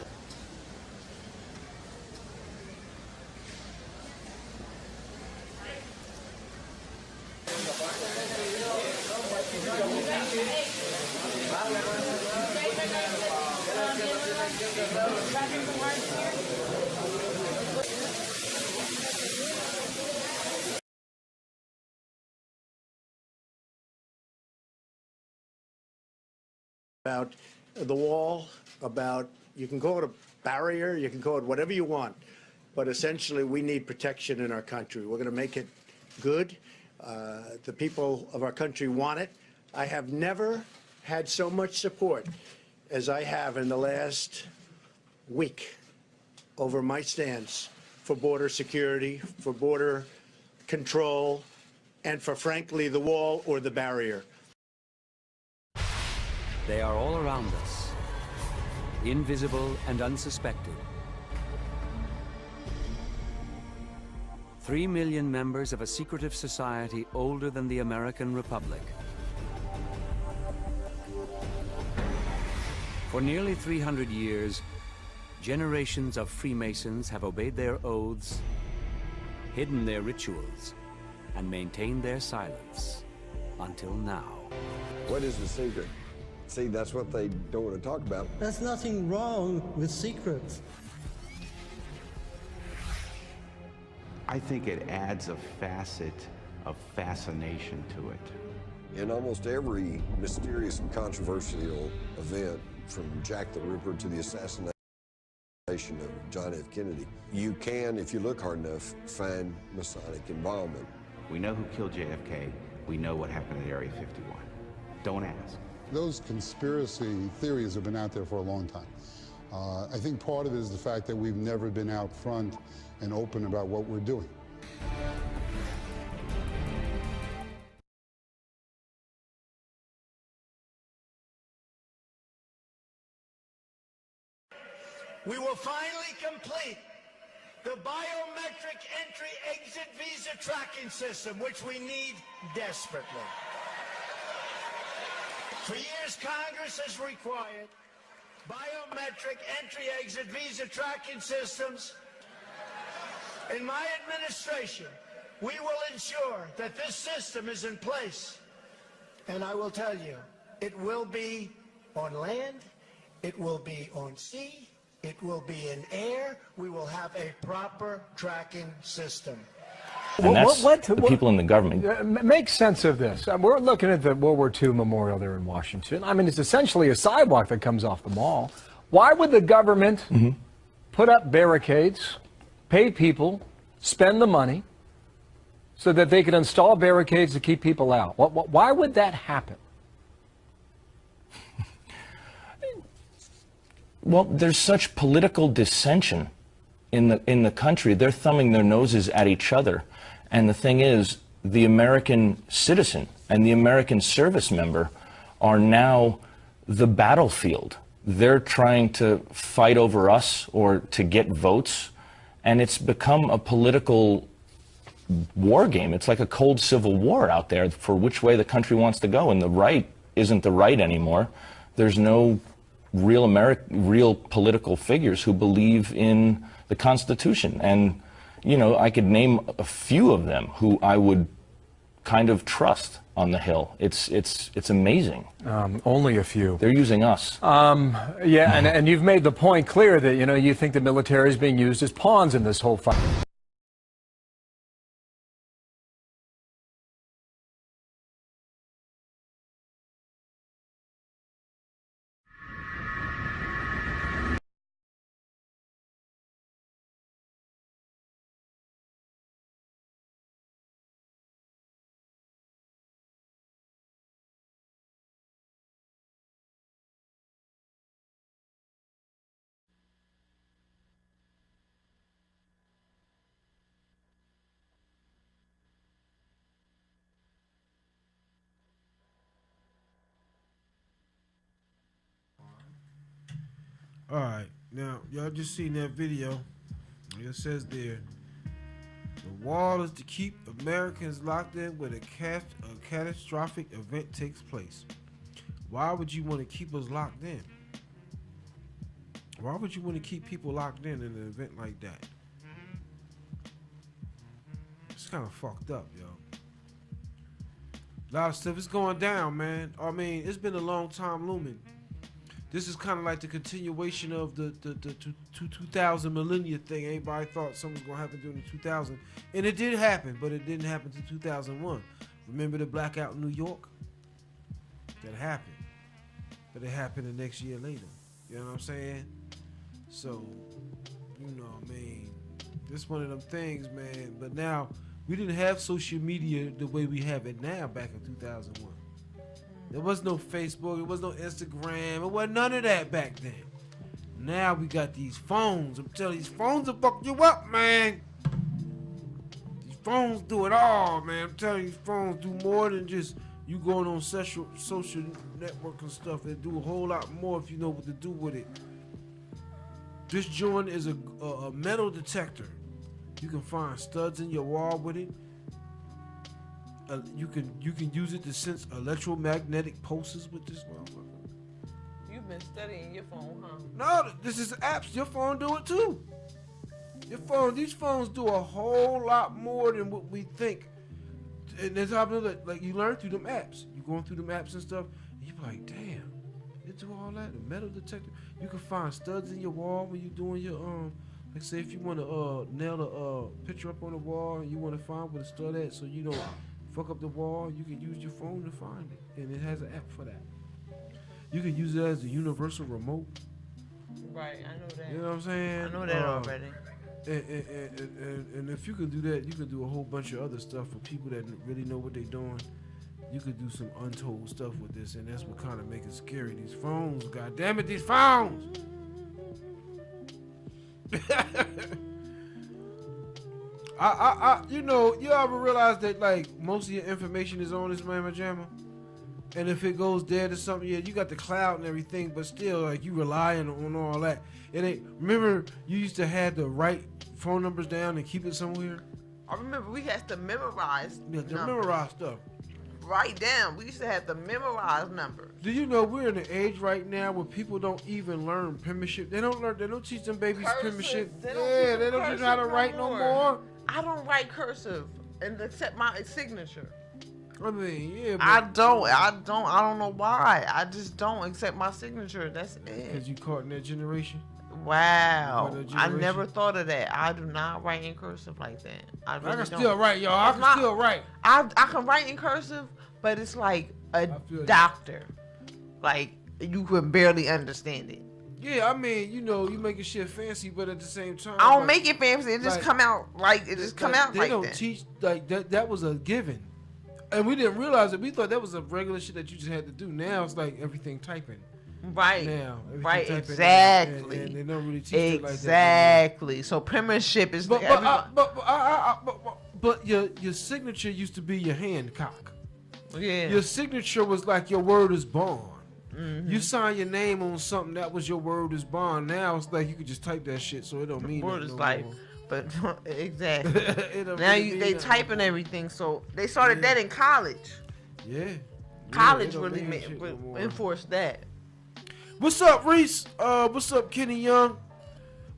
about the wall, about, you can call it a barrier, you can call it whatever you want, but essentially we need protection in our country. We're going to make it good. The people of our country want it. I have never had so much support as I have in the last week over my stance for border security, for border control, and for, frankly, the wall or the barrier. They are all around us, invisible and unsuspected. 3 million members of a secretive society older than the American Republic. For nearly 300 years, generations of Freemasons have obeyed their oaths, hidden their rituals, and maintained their silence until now. What is the secret? See, that's what they don't want to talk about. There's nothing wrong with secrets. I think it adds a facet of fascination to it. In almost every mysterious and controversial event, from Jack the Ripper to the assassination of John F. Kennedy, you can, if you look hard enough, find Masonic involvement. We know who killed JFK. We know what happened at Area 51. Don't ask. Those conspiracy theories have been out there for a long time. I think part of it is the fact that we've never been out front and open about what we're doing. We will finally complete the biometric entry-exit visa tracking system, which we need desperately. For years, Congress has required biometric entry-exit visa tracking systems. In my administration, we will ensure that this system is in place. And I will tell you, it will be on land, it will be on sea, it will be in air. We will have a proper tracking system. And that's the people in the government. Make sense of this. We're looking at the World War II memorial there in Washington. I mean, it's essentially a sidewalk that comes off the mall. Why would the government put up barricades, pay people, spend the money, so that they could install barricades to keep people out? Why would that happen? Well, there's such political dissension in the country. They're thumbing their noses at each other. And the thing is, the American citizen and the American service member are now the battlefield. They're trying to fight over us or to get votes. And it's become a political war game. It's like a cold civil war out there for which way the country wants to go. And the right isn't the right anymore. There's no real political figures who believe in the Constitution. And, you know, I could name a few of them who I would kind of trust on the Hill. It's amazing. Only a few. They're using us. Yeah, and you've made the point clear that, you know, you think the military is being used as pawns in this whole fight. All right, now y'all just seen that video. It says there, the wall is to keep Americans locked in when a catastrophic event takes place. Why would you want to keep us locked in? Why would you want to keep people locked in an event like that? It's kind of fucked up, yo. A lot of stuff is going down, man. I mean, it's been a long time looming. This is kind of like the continuation of the 2000 millennia thing. Everybody thought something was going to happen during the 2000. And it did happen, but it didn't happen to 2001. Remember the blackout in New York? That happened. But it happened the next year later. You know what I'm saying? So, you know, I mean, this is one of them things, man. But now, we didn't have social media the way we have it now back in 2001. There was no Facebook, there was no Instagram, it wasn't none of that back then. Now we got these phones. I'm telling you, these phones will fuck you up, man. These phones do it all, man. I'm telling you, these phones do more than just you going on social network and stuff. They do a whole lot more if you know what to do with it. This joint is a metal detector. You can find studs in your wall with it. You can use it to sense electromagnetic pulses with this motherfucker. You've been studying your phone, huh? No, this is apps. Your phone do it too. These phones do a whole lot more than what we think. And that's how like you learn through them apps. You going through them apps and stuff, and you be like, damn, they do all that. The metal detector. You can find studs in your wall when you doing your like say if you want to nail a picture up on the wall and you want to find where the stud at, so you don't fuck up the wall. You can use your phone to find it, and it has an app for that. You can use it as a universal remote. Right, I know that. You know what I'm saying? I know that already. And if you can do that, you can do a whole bunch of other stuff for people that really know what they're doing. You could do some untold stuff with this, and that's what kind of makes it scary. These phones, god damn it, these phones! You know, you ever realize that like most of your information is on this Mamma Jamma? And if it goes dead or something, yeah, you got the cloud and everything, but still, like, you relying on all that. It ain't. Remember, you used to have to write phone numbers down and keep it somewhere. I remember we had to memorize. Yeah, to memorize stuff. Write down. We used to have to memorize numbers. Do you know we're in an age right now where people don't even learn penmanship? They don't learn. They don't teach them babies penmanship. They don't teach how to write no more. I don't write cursive and accept my signature. I mean, yeah. But I don't know why. I just don't accept my signature. That's it. Because you caught in that generation. Wow. I never thought of that. I do not write in cursive like that. I can still write, y'all. I can still write. I can write in cursive, but it's like a doctor. Like, you can barely understand it. Yeah, I mean, you know, you making shit fancy, but at the same time, I don't make it fancy. It just come out like it just come out like that. They don't teach like that. That was a given. And we didn't realize it. We thought that was a regular shit that you just had to do. Now it's like everything typing. Right. Now. Right. Exactly. And they don't really teach it like that. Exactly. So penmanship is. But your signature used to be your Hancock. Yeah. Your signature was like your word is bond. Mm-hmm. You sign your name on something that was your word is bond. Now it's like you could just type that shit, so it don't mean word is no life. more. But exactly. Now they typing everything, so they started that in college. Yeah. College really enforced that. What's up, Reese? What's up, Kenny Young?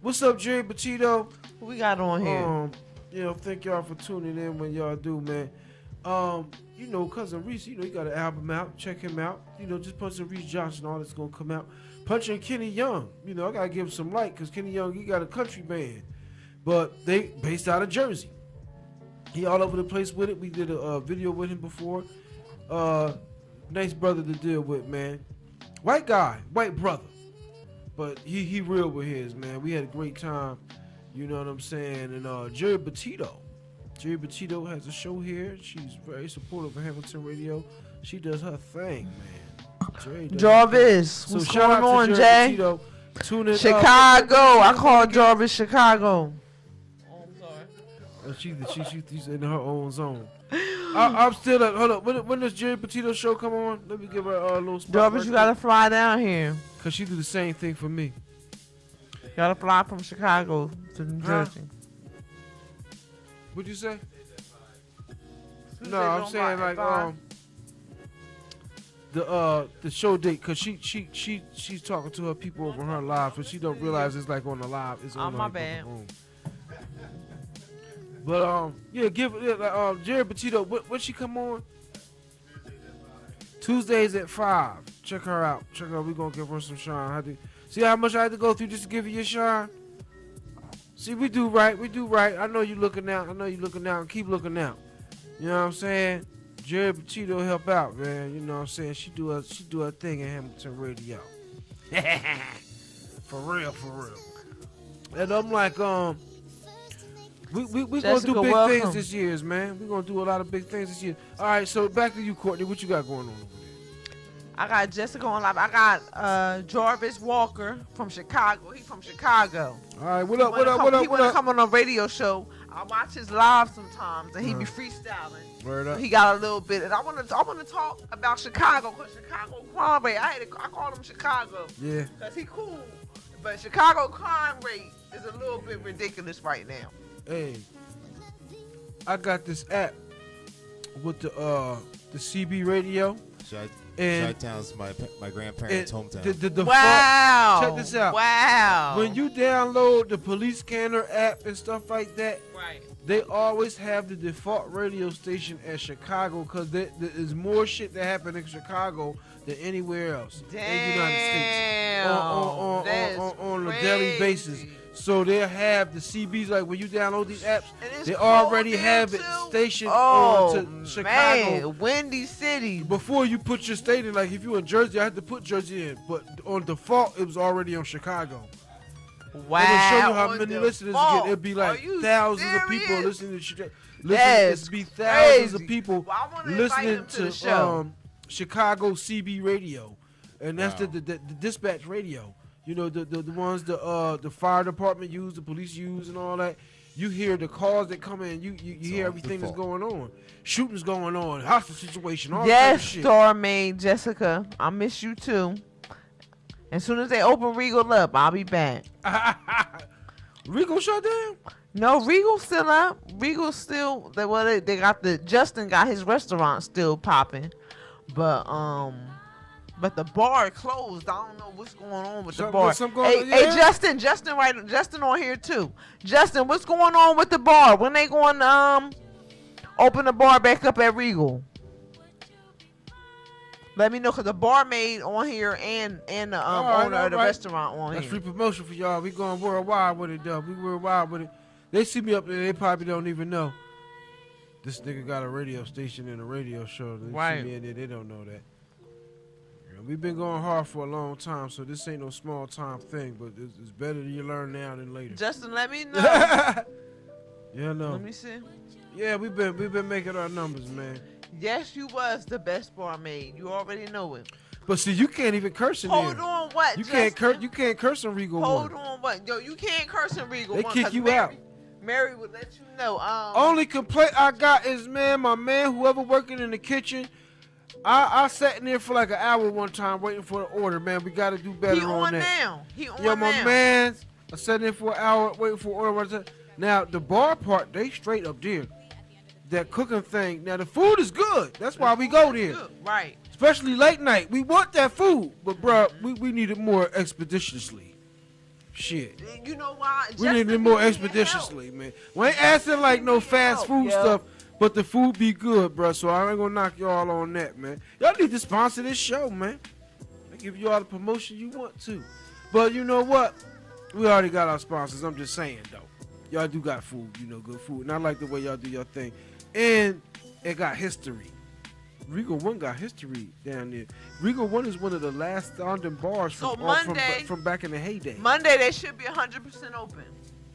What's up, Jerry Petito? What we got on here? You know, thank y'all for tuning in when y'all do, man. You know, Cousin Reese, you know, he got an album out. Check him out. You know, just punch in Reese Johnson, all that's gonna come out. Punch in Kenny Young. You know, I gotta give him some light, because Kenny Young, he got a country band. But they based out of Jersey. He all over the place with it. We did a video with him before. Nice brother to deal with, man. White guy, white brother. But he real with his, man. We had a great time. You know what I'm saying? And Jerry Petito. Jerry Petito has a show here. She's very supportive of Hamilton Radio. She does her thing, man. Jarvis, what's going on, Jay? Petito. Tune in, Chicago. I call Jarvis Chicago. She's in her own zone. I'm still at, hold up. When does Jerry Petito show come on? Let me give her a little spot. Jarvis, you gotta fly down here. Cause she do the same thing for me. You gotta fly from Chicago to New Jersey. What'd you say? No, I'm saying like the show date, cause she's talking to her people over her live, but she don't realize it's like on the live. It's on my bad. But yeah, give Jerry Petito. When she come on? Tuesdays at 5. Check her out. We gonna give her some shine. See how much I had to go through just to give you your shine. See, we do right. I know you looking out. And keep looking out. You know what I'm saying? Jerry Petito help out, man. You know what I'm saying? She do her thing in Hamilton Radio. For real. And I'm like, we gonna do big things this year, man. We gonna do a lot of big things this year. All right, so back to you, Courtney. What you got going on over there? I got Jessica on live. I got Jarvis Walker from Chicago. He's from Chicago. All right, what up? He wanna come on a radio show. I watch his live sometimes, and he be freestyling. Word up. He got a little bit, and I wanna talk about Chicago, cause Chicago crime rate. I call him Chicago. Yeah. Cause he cool, but Chicago crime rate is a little bit ridiculous right now. Hey, I got this app with the CB radio. Chi-Town's my grandparents' hometown. Wow. Check this out. Wow. When you download the police scanner app and stuff like that, right, they always have the default radio station at Chicago because there's more shit that happen in Chicago than anywhere else in the United States on a daily basis. So they'll have the CBs, like when you download these apps, they already have it stationed on to Chicago. Man, Windy City. Before you put your state in, like if you in Jersey, I had to put Jersey in, but on default, it was already on Chicago. Wow. And it'll show you how many listeners you get. It'd be like thousands of people listening to Chicago. It'd be thousands of people listening to Chicago CB radio. And that's the dispatch radio. You know, the ones the fire department use, the police use, and all that. You hear the calls that come in. You hear everything that's going on. Shootings going on, hostage situation, all that shit. Star Maid Jessica, I miss you too. As soon as they open Regal up, I'll be back. Regal shut down? No, Regal's still up. Regal's still they got Justin got his restaurant still popping. But the bar closed. I don't know what's going on with the bar. Hey, Justin on here too. Justin, what's going on with the bar? When they going to open the bar back up at Regal? Let me know, because the barmaid on here and the owner of the restaurant on here. That's free promotion for y'all. We going worldwide with it, though. We worldwide with it. They see me up there, they probably don't even know. This nigga got a radio station and a radio show. They see me in there, they don't know that. We've been going hard for a long time, so this ain't no small time thing, but it's better that you learn now than later. Justin, let me know. Yeah, no. Let me see. Yeah, we've been making our numbers, man. Yes, you was the best barmaid. You already know it. But see, you can't even curse in there. Hold on, what? You can't curse in Regal. Hold on, what? Yo, you can't curse in Regal. They kick you out. Mary would let you know. Only complaint I got is, man, my man, whoever working in the kitchen, I sat in there for like an hour one time waiting for the order, man. We got to do better on that. Now. He on Yo, my now. man, I sat in there for an hour waiting for order one time. Now, the bar part, they straight up there. That cooking thing. Now, the food is good. That's why we go there. Right. Especially late night. We want that food. But, bro, we need it more expeditiously. Shit. You know why? We need it more expeditiously, man. We ain't asking like no fast food stuff, but the food be good, bro. So I ain't gonna knock y'all on that, man. Y'all need to sponsor this show, man. I give you all the promotion you want to. But you know what? We already got our sponsors. I'm just saying, though. Y'all do got food, good food. And I like the way y'all do your thing. And it got history. Regal 1 got history down there. Regal 1 is one of the last standing bars from back in the heyday. Monday, they should be 100% open.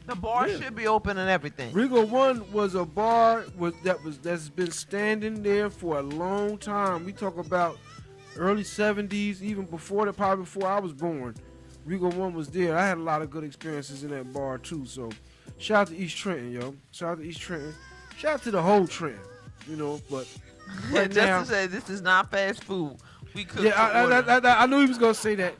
The bar should be open and everything. Regal 1 was a bar that's been standing there for a long time. We talk about early 70s, even before probably before I was born. Regal 1 was there. I had a lot of good experiences in that bar too. So shout out to East Trenton, yo. Shout out to East Trenton. Shout out to the whole Trenton, but right now, Justin said this is not fast food. We cook. Yeah, I knew he was gonna say that.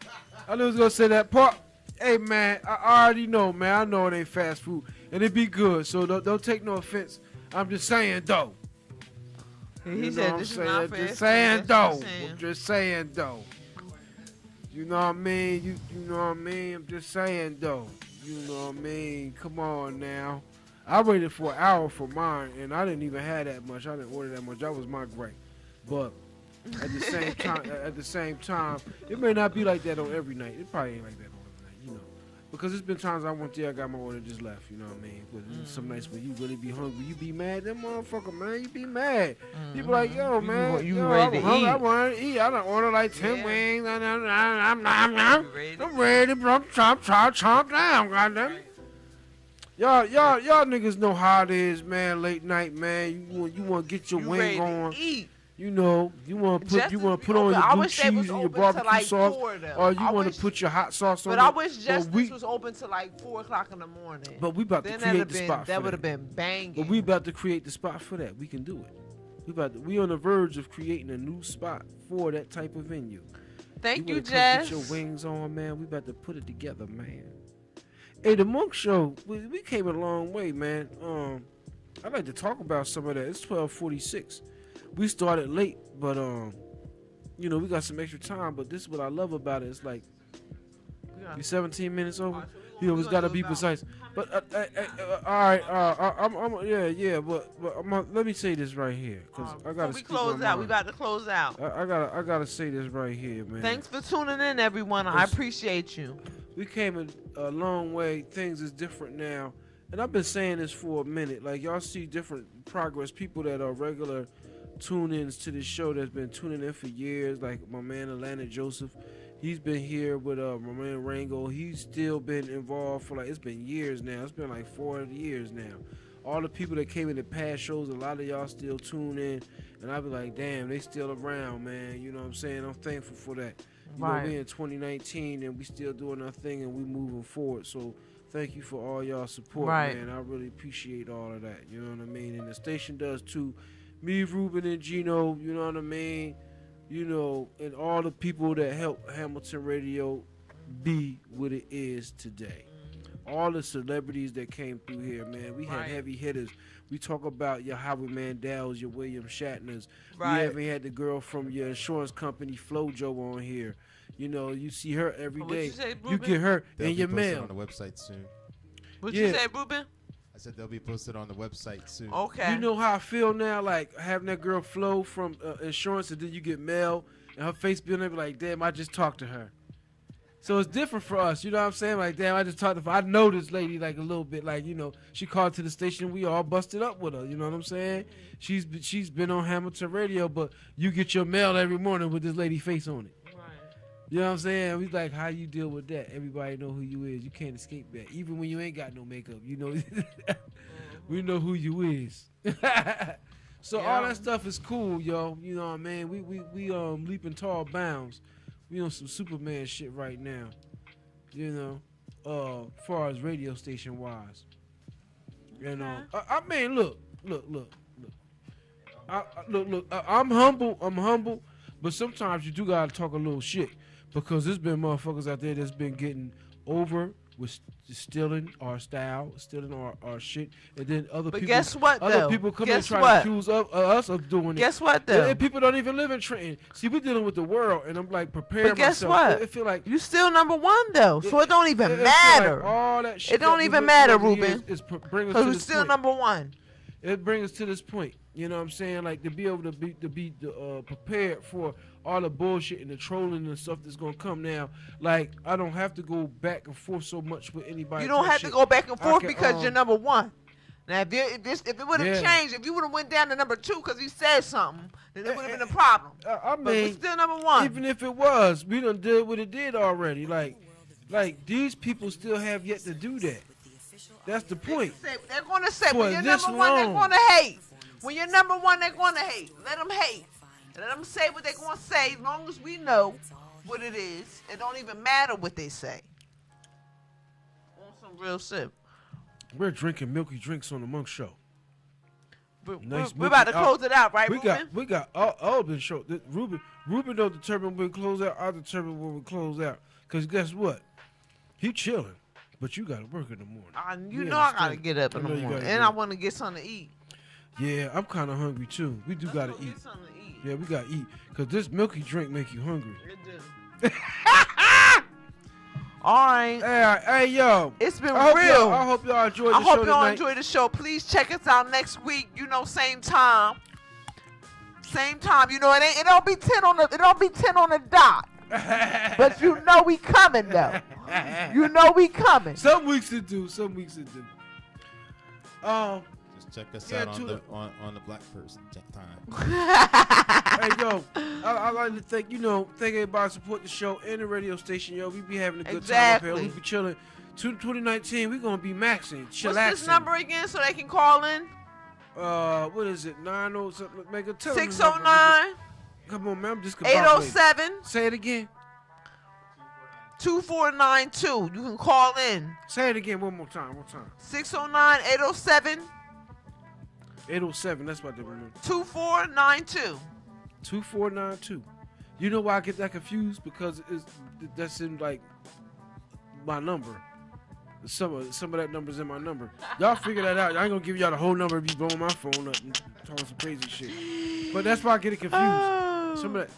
I knew he was gonna say that part. Hey man, I already know, man. I know it ain't fast food, and it be good. So don't take no offense. I'm just saying though. He said this is not fast food. Just saying though. Just saying though. You know what I mean? You know what I mean? I'm just saying though. You know what I mean? Come on now. I waited for an hour for mine, and I didn't even have that much. I didn't order that much. That was my gripe. But at the same time, it may not be like that on every night. It probably ain't like that on every night, Because there's been times I went there, I got my order, just left. You know what I mean? But some nights when you really be hungry, you be mad. That motherfucker, man, you be mad. You be like, yo, man, you ready to eat? I want to eat. I done order like 10 wings. I'm ready to chomp down, goddamn. Y'all niggas know how it is, man. Late night, man. You want to get your wing on. You want to put on your blue cheese and your barbecue sauce, or you want to put your hot sauce on. But I wish Justice was open till like 4 o'clock in the morning. But we about to create the spot for that. That would have been banging. But we about to create the spot for that. We can do it. We on the verge of creating a new spot for that type of venue. Thank you, Jess. Get your wings on, man. We about to put it together, man. Hey, the Monk Show, we came a long way, man. I'd like to talk about some of that. It's 12:46. We started late, but we got some extra time. But this is what I love about it. It's like we 17 minutes over. We got to be precise. But all right, yeah. But let me say this right here, cause I gotta. We close out. We about to close out. I gotta say this right here, man. Thanks for tuning in, everyone. I appreciate you. We came a long way. Things is different now, and I've been saying this for a minute. Like y'all see different progress. People that are regular tune-ins to this show that's been tuning in for years, like my man Atlanta Joseph. He's been here with my man Rango. He's still been involved for it's been years now. It's been like 4 years now. All the people that came in the past shows, a lot of y'all still tune in, and I be like, damn, they still around, man. You know what I'm saying? I'm thankful for that. You know, we in 2019 and we still doing our thing and we moving forward. So thank you for all y'all support, man. I really appreciate all of that. You know what I mean? And the station does too. Me, Ruben, and Gino, you know what I mean? You know, and all the people that help Hamilton Radio be what it is today. All the celebrities that came through here, man. We had heavy hitters. We talk about your Howard Mandels, your William Shatners. We haven't had the girl from your insurance company, Flojo, on here. You know, you see her every day. You get her in your mail. On the website soon. What you say, Ruben? I said they'll be posted on the website soon. Okay. You know how I feel now, like having that girl Flo from insurance, and then you get mail, and her face being there, be like, damn, I just talked to her. So it's different for us, you know what I'm saying? Like, damn, I just talked to her. I know this lady like a little bit, like, you know, she called to the station, we all busted up with her, you know what I'm saying? She's been on Hamilton Radio, but you get your mail every morning with this lady face on it. You know what I'm saying? We like, how you deal with that? Everybody know who you is. You can't escape that. Even when you ain't got no makeup, you know. We know who you is. So all that stuff is cool, yo. You know what I mean? We leaping tall bounds. We on some Superman shit right now. You know, as far as radio station wise. You know, I mean, look. I'm humble, but sometimes you do gotta talk a little shit. Because there's been motherfuckers out there that's been getting over with stealing our style, stealing our shit, and then other people. Guess what, other people come and try to accuse us of doing it. Guess what, though? And people don't even live in Trenton. See, we're dealing with the world, and I'm like preparing myself. But guess myself. what? It feel like you still #1 though, so it don't even matter. Like all that shit it don't even matter, Ruben. Because we're still #1. It brings us to this point. You know what I'm saying? Like to be able to be prepared for all the bullshit and the trolling and stuff that's gonna come now. Like I don't have to go back and forth so much with anybody. You don't have to go back and forth because you're #1. Now if it would have changed, if you would have went down to #2 because you said something, then it would have been a problem. I mean, but we're still #1. Even if it was, we done did what it did already. Like these people still have yet to do that. That's the point. They're gonna say when you're #1, they're gonna hate. When you're #1, they're gonna hate. Let them hate. Let them say what they're gonna say. As long as we know what it is, it don't even matter what they say. Want some real sip? We're drinking milky drinks on the Monk Show. We're about to close it out, right, Ruben? We got all been show. Ruben don't determine when we close out. I determine when we close out. Cause guess what? He chilling, but you got to work in the morning. You know I gotta get up in the morning, and I want to get something to eat. Yeah, I'm kind of hungry too. We do gotta eat. Yeah, we gotta eat. Cause this milky drink make you hungry. It do. All right. Hey, yo. It's been real. I hope y'all enjoyed the show. I hope y'all enjoyed the show. Please check us out next week. You know, same time. Same time. You know, it don't be 10 on the dot. But you know we coming though. You know we coming. Some weeks it do. Just check us out on the Black Person time. Hey yo, I like to thank everybody support the show and the radio station. Yo, we be having a good time up here. We be chilling. 2019, we gonna be maxing, chillaxing. What's this number again so they can call in? What is it? 90 something. Make a 609. Come on, man. I'm just 807. Say it again. 2492. You can call in. Say it again one more time. 609 807. 807. That's what they remember. 2492. 2492. You know why I get that confused? Because that's in like my number. Some of that number's in my number. Y'all figure that out. I ain't gonna give y'all the whole number if you blowing my phone up and talking some crazy shit. But that's why I get it confused. Some of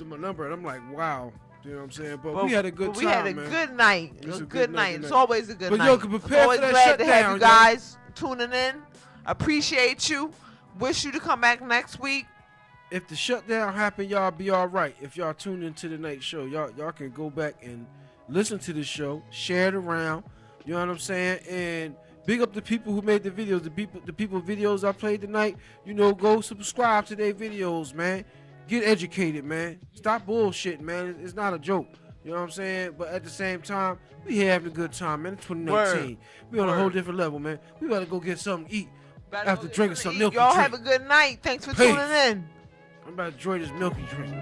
my number, and I'm like, wow, You know what I'm saying? But we had a good time, We had a man. good night. It was a good night. It's always a good night. Yo, can prepare always for that glad to have shutdown, you guys tuning in. Appreciate you. Wish you to come back next week. If the shutdown happened, y'all be all right. If y'all tune into the night show, y'all can go back and listen to the show, share it around. You know what I'm saying? And big up the people who made the videos. The people videos I played tonight. You know, go subscribe to their videos, man. Get educated, man. Stop bullshitting, man. It's not a joke. You know what I'm saying? But at the same time, we here having a good time, man. It's 2019. We on a whole different level, man. We gotta go get something to eat after drinking some milky Y'all drink. have a good night. Thanks for Peace. tuning in. I'm about to enjoy this milky drink.